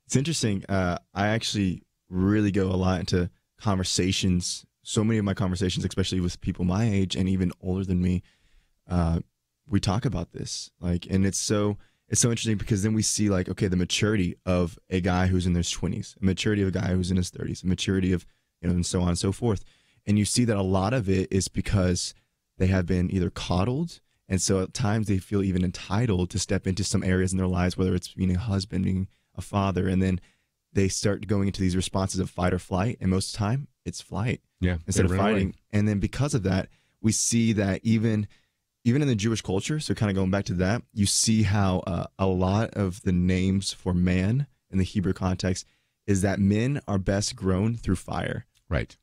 it's interesting. I actually really go a lot into conversations. So many of my conversations, especially with people my age and even older than me, we talk about this. And it's so interesting, because then we see okay, the maturity of a guy who's in his 20s, a maturity of a guy who's in his 30s, a maturity of, and so on and so forth. And you see that a lot of it is because they have been either coddled, and so at times they feel even entitled to step into some areas in their lives, whether it's being a husband, being a father, and then they start going into these responses of fight or flight, and most of the time it's flight instead of fighting. And then because of that, we see that even in the Jewish culture, so kind of going back to that, you see how a lot of the names for man in the Hebrew context is that men are best grown through fire. Right.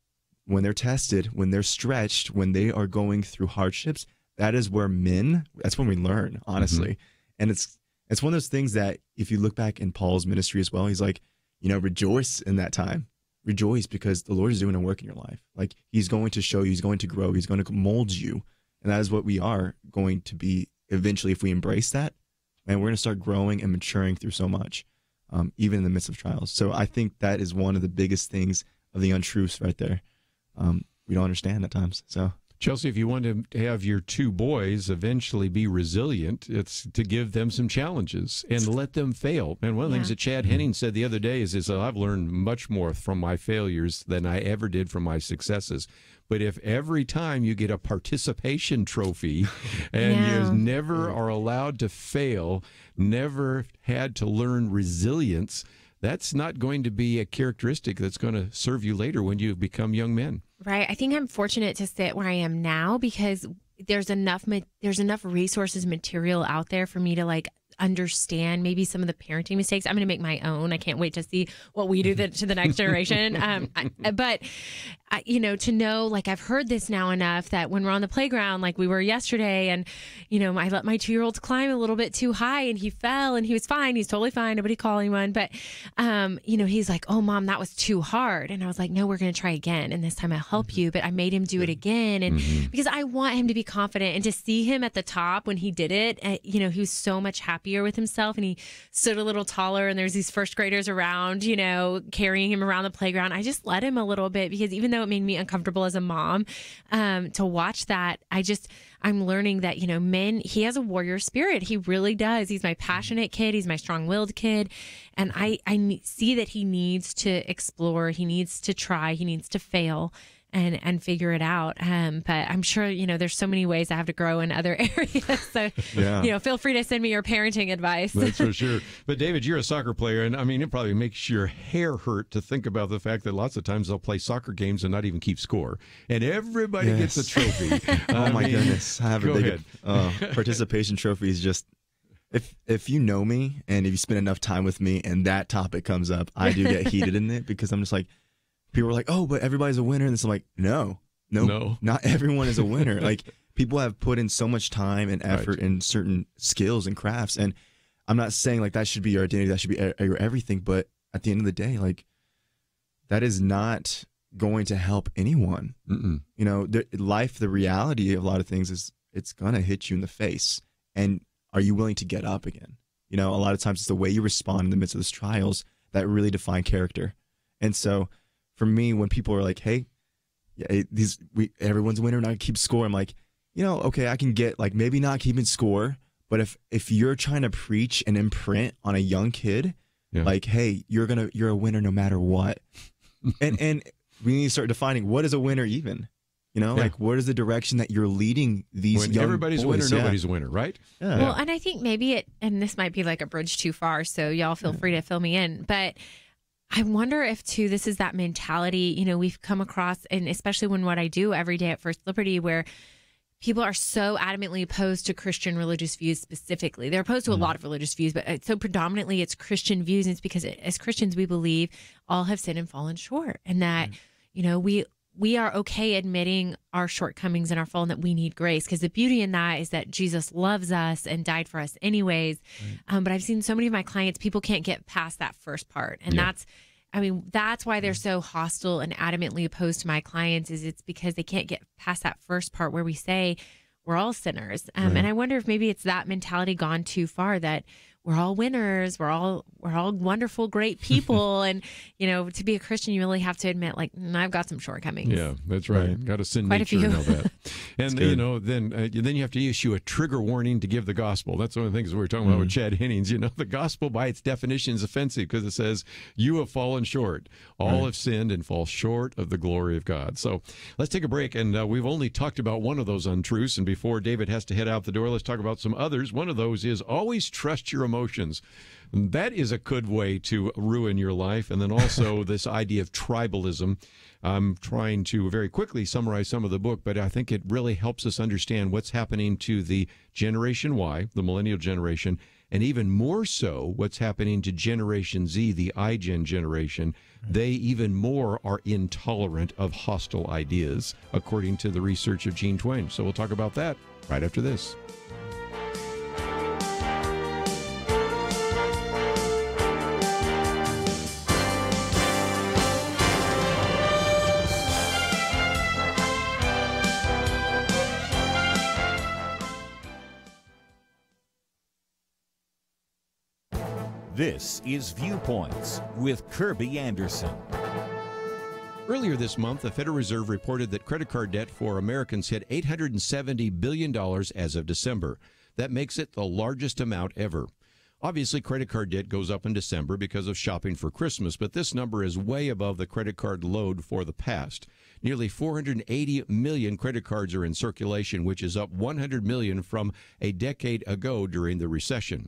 When they're tested, when they're stretched, when they are going through hardships, that is where that's when we learn, honestly. And it's one of those things that if you look back in Paul's ministry as well, he's like, rejoice in that time. Rejoice, because the Lord is doing a work in your life. He's going to show you, he's going to grow, he's going to mold you. And that is what we are going to be eventually if we embrace that. And we're going to start growing and maturing through so much, even in the midst of trials. So I think that is one of the biggest things of the untruths right there. We don't understand at times. So Chelsey, if you want to have your two boys eventually be resilient, it's to give them some challenges and let them fail. And one of the things that Chad Henning said the other day is I've learned much more from my failures than I ever did from my successes. But if every time you get a participation trophy and you never are allowed to fail, never had to learn resilience, that's not going to be a characteristic that's going to serve you later when you become young men. Right. I think I'm fortunate to sit where I am now because there's enough resources, material out there for me to like understand maybe some of the parenting mistakes. I'm going to make my own. I can't wait to see what we do to the next generation. But to know, like, I've heard this now enough that when we're on the playground, like we were yesterday, and, I let my 2-year-old climb a little bit too high and he fell and he was fine. He's totally fine. Nobody called anyone. But, he's like, oh, Mom, that was too hard. And I was like, no, we're going to try again. And this time I'll help you. But I made him do it again. And because I want him to be confident and to see him at the top when he did it, he was so much happier with himself and he stood a little taller and there's these first graders around, carrying him around the playground. I just let him a little bit because even though it made me uncomfortable as a mom to watch that, I'm learning that, he has a warrior spirit. He really does. He's my passionate kid. He's my strong-willed kid. And I see that he needs to explore. He needs to try. He needs to fail and figure it out. But I'm sure, there's so many ways I have to grow in other areas. So, feel free to send me your parenting advice. That's for sure. But David, you're a soccer player, and I mean, it probably makes your hair hurt to think about the fact that lots of times they'll play soccer games and not even keep score, and everybody gets a trophy. Oh my goodness. I have a big participation trophy is just, if you know me and if you spend enough time with me and that topic comes up, I do get heated in it because I'm just like, people are like, oh, but everybody's a winner. And it's like, no, not everyone is a winner. Like, people have put in so much time and effort in certain skills and crafts. And I'm not saying like that should be your identity, that should be your everything. But at the end of the day, like, that is not going to help anyone. Life, the reality of a lot of things is it's going to hit you in the face. And are you willing to get up again? A lot of times it's the way you respond in the midst of those trials that really define character. And so, for me, when people are like, "Hey, everyone's a winner, not keep score," I'm like, okay, I can get like maybe not keeping score, but if you're trying to preach and imprint on a young kid, like, hey, you're a winner no matter what, and we need to start defining what is a winner even. Like, what is the direction that you're leading these when young everybody's boys? a winner, nobody's a winner, right? Yeah. Well, and I think maybe and this might be like a bridge too far, so y'all feel free to fill me in, but I wonder if, too, this is that mentality, we've come across, and especially when what I do every day at First Liberty, where people are so adamantly opposed to Christian religious views specifically. They're opposed to a lot of religious views, but so predominantly it's Christian views. And it's because as Christians, we believe all have sinned and fallen short, and that, we are okay admitting our shortcomings and our fall and that we need grace, because the beauty in that is that Jesus loves us and died for us anyways. But I've seen so many of my clients, people can't get past that first part. And that's why they're so hostile and adamantly opposed to my clients, is it's because they can't get past that first part where we say we're all sinners. And I wonder if maybe it's that mentality gone too far, that we're all winners, we're all wonderful, great people. And, to be a Christian, you really have to admit, like, I've got some shortcomings. Yeah, that's right. Got a sin Quite nature a few. and all that. And, then you have to issue a trigger warning to give the gospel. That's one of the things we were talking about with Chad Hennings. The gospel by its definition is offensive because it says, you have fallen short. All have sinned and fall short of the glory of God. So let's take a break. And we've only talked about one of those untruths. And before David has to head out the door, let's talk about some others. One of those is always trust your emotions. That is a good way to ruin your life. And then also this idea of tribalism. I'm trying to very quickly summarize some of the book, but I think it really helps us understand what's happening to the Generation Y, the millennial generation, and even more so what's happening to Generation Z, the iGen generation. They even more are intolerant of hostile ideas, according to the research of Gene Twain. So we'll talk about that right after this. This is Viewpoints with Kerby Anderson. Earlier this month, the Federal Reserve reported that credit card debt for Americans hit $870 billion as of December. That makes it the largest amount ever. Obviously, credit card debt goes up in December because of shopping for Christmas, but this number is way above the credit card load for the past. Nearly 480 million credit cards are in circulation, which is up 100 million from a decade ago during the recession.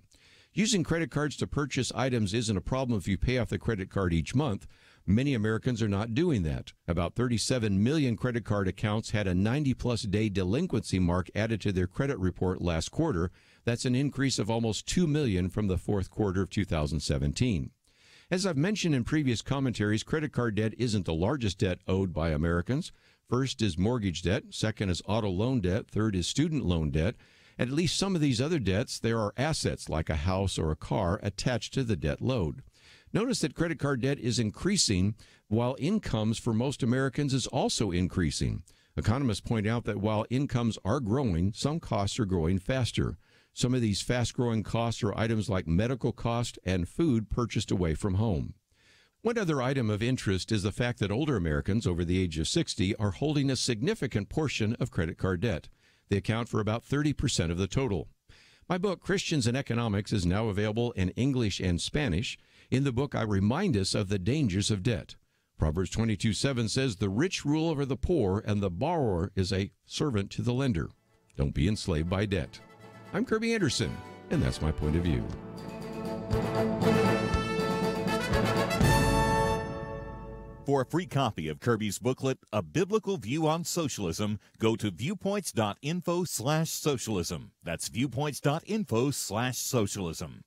Using credit cards to purchase items isn't a problem if you pay off the credit card each month. Many Americans are not doing that. About 37 million credit card accounts had a 90-plus day delinquency mark added to their credit report last quarter. That's an increase of almost 2 million from the fourth quarter of 2017. As I've mentioned in previous commentaries, credit card debt isn't the largest debt owed by Americans. First is mortgage debt, second is auto loan debt, third is student loan debt. At least some of these other debts, there are assets like a house or a car attached to the debt load. Notice that credit card debt is increasing while incomes for most Americans is also increasing. Economists point out that while incomes are growing, some costs are growing faster. Some of these fast-growing costs are items like medical costs and food purchased away from home. One other item of interest is the fact that older Americans over the age of 60 are holding a significant portion of credit card debt. They account for about 30% of the total. My book, Christians and Economics, is now available in English and Spanish. In the book, I remind us of the dangers of debt. Proverbs 22:7 says, "The rich rule over the poor, and the borrower is a servant to the lender." Don't be enslaved by debt. I'm Kerby Anderson, and that's my point of view. For a free copy of Kerby's booklet, A Biblical View on Socialism, go to viewpoints.info/socialism. That's viewpoints.info/socialism.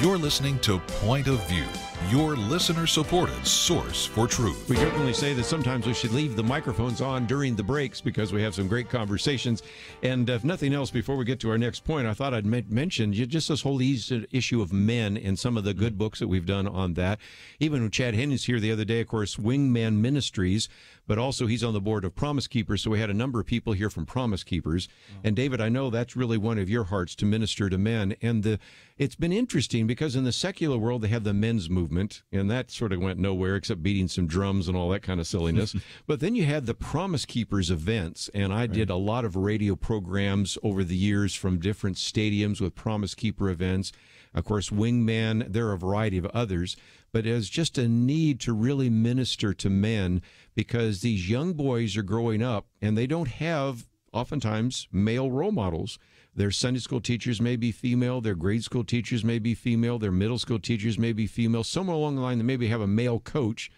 You're listening to Point of View, your listener-supported source for truth. We jokingly say that sometimes we should leave the microphones on during the breaks because we have some great conversations. And if nothing else, before we get to our next point, I thought I'd mention just this whole issue of men and some of the good books that we've done on that. Even when Chad Henney's here the other day, of course, Wingman Ministries, but also he's on the board of Promise Keepers, so we had a number of people here from Promise Keepers. And David, I know that's really one of your hearts, to minister to men. And it's been interesting because in the secular world, they have the men's movement, and that sort of went nowhere except beating some drums and all that kind of silliness. But then you had the Promise Keepers events, and I did a lot of radio programs over the years from different stadiums with Promise Keeper events. Of course, Wingman, there are a variety of others, but there's just a need to really minister to men because these young boys are growing up and they don't have, oftentimes, male role models. Their Sunday school teachers may be female, their grade school teachers may be female, their middle school teachers may be female. Somewhere along the line, they maybe have a male coach,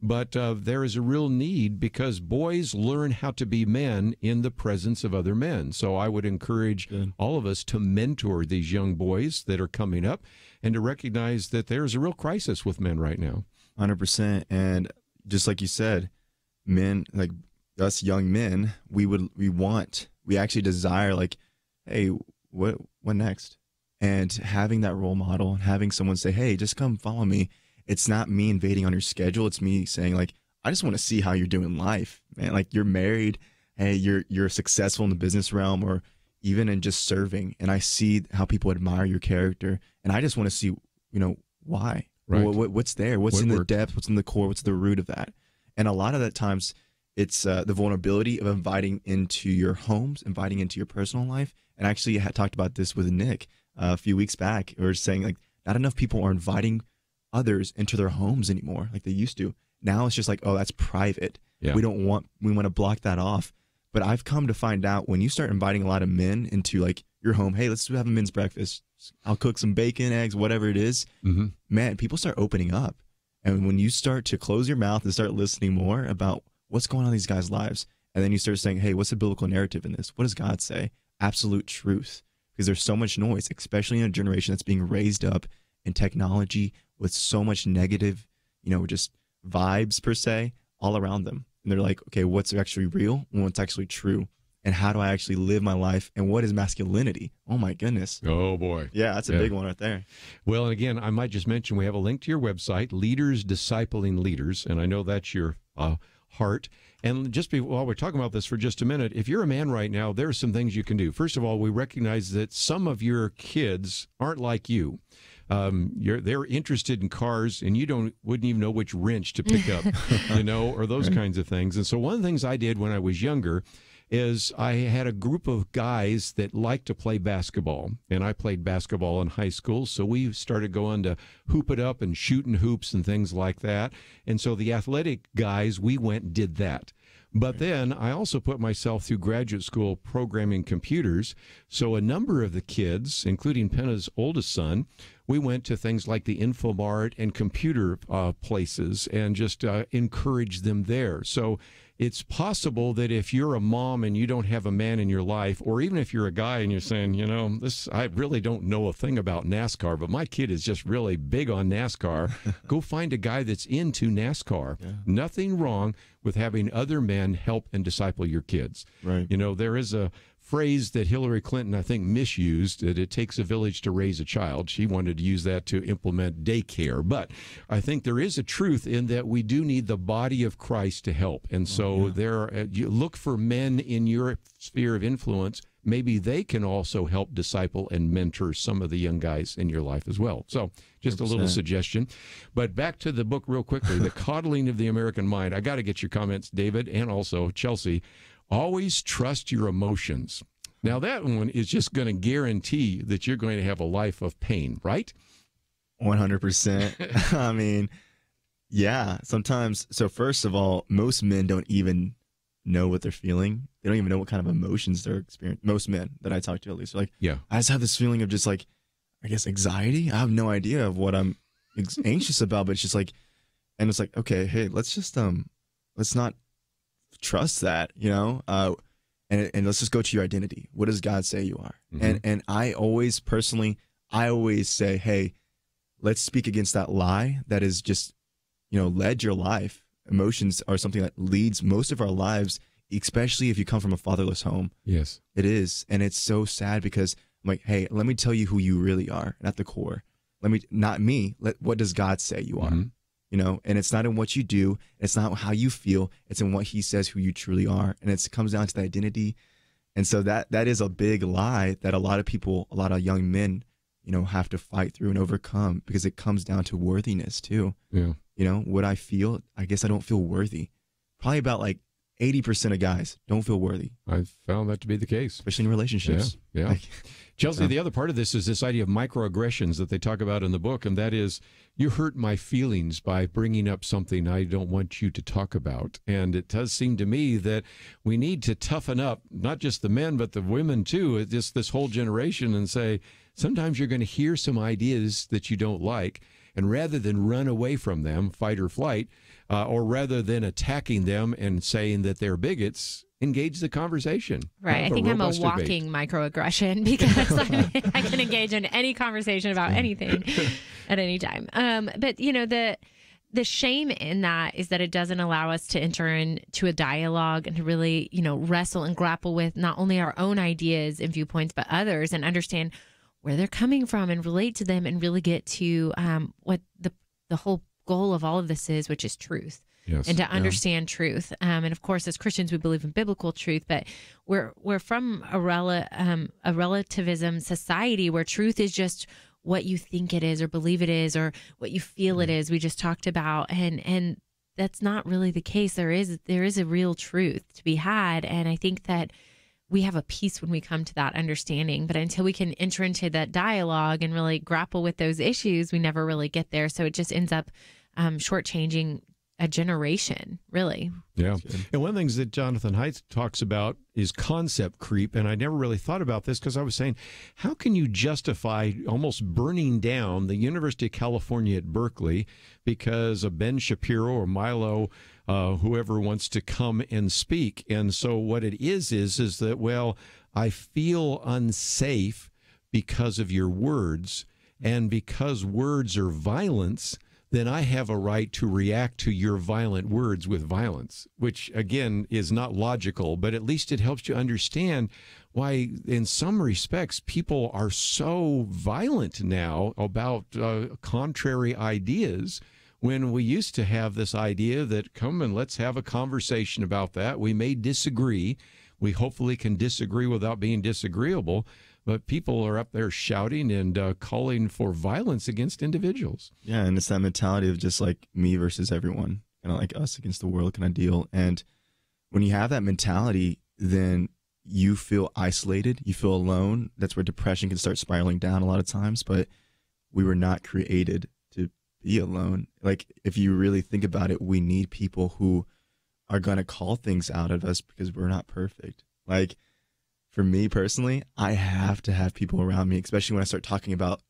but there is a real need because boys learn how to be men in the presence of other men. So I would encourage all of us to mentor these young boys that are coming up and to recognize that there's a real crisis with men right now. 100%. And just like you said, men, like us young men, we actually desire, like, hey, what next? And having that role model and having someone say, hey, just come follow me. It's not me invading on your schedule. It's me saying, like, I just want to see how you're doing life, man. Like, you're married. Hey, you're successful in the business realm or even in just serving. And I see how people admire your character. And I just want to see, why? Right. What's there? What's in the depth? What's in the core? What's the root of that? And a lot of the times it's the vulnerability of inviting into your homes, inviting into your personal life. And actually I had talked about this with Nick a few weeks back. We were saying, like, not enough people are inviting others into their homes anymore like they used to. Now it's just like, oh, that's private. Yeah. We want to block that off. But I've come to find out when you start inviting a lot of men into like your home, hey, let's have a men's breakfast. I'll cook some bacon, eggs, whatever it is. Man, people start opening up. And when you start to close your mouth and start listening more about what's going on in these guys' lives, and then you start saying, hey, what's the biblical narrative in this? What does God say? Absolute truth. Because there's so much noise, especially in a generation that's being raised up in technology with so much negative, just vibes per se all around them. And they're like, okay, what's actually real and what's actually true? And how do I actually live my life? And what is masculinity? Oh, my goodness. Oh, boy. Yeah, that's a big one right there. Well, and again, I might just mention we have a link to your website, Leaders Discipling Leaders, and I know that's your heart. And just while we're talking about this for just a minute, if you're a man right now, there are some things you can do. First of all, we recognize that some of your kids aren't like you. They're interested in cars, and you wouldn't even know which wrench to pick up, or those kinds of things. And so one of the things I did when I was younger is I had a group of guys that liked to play basketball, and I played basketball in high school, so we started going to hoop it up and shooting hoops and things like that. And so the athletic guys, we went and did that. But then I also put myself through graduate school programming computers. So a number of the kids, including Penna's oldest son, we went to things like the Infomart and computer places and just encouraged them there. So it's possible that if you're a mom and you don't have a man in your life, or even if you're a guy and you're saying, I really don't know a thing about NASCAR, but my kid is just really big on NASCAR, go find a guy that's into NASCAR. Yeah. Nothing wrong with having other men help and disciple your kids. Right. There is a phrase that Hillary Clinton, I think, misused, that it takes a village to raise a child. She wanted to use that to implement daycare. But I think there is a truth in that we do need the body of Christ to help. And so you look for men in your sphere of influence. Maybe they can also help disciple and mentor some of the young guys in your life as well. So just 100%. A little suggestion. But back to the book real quickly, The Coddling of the American Mind. I got to get your comments, David, and also Chelsey. Always trust your emotions. Now, that one is just going to guarantee that you're going to have a life of pain, right? 100%. I mean, yeah, sometimes. So first of all, most men don't even know what they're feeling. They don't even know what kind of emotions they're experiencing. Most men that I talk to, at least, are like, I just have this feeling of just like, I guess, anxiety. I have no idea of what I'm anxious about, but it's just like, and it's like, okay, hey, let's just, let's not trust that, and let's just go to your identity. What does God say you are? And I always say, hey, let's speak against that lie that is just, led your life. Emotions are something that leads most of our lives, especially if you come from a fatherless home. Yes, it is. And it's so sad because I'm like, hey, let me tell you who you really are at the core. What does God say you are? And it's not in what you do. It's not how you feel. It's in what he says who you truly are. And it comes down to the identity. And so that is a big lie that a lot of young men, have to fight through and overcome, because it comes down to worthiness too. Yeah. What I feel, I guess I don't feel worthy. Probably about like 80% of guys don't feel worthy. I've found that to be the case. Especially in relationships. Yeah. Chelsey, the other part of this is this idea of microaggressions that they talk about in the book, and that is, you hurt my feelings by bringing up something I don't want you to talk about. And it does seem to me that we need to toughen up, not just the men, but the women too, just this whole generation, and say, sometimes you're going to hear some ideas that you don't like, and rather than run away from them, fight or flight, or rather than attacking them and saying that they're bigots, engage the conversation. Right. I think I'm a walking microaggression, because I can engage in any conversation about anything at any time. But, the shame in that is that it doesn't allow us to enter into a dialogue and to really, wrestle and grapple with not only our own ideas and viewpoints, but others, and understand where they're coming from and relate to them, and really get to what the whole goal of all of this is, which is truth. Yes. And to understand truth. And of course, as Christians, we believe in biblical truth, but we're from a relativism society where truth is just what you think it is or believe it is or what you feel it is. We just talked about, and that's not really the case. There is a real truth to be had. And I think that we have a peace when we come to that understanding. But until we can enter into that dialogue and really grapple with those issues, we never really get there. So it just ends up shortchanging a generation, really. Yeah. And one of the things that Jonathan Haidt talks about is concept creep. And I never really thought about this because I was saying, how can you justify almost burning down the University of California at Berkeley because of Ben Shapiro or Milo, whoever wants to come and speak? And so what it is that, well, I feel unsafe because of your words, and because words are violence, then I have a right to react to your violent words with violence, which, again, is not logical, but at least it helps you understand why, in some respects, people are so violent now about contrary ideas, when we used to have this idea that, come and let's have a conversation about that. We may disagree. We hopefully can disagree without being disagreeable. But people are up there shouting and calling for violence against individuals. Yeah, and it's that mentality of just like me versus everyone, kind of like us against the world kind of deal. And when you have that mentality, then you feel isolated, you feel alone. That's where depression can start spiraling down a lot of times. But we were not created to be alone. Like, if you really think about it, we need people who are going to call things out of us because we're not perfect. Like, for me personally, I have to have people around me, especially when I start talking about,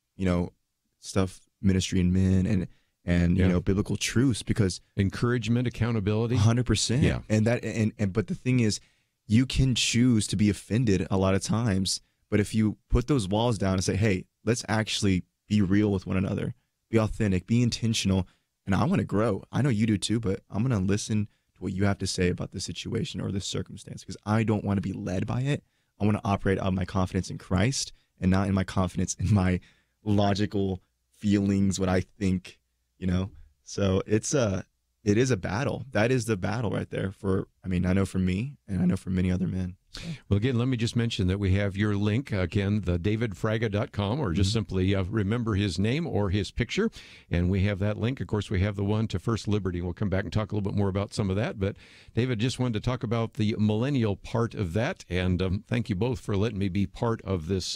stuff, ministry and men and you know, biblical truths, because encouragement, accountability, 100%. Yeah. And but the thing is, you can choose to be offended a lot of times, but if you put those walls down and say, hey, let's actually be real with one another, be authentic, be intentional, and I want to grow. I know you do too, but I'm going to listen to what you have to say about the situation or the circumstance, because I don't want to be led by it. I want to operate out of my confidence in Christ and not in my confidence in my logical feelings, what I think, So it is a battle. That is the battle right there I know for me, and I know for many other men. So. Well, again, let me just mention that we have your link, again, the davidfraga.com, or just simply remember his name or his picture, and we have that link. Of course, we have the one to First Liberty. We'll come back and talk a little bit more about some of that, but David, just wanted to talk about the millennial part of that, and thank you both for letting me be part of this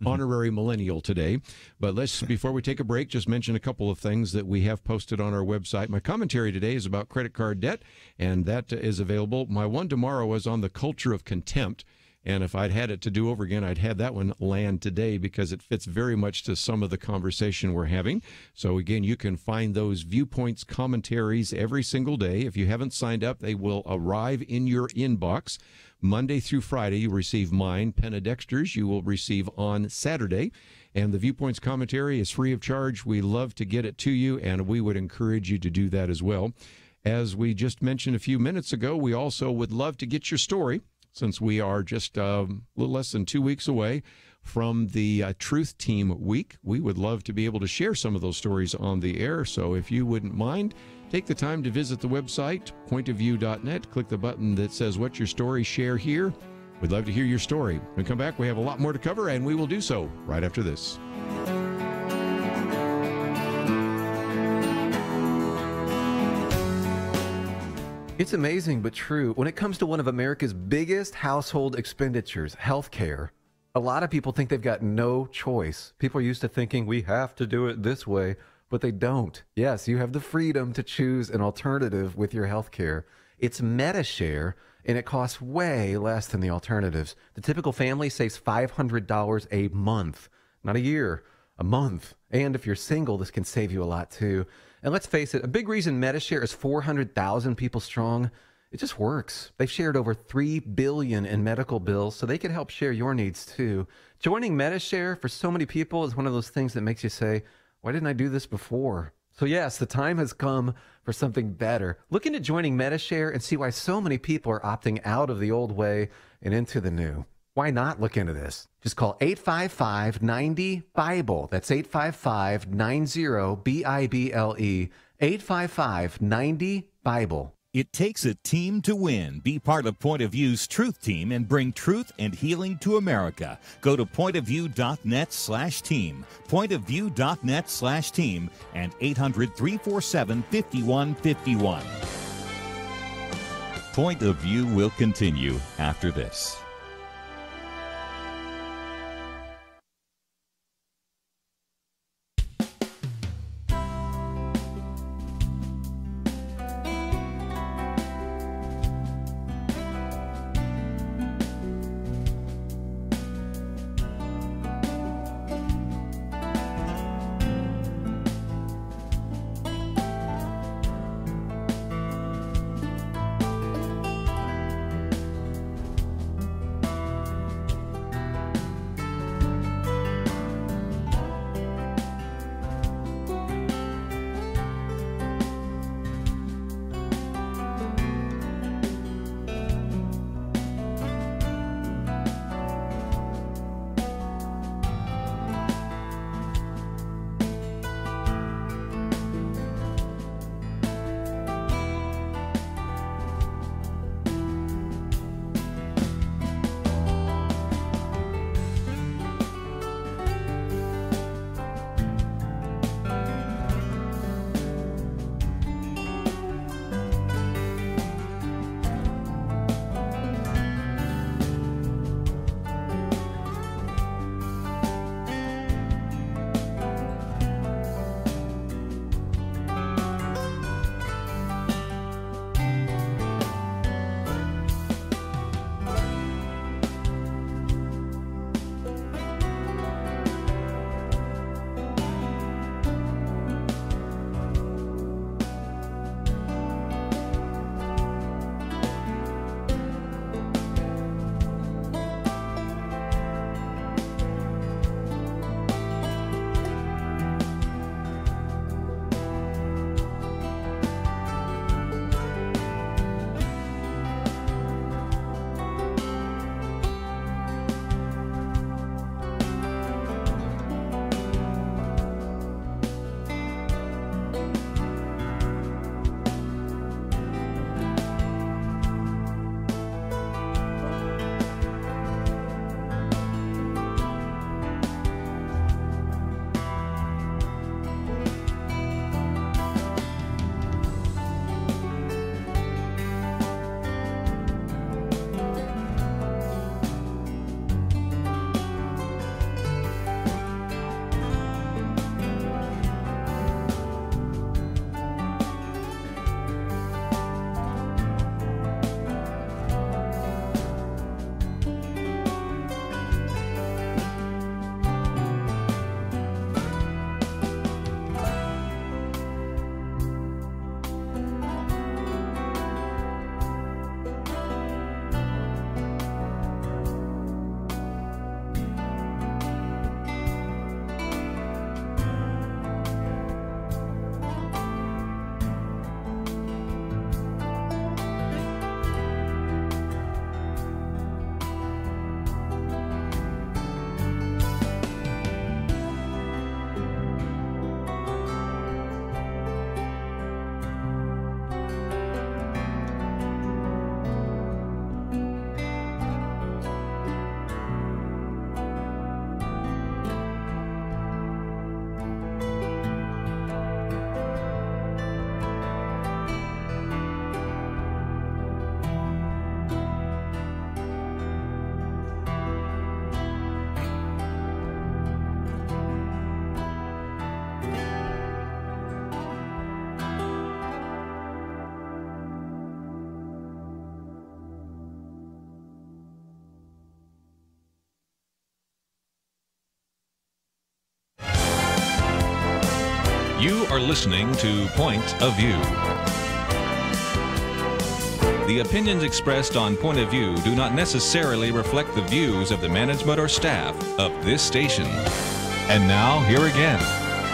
honorary millennial today. But before we take a break, just mention a couple of things that we have posted on our website. My commentary today is about credit card debt, and that is available. My one tomorrow is on the culture of contempt. And if I'd had it to do over again, I'd had that one land today because it fits very much to some of the conversation we're having. So again, you can find those viewpoints, commentaries every single day. If you haven't signed up, they will arrive in your inbox. Monday through Friday, you receive mine. Penna Dexter's you will receive on Saturday. And the Viewpoints commentary is free of charge. We love to get it to you, and we would encourage you to do that as well. As we just mentioned a few minutes ago, we also would love to get your story, since we are just a little less than 2 weeks away from the Truth Team Week. We would love to be able to share some of those stories on the air. So if you wouldn't mind, take the time to visit the website, pointofview.net. Click the button that says, "What's your story? Share here." We'd love to hear your story. When we come back, we have a lot more to cover, and we will do so right after this. It's amazing but true. When it comes to one of America's biggest household expenditures, healthcare, a lot of people think they've got no choice. People are used to thinking we have to do it this way, but they don't. Yes, you have the freedom to choose an alternative with your healthcare. It's MediShare, and it costs way less than the alternatives. The typical family saves $500 a month, not a year, a month. And if you're single, this can save you a lot too. And let's face it, a big reason MediShare is 400,000 people strong, it just works. They've shared over $3 billion in medical bills, so they can help share your needs too. Joining MediShare for so many people is one of those things that makes you say, why didn't I do this before? So yes, the time has come for something better. Look into joining MediShare and see why so many people are opting out of the old way and into the new. Why not look into this? Just call 855-90-BIBLE. That's 855-90-BIBLE. 855-90-BIBLE. It takes a team to win. Be part of Point of View's Truth Team and bring truth and healing to America. Go to pointofview.net/team, pointofview.net/team, and 800-347-5151. Point of View will continue after this. You are listening to Point of View. The opinions expressed on Point of View do not necessarily reflect the views of the management or staff of this station. And now, here again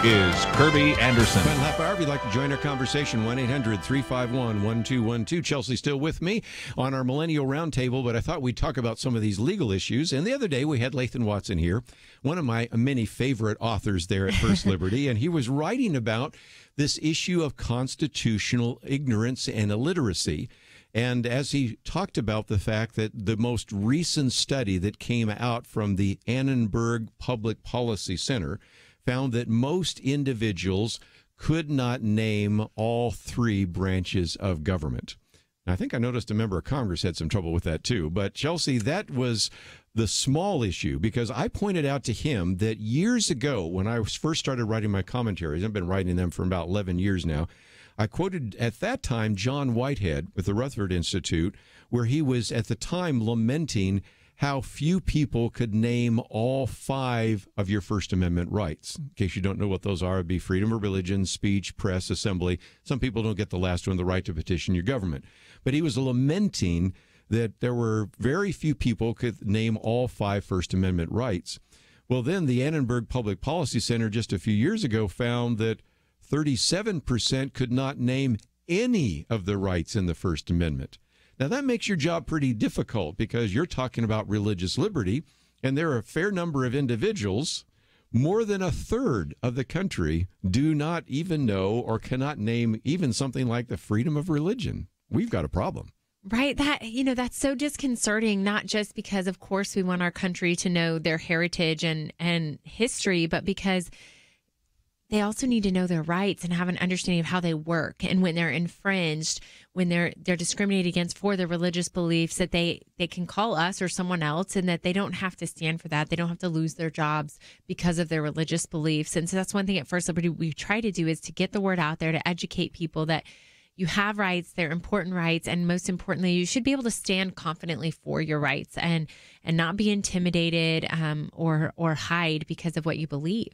is Kerby Anderson. Final half hour, if you'd like to join our conversation, 1-800-351-1212. Chelsey still with me on our Millennial Round Table, but I thought we'd talk about some of these legal issues. And the other day, we had Lathan Watson here, one of my many favorite authors there at First Liberty, and he was writing about this issue of constitutional ignorance and illiteracy. And as he talked about the fact that the most recent study that came out from the Annenberg Public Policy Center found that most individuals could not name all three branches of government. I think I noticed a member of Congress had some trouble with that too. But Chelsey, that was the small issue, because I pointed out to him that years ago when I first started writing my commentaries, I've been writing them for about 11 years now, I quoted at that time John Whitehead with the Rutherford Institute, where he was at the time lamenting how few people could name all five of your First Amendment rights. In case you don't know what those are, it'd be freedom of religion, speech, press, assembly. Some people don't get the last one, the right to petition your government. But he was lamenting that there were very few people could name all five First Amendment rights. Well, then the Annenberg Public Policy Center just a few years ago found that 37% could not name any of the rights in the First Amendment. Now, that makes your job pretty difficult because you're talking about religious liberty, and there are a fair number of individuals, more than a third of the country, do not even know or cannot name even something like the freedom of religion. We've got a problem. Right. That's so disconcerting, not just because, of course, we want our country to know their heritage and history, but because they also need to know their rights and have an understanding of how they work. And when they're infringed, when they're discriminated against for their religious beliefs, that they can call us or someone else, and that they don't have to stand for that. They don't have to lose their jobs because of their religious beliefs. And so that's one thing at First Liberty we try to do, is to get the word out there, to educate people that you have rights, they're important rights, and most importantly, you should be able to stand confidently for your rights and not be intimidated or hide because of what you believe.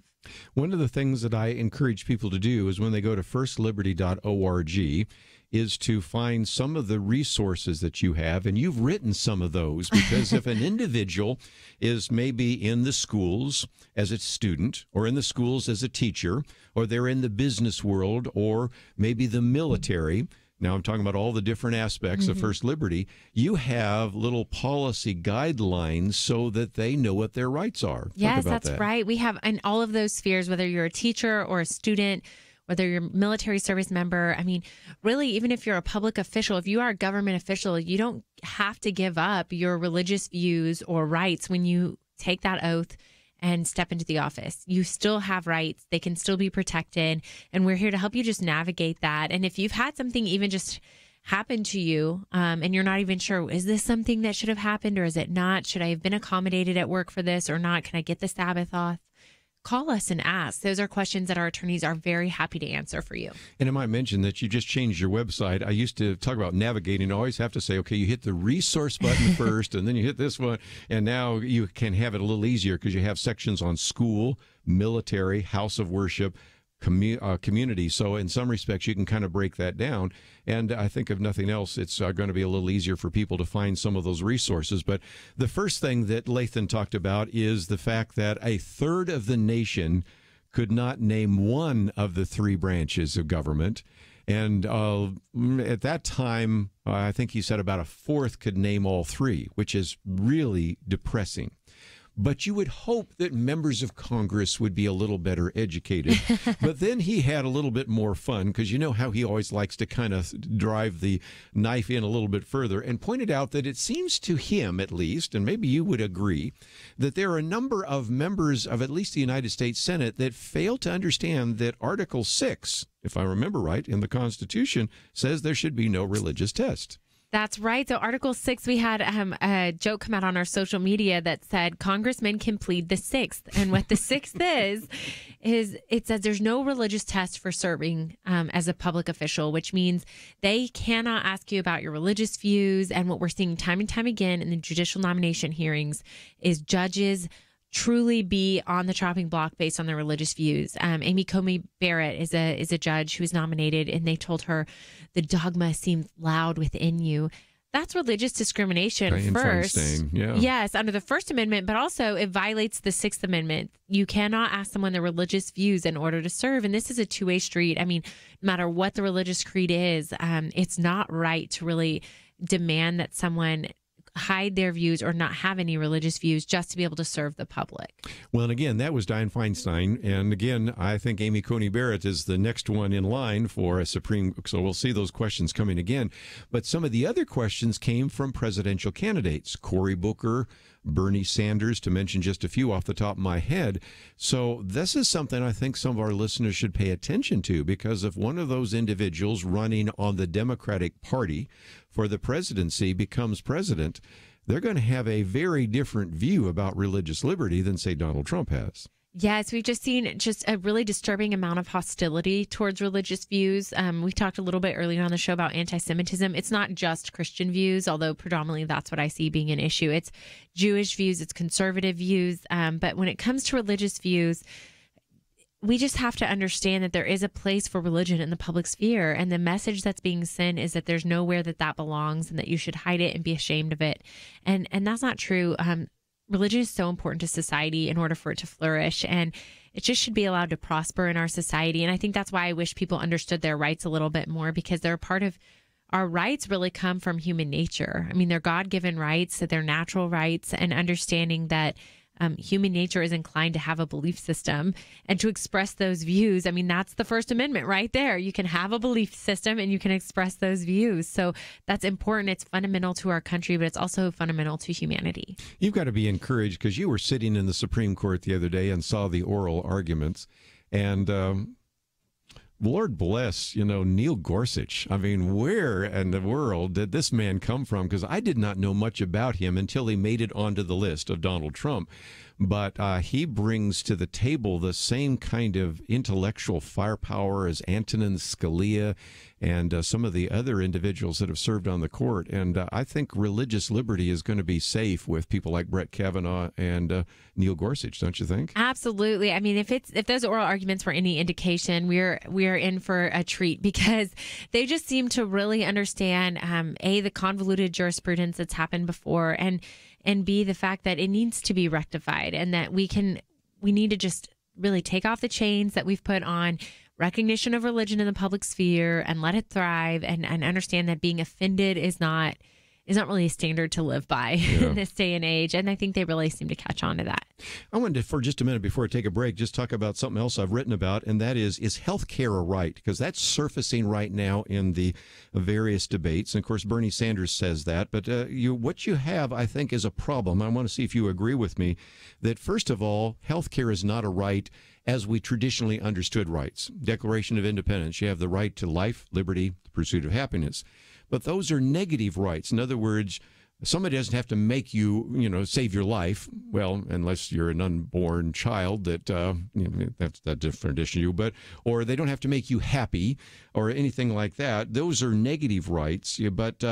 One of the things that I encourage people to do is when they go to firstliberty.org is to find some of the resources that you have, and you've written some of those, because if an individual is maybe in the schools as a student, or in the schools as a teacher, or they're in the business world, or maybe the military, now I'm talking about all the different aspects of First Liberty, you have little policy guidelines so that they know what their rights are. Yes, that's right. We have in all of those spheres, whether you're a teacher or a student, whether you're a military service member. I mean, really, even if you're a public official, if you are a government official, you don't have to give up your religious views or rights when you take that oath and step into the office. You still have rights. They can still be protected. And we're here to help you just navigate that. And if you've had something even just happen to you and you're not even sure, is this something that should have happened or is it not? Should I have been accommodated at work for this or not? Can I get the Sabbath off? Call us and ask. Those are questions that our attorneys are very happy to answer for you. And I might mention that you just changed your website. I used to talk about navigating. I always have to say, okay, you hit the resource button first, and then you hit this one. And now you can have it a little easier because you have sections on school, military, house of worship, community. So in some respects, you can kind of break that down. And I think if nothing else, it's going to be a little easier for people to find some of those resources. But the first thing that Lathan talked about is the fact that a third of the nation could not name one of the three branches of government. And at that time, I think he said about a fourth could name all three, which is really depressing. But you would hope that members of Congress would be a little better educated. But then he had a little bit more fun, because you know how he always likes to kind of drive the knife in a little bit further, and pointed out that it seems to him, at least, and maybe you would agree, that there are a number of members of at least the United States Senate that fail to understand that Article 6, if I remember right, in the Constitution, says there should be no religious test. That's right. So Article 6, we had a joke come out on our social media that said congressmen can plead the sixth. And what the sixth is it says there's no religious test for serving as a public official, which means they cannot ask you about your religious views. And what we're seeing time and time again in the judicial nomination hearings is judges truly be on the chopping block based on their religious views. Amy Coney Barrett is a judge who was nominated, and they told her the dogma seems loud within you. That's religious discrimination first. Yeah. Yes, under the First Amendment, but also it violates the Sixth Amendment. You cannot ask someone their religious views in order to serve. And this is a two-way street. I mean, no matter what the religious creed is, it's not right to really demand that someone hide their views or not have any religious views just to be able to serve the public. Well, and again, that was Dianne Feinstein. And again, I think Amy Coney Barrett is the next one in line for a Supreme. So we'll see those questions coming again. But some of the other questions came from presidential candidates, Cory Booker, Bernie Sanders, to mention just a few off the top of my head. So this is something I think some of our listeners should pay attention to, because if one of those individuals running on the Democratic Party for the presidency becomes president, they're going to have a very different view about religious liberty than, say, Donald Trump has. Yes, we've just seen just a really disturbing amount of hostility towards religious views. We talked a little bit earlier on the show about anti-Semitism. It's not just Christian views, although predominantly that's what I see being an issue. It's Jewish views, it's conservative views. But when it comes to religious views, we just have to understand that there is a place for religion in the public sphere. And the message that's being sent is that there's nowhere that belongs and that you should hide it and be ashamed of it. And that's not true. Religion is so important to society in order for it to flourish, and it just should be allowed to prosper in our society. And I think that's why I wish people understood their rights a little bit more, because they're a part of our rights really come from human nature. I mean, they're God-given rights, that they're natural rights, and understanding that human nature is inclined to have a belief system and to express those views. I mean, that's the First Amendment right there. You can have a belief system and you can express those views. So that's important. It's fundamental to our country, but it's also fundamental to humanity. You've got to be encouraged, because you were sitting in the Supreme Court the other day and saw the oral arguments. And Lord bless, Neil Gorsuch. I mean, where in the world did this man come from? Because I did not know much about him until he made it onto the list of Donald Trump. But he brings to the table the same kind of intellectual firepower as Antonin Scalia and some of the other individuals that have served on the court. And I think religious liberty is going to be safe with people like Brett Kavanaugh and Neil Gorsuch, don't you think? Absolutely. I mean, if those oral arguments were any indication, we are in for a treat, because they just seem to really understand the convoluted jurisprudence that's happened before, and B, the fact that it needs to be rectified, and that we need to just really take off the chains that we've put on recognition of religion in the public sphere and let it thrive, and understand that being offended is not really a standard to live by in this day and age. And I think they really seem to catch on to that. I wanted to, for just a minute before I take a break, just talk about something else I've written about, and that is health care a right? Because that's surfacing right now in the various debates. And of course, Bernie Sanders says that. But what you have, I think, is a problem. I want to see if you agree with me that, first of all, health care is not a right as we traditionally understood rights. Declaration of Independence, you have the right to life, liberty, the pursuit of happiness. But those are negative rights. In other words, somebody doesn't have to make you, save your life. Well, unless you're an unborn child, that's a different issue. Or they don't have to make you happy or anything like that. Those are negative rights. But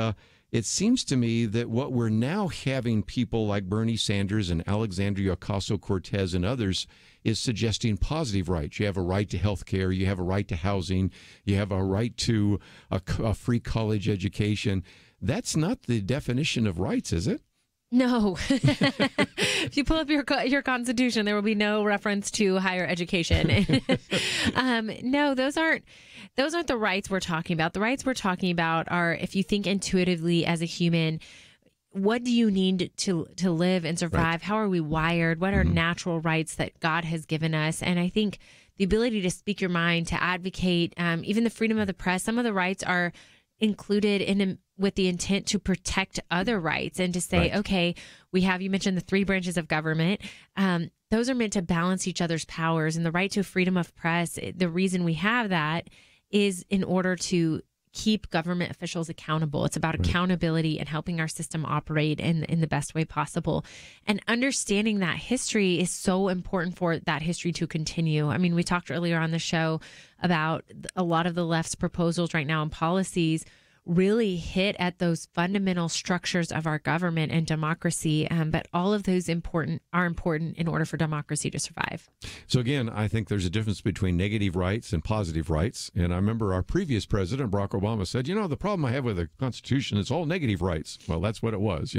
it seems to me that what we're now having people like Bernie Sanders and Alexandria Ocasio-Cortez and others is suggesting positive rights. You have a right to health care. You have a right to housing. You have a right to a free college education. That's not the definition of rights, is it? No. If you pull up your Constitution, there will be no reference to higher education. No, those aren't the rights we're talking about. The rights we're talking about are, if you think intuitively as a human, what do you need to live and survive? Right. How are we wired? What are natural rights that God has given us? And I think the ability to speak your mind, to advocate, even the freedom of the press, some of the rights are included with the intent to protect other rights, and to say, okay, you mentioned the three branches of government. Those are meant to balance each other's powers, and the right to freedom of press, the reason we have that is in order to keep government officials accountable. It's about accountability and helping our system operate in the best way possible. And understanding that history is so important for that history to continue. I mean, we talked earlier on the show about a lot of the left's proposals right now and policies really hit at those fundamental structures of our government and democracy. But all of those are important in order for democracy to survive. So again, I think there's a difference between negative rights and positive rights. And I remember our previous president, Barack Obama, said, the problem I have with the Constitution is all negative rights. Well, that's what it was.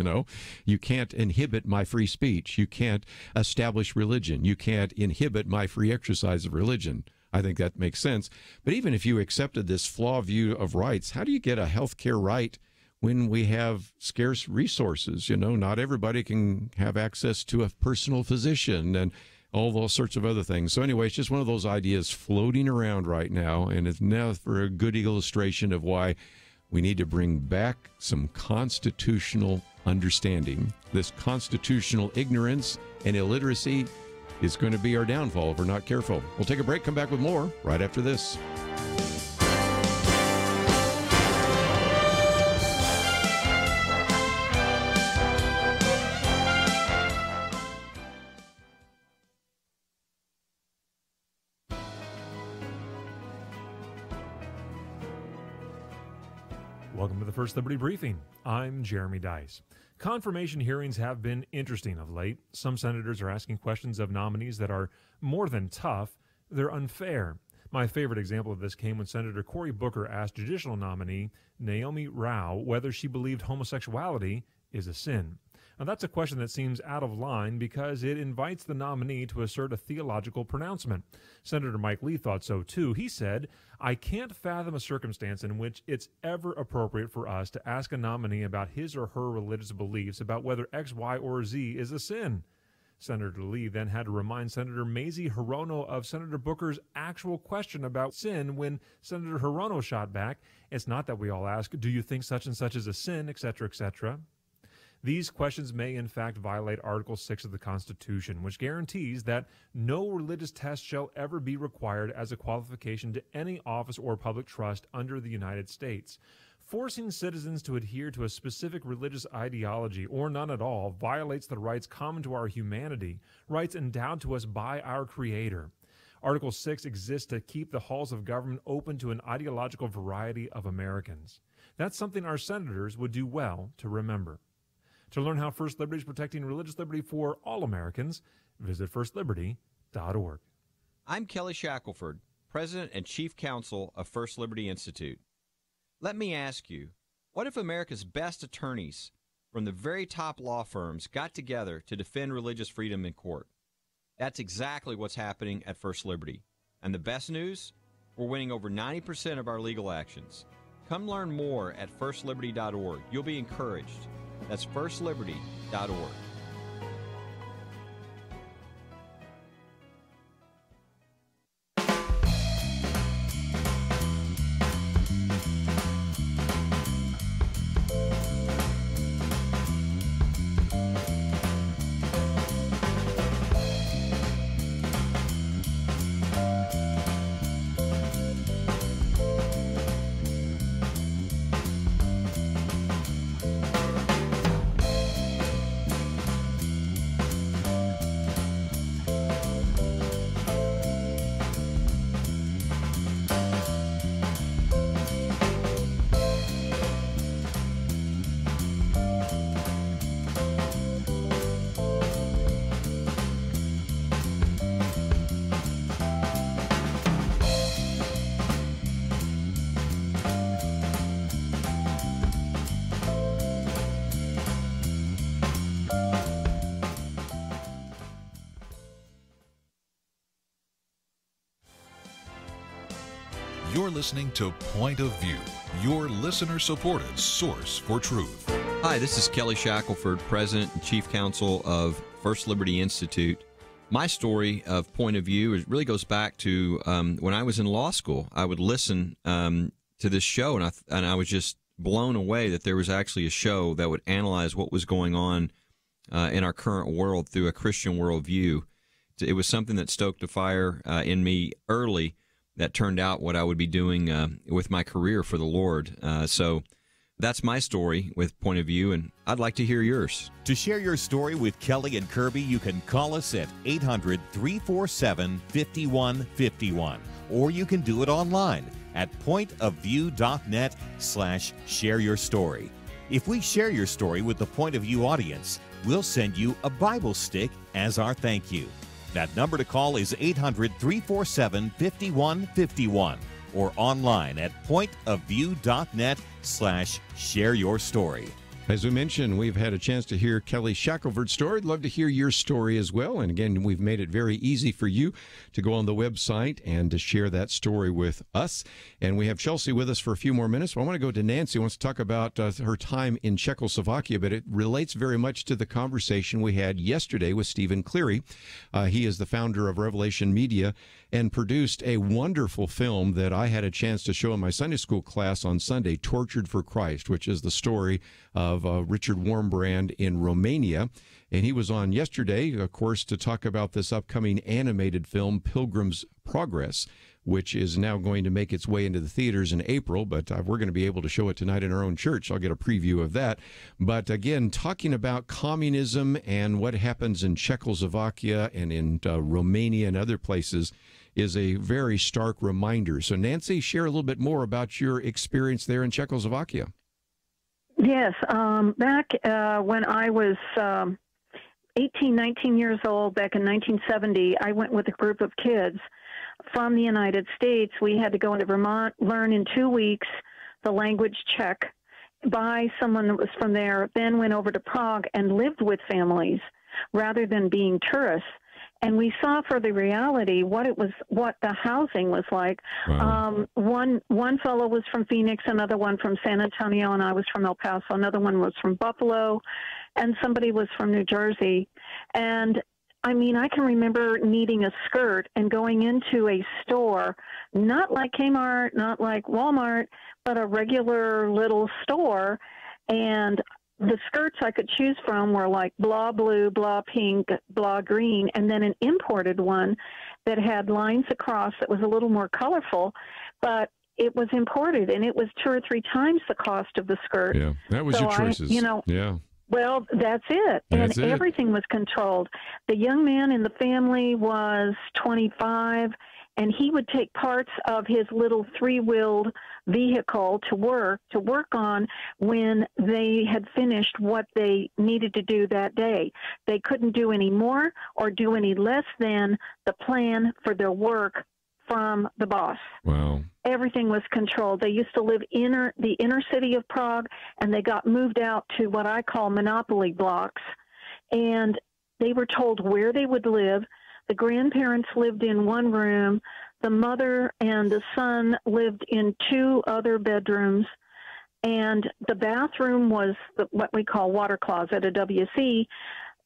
You can't inhibit my free speech. You can't establish religion. You can't inhibit my free exercise of religion. I think that makes sense. But even if you accepted this flawed view of rights, how do you get a health care right when we have scarce resources? Not everybody can have access to a personal physician and all those sorts of other things. So anyway, it's just one of those ideas floating around right now, and it's now for a good illustration of why we need to bring back some constitutional understanding. This constitutional ignorance and illiteracy is going to be our downfall if we're not careful. We'll take a break, come back with more right after this. Welcome to the First Liberty Briefing. I'm Jeremy Dice. Confirmation hearings have been interesting of late. Some senators are asking questions of nominees that are more than tough, they're unfair. My favorite example of this came when Senator Cory Booker asked judicial nominee Naomi Rao whether she believed homosexuality is a sin. Now, that's a question that seems out of line because it invites the nominee to assert a theological pronouncement. Senator Mike Lee thought so too. He said, "I can't fathom a circumstance in which it's ever appropriate for us to ask a nominee about his or her religious beliefs about whether X, Y, or Z is a sin." Senator Lee then had to remind Senator Mazie Hirono of Senator Booker's actual question about sin when Senator Hirono shot back, "It's not that we all ask, do you think such and such is a sin, etc., etc." These questions may in fact violate Article 6 of the Constitution, which guarantees that no religious test shall ever be required as a qualification to any office or public trust under the United States. Forcing citizens to adhere to a specific religious ideology, or none at all, violates the rights common to our humanity, rights endowed to us by our Creator. Article 6 exists to keep the halls of government open to an ideological variety of Americans. That's something our senators would do well to remember. To learn how First Liberty is protecting religious liberty for all Americans, visit firstliberty.org. I'm Kelly Shackelford, President and Chief Counsel of First Liberty Institute. Let me ask you, what if America's best attorneys from the very top law firms got together to defend religious freedom in court? That's exactly what's happening at First Liberty. And the best news? We're winning over 90% of our legal actions. Come learn more at firstliberty.org. You'll be encouraged. That's firstliberty.org. You're listening to Point of View, your listener-supported source for truth. Hi, this is Kelly Shackelford, President and Chief Counsel of First Liberty Institute. My story of Point of View really goes back to when I was in law school. I would listen to this show, and I was just blown away that there was actually a show that would analyze what was going on in our current world through a Christian worldview. It was something that stoked a fire in me early that turned out what I would be doing with my career for the Lord. So that's my story with Point of View, and I'd like to hear yours. To share your story with Kelly and Kerby, you can call us at 800-347-5151 or you can do it online at pointofview.net/share-your-story. If we share your story with the Point of View audience, we'll send you a Bible stick as our thank you. That number to call is 800-347-5151 or online at pointofview.net/share-your-story. As we mentioned, we've had a chance to hear Kelly Shackelford's story. I'd love to hear your story as well. And again, we've made it very easy for you to go on the website and to share that story with us. And we have Chelsey with us for a few more minutes. But I want to go to Nancy, who wants to talk about her time in Czechoslovakia, but it relates very much to the conversation we had yesterday with Stephen Cleary. He is the founder of Revelation Media and produced a wonderful film that I had a chance to show in my Sunday school class on Sunday, Tortured for Christ, which is the story of Richard Wormbrand in Romania. And he was on yesterday, of course, to talk about this upcoming animated film, Pilgrim's Progress, which is now going to make its way into the theaters in April, but we're going to be able to show it tonight in our own church. I'll get a preview of that. But again, talking about communism and what happens in Czechoslovakia and in Romania and other places is a very stark reminder. So Nancy, share a little bit more about your experience there in Czechoslovakia. Yes, back when I was 18, 19 years old, back in 1970, I went with a group of kids from the United States. We had to go into Vermont, learn in 2 weeks the language Czech by someone that was from there, then went over to Prague and lived with families rather than being tourists. And we saw for the reality what the housing was like. Wow. One fellow was from Phoenix, another one from San Antonio, and I was from El Paso. Another one was from Buffalo, and somebody was from New Jersey. And I mean, I can remember needing a skirt and going into a store, not like Kmart, not like Walmart, but a regular little store, and the skirts I could choose from were like blah blue, blah pink, blah green, and then an imported one that had lines across that was a little more colorful, but it was imported, and it was 2 or 3 times the cost of the skirt. Yeah, that was your choices. Yeah. Well, that's it. That's and it. Everything was controlled. The young man in the family was 25, and he would take parts of his little 3-wheeled vehicle to work on when they had finished what they needed to do that day. They couldn't do any more or do any less than the plan for their work from the boss. Wow. Everything was controlled. They used to live the inner city of Prague, and they got moved out to what I call monopoly blocks, and they were told where they would live. The grandparents lived in one room. The mother and the son lived in 2 other bedrooms, and the bathroom was what we call water closet, a WC,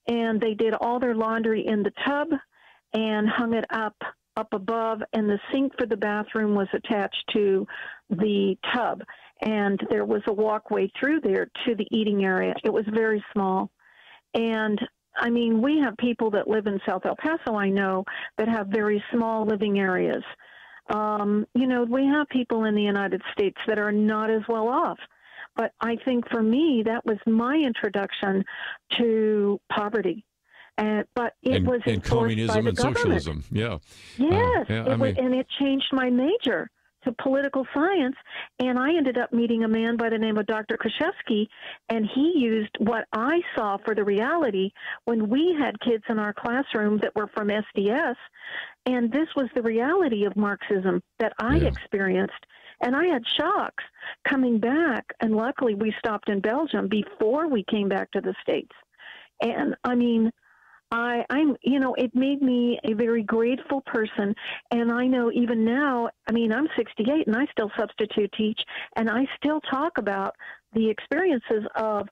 and they did all their laundry in the tub and hung it up above, and the sink for the bathroom was attached to the tub, and there was a walkway through there to the eating area. It was very small, and I mean, we have people that live in South El Paso, I know, that have very small living areas. We have people in the United States that are not as well off. But I think for me, that was my introduction to poverty. But it was and communism and socialism. Yeah. Yes. And it changed my major to political science, and I ended up meeting a man by the name of Dr. Krzyzewski, and he used what I saw for the reality when we had kids in our classroom that were from SDS, and this was the reality of Marxism that I experienced, and I had shocks coming back, and luckily we stopped in Belgium before we came back to the States. And I mean, it made me a very grateful person. And I know even now, I mean, I'm 68 and I still substitute teach, and I still talk about the experiences of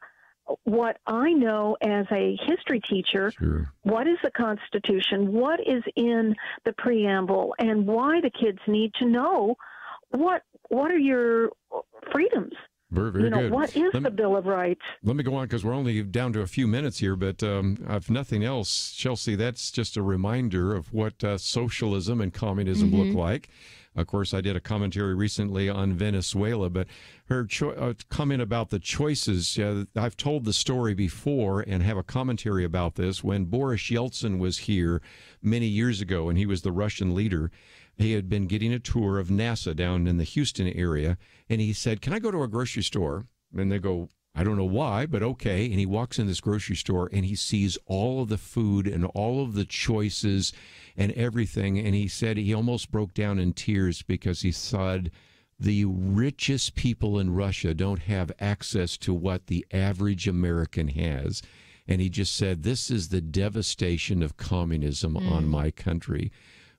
what I know as a history teacher. Sure. What is the Constitution? What is in the preamble? And why the kids need to know what are your freedoms? Very, very good. What is the Bill of Rights? Let me go on because we're only down to a few minutes here, but if nothing else, Chelsey, that's just a reminder of what socialism and communism look like. Of course, I did a commentary recently on Venezuela, but her comment about the choices, I've told the story before and have a commentary about this. When Boris Yeltsin was here many years ago, and he was the Russian leader, He had been getting a tour of NASA down in the Houston area, and he said, "Can I go to a grocery store?" And they go, "I don't know why, but okay." And he walks in this grocery store, and he sees all of the food and all of the choices and everything. And he said he almost broke down in tears because he said the richest people in Russia don't have access to what the average American has. And he just said, "This is the devastation of communism on my country."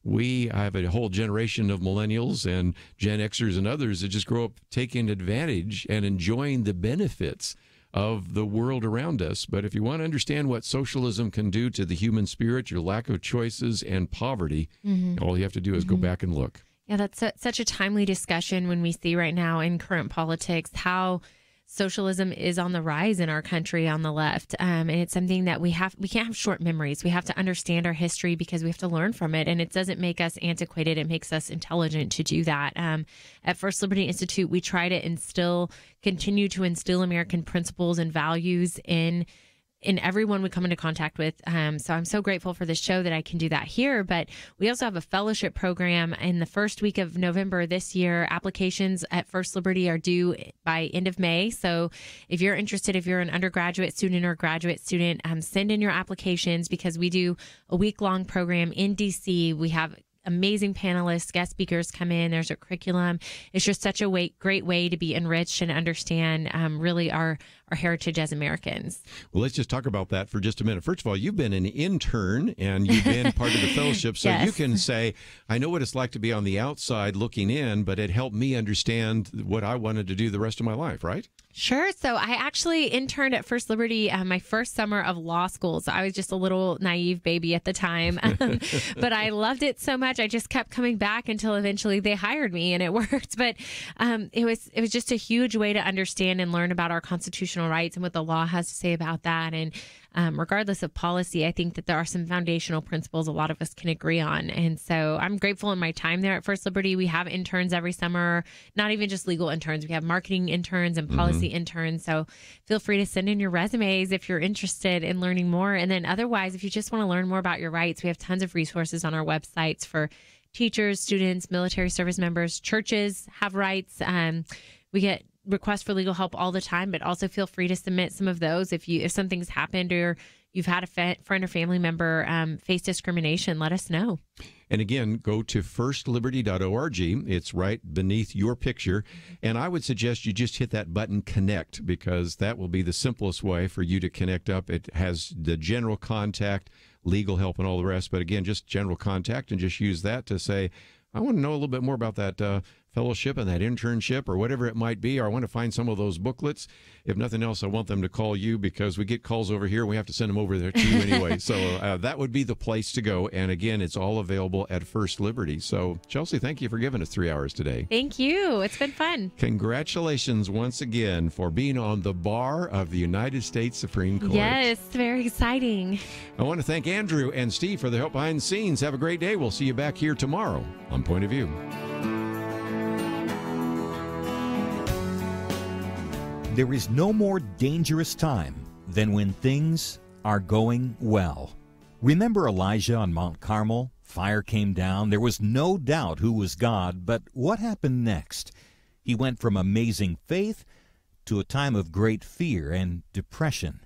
I have a whole generation of millennials and Gen Xers and others that just grow up taking advantage and enjoying the benefits of the world around us. But if you want to understand what socialism can do to the human spirit, your lack of choices and poverty, all you have to do is go back and look. Yeah, that's such a timely discussion when we see right now in current politics how socialism is on the rise in our country on the left. And it's something that we can't have short memories. We have to understand our history because we have to learn from it. And it doesn't make us antiquated. It makes us intelligent to do that. At First Liberty Institute, we try to continue to instill American principles and values in everyone we come into contact with. So I'm so grateful for this show that I can do that here. But we also have a fellowship program in the first week of November this year. Applications at First Liberty are due by end of May. So if you're interested, if you're an undergraduate student or graduate student, send in your applications because we do a week-long program in DC. We have amazing panelists, guest speakers come in. There's a curriculum. It's just such a great way to be enriched and understand really our heritage as Americans. Well, let's just talk about that for just a minute. First of all, you've been an intern and you've been part of the fellowship, so Yes. you can say, I know what it's like to be on the outside looking in, but it helped me understand what I wanted to do the rest of my life, right? Sure. So I actually interned at First Liberty my first summer of law school. So I was just a little naive baby at the time, but I loved it so much. I just kept coming back until eventually they hired me and it worked. But it was just a huge way to understand and learn about our constitutional rights and what the law has to say about that. And regardless of policy, I think that there are some foundational principles a lot of us can agree on. And so I'm grateful in my time there at First Liberty. We have interns every summer, not even just legal interns. We have marketing interns and policy interns. So feel free to send in your resumes if you're interested in learning more. And then otherwise, if you just want to learn more about your rights, we have tons of resources on our websites for teachers, students, military service members. Churches have rights. We get requests for legal help all the time, but also feel free to submit some of those if something's happened or you've had a friend or family member face discrimination. Let us know. And again, go to firstliberty.org. It's right beneath your picture. And I would suggest you just hit that button connect because that will be the simplest way for you to connect up. It has the general contact, legal help, and all the rest. But again, just general contact and just use that to say, I want to know a little bit more about that fellowship and that internship or whatever it might be, or I want to find some of those booklets. If nothing else, I want them to call you because we get calls over here and we have to send them over there to you anyway. So that would be the place to go. And again, it's all available at First Liberty. So Chelsey, thank you for giving us 3 hours today. Thank you. It's been fun. Congratulations once again for being on the bar of the United States Supreme Court. Yes, very exciting. I want to thank Andrew and Steve for the help behind the scenes. Have a great day. We'll see you back here tomorrow on Point of View. There is no more dangerous time than when things are going well. Remember Elijah on Mount Carmel? Fire came down. There was no doubt who was God, but what happened next? He went from amazing faith to a time of great fear and depression.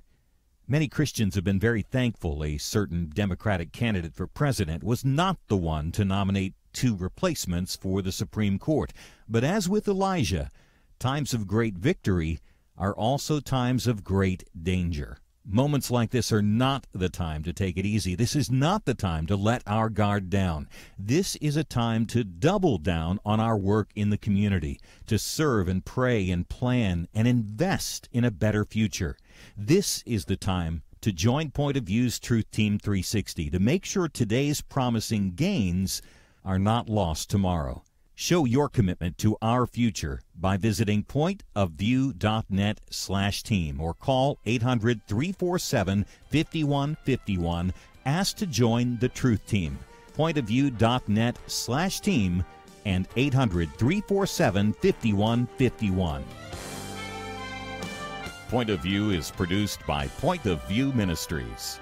Many Christians have been very thankful a certain Democratic candidate for president was not the one to nominate 2 replacements for the Supreme Court. But as with Elijah, times of great victory are also times of great danger. Moments like this are not the time to take it easy. This is not the time to let our guard down. This is a time to double down on our work in the community, to serve and pray and plan and invest in a better future. This is the time to join Point of View's Truth Team 360 to make sure today's promising gains are not lost tomorrow. Show your commitment to our future by visiting pointofview.net/team or call 800-347-5151. Ask to join the Truth Team. Pointofview.net/team and 800-347-5151. Point of View is produced by Point of View Ministries.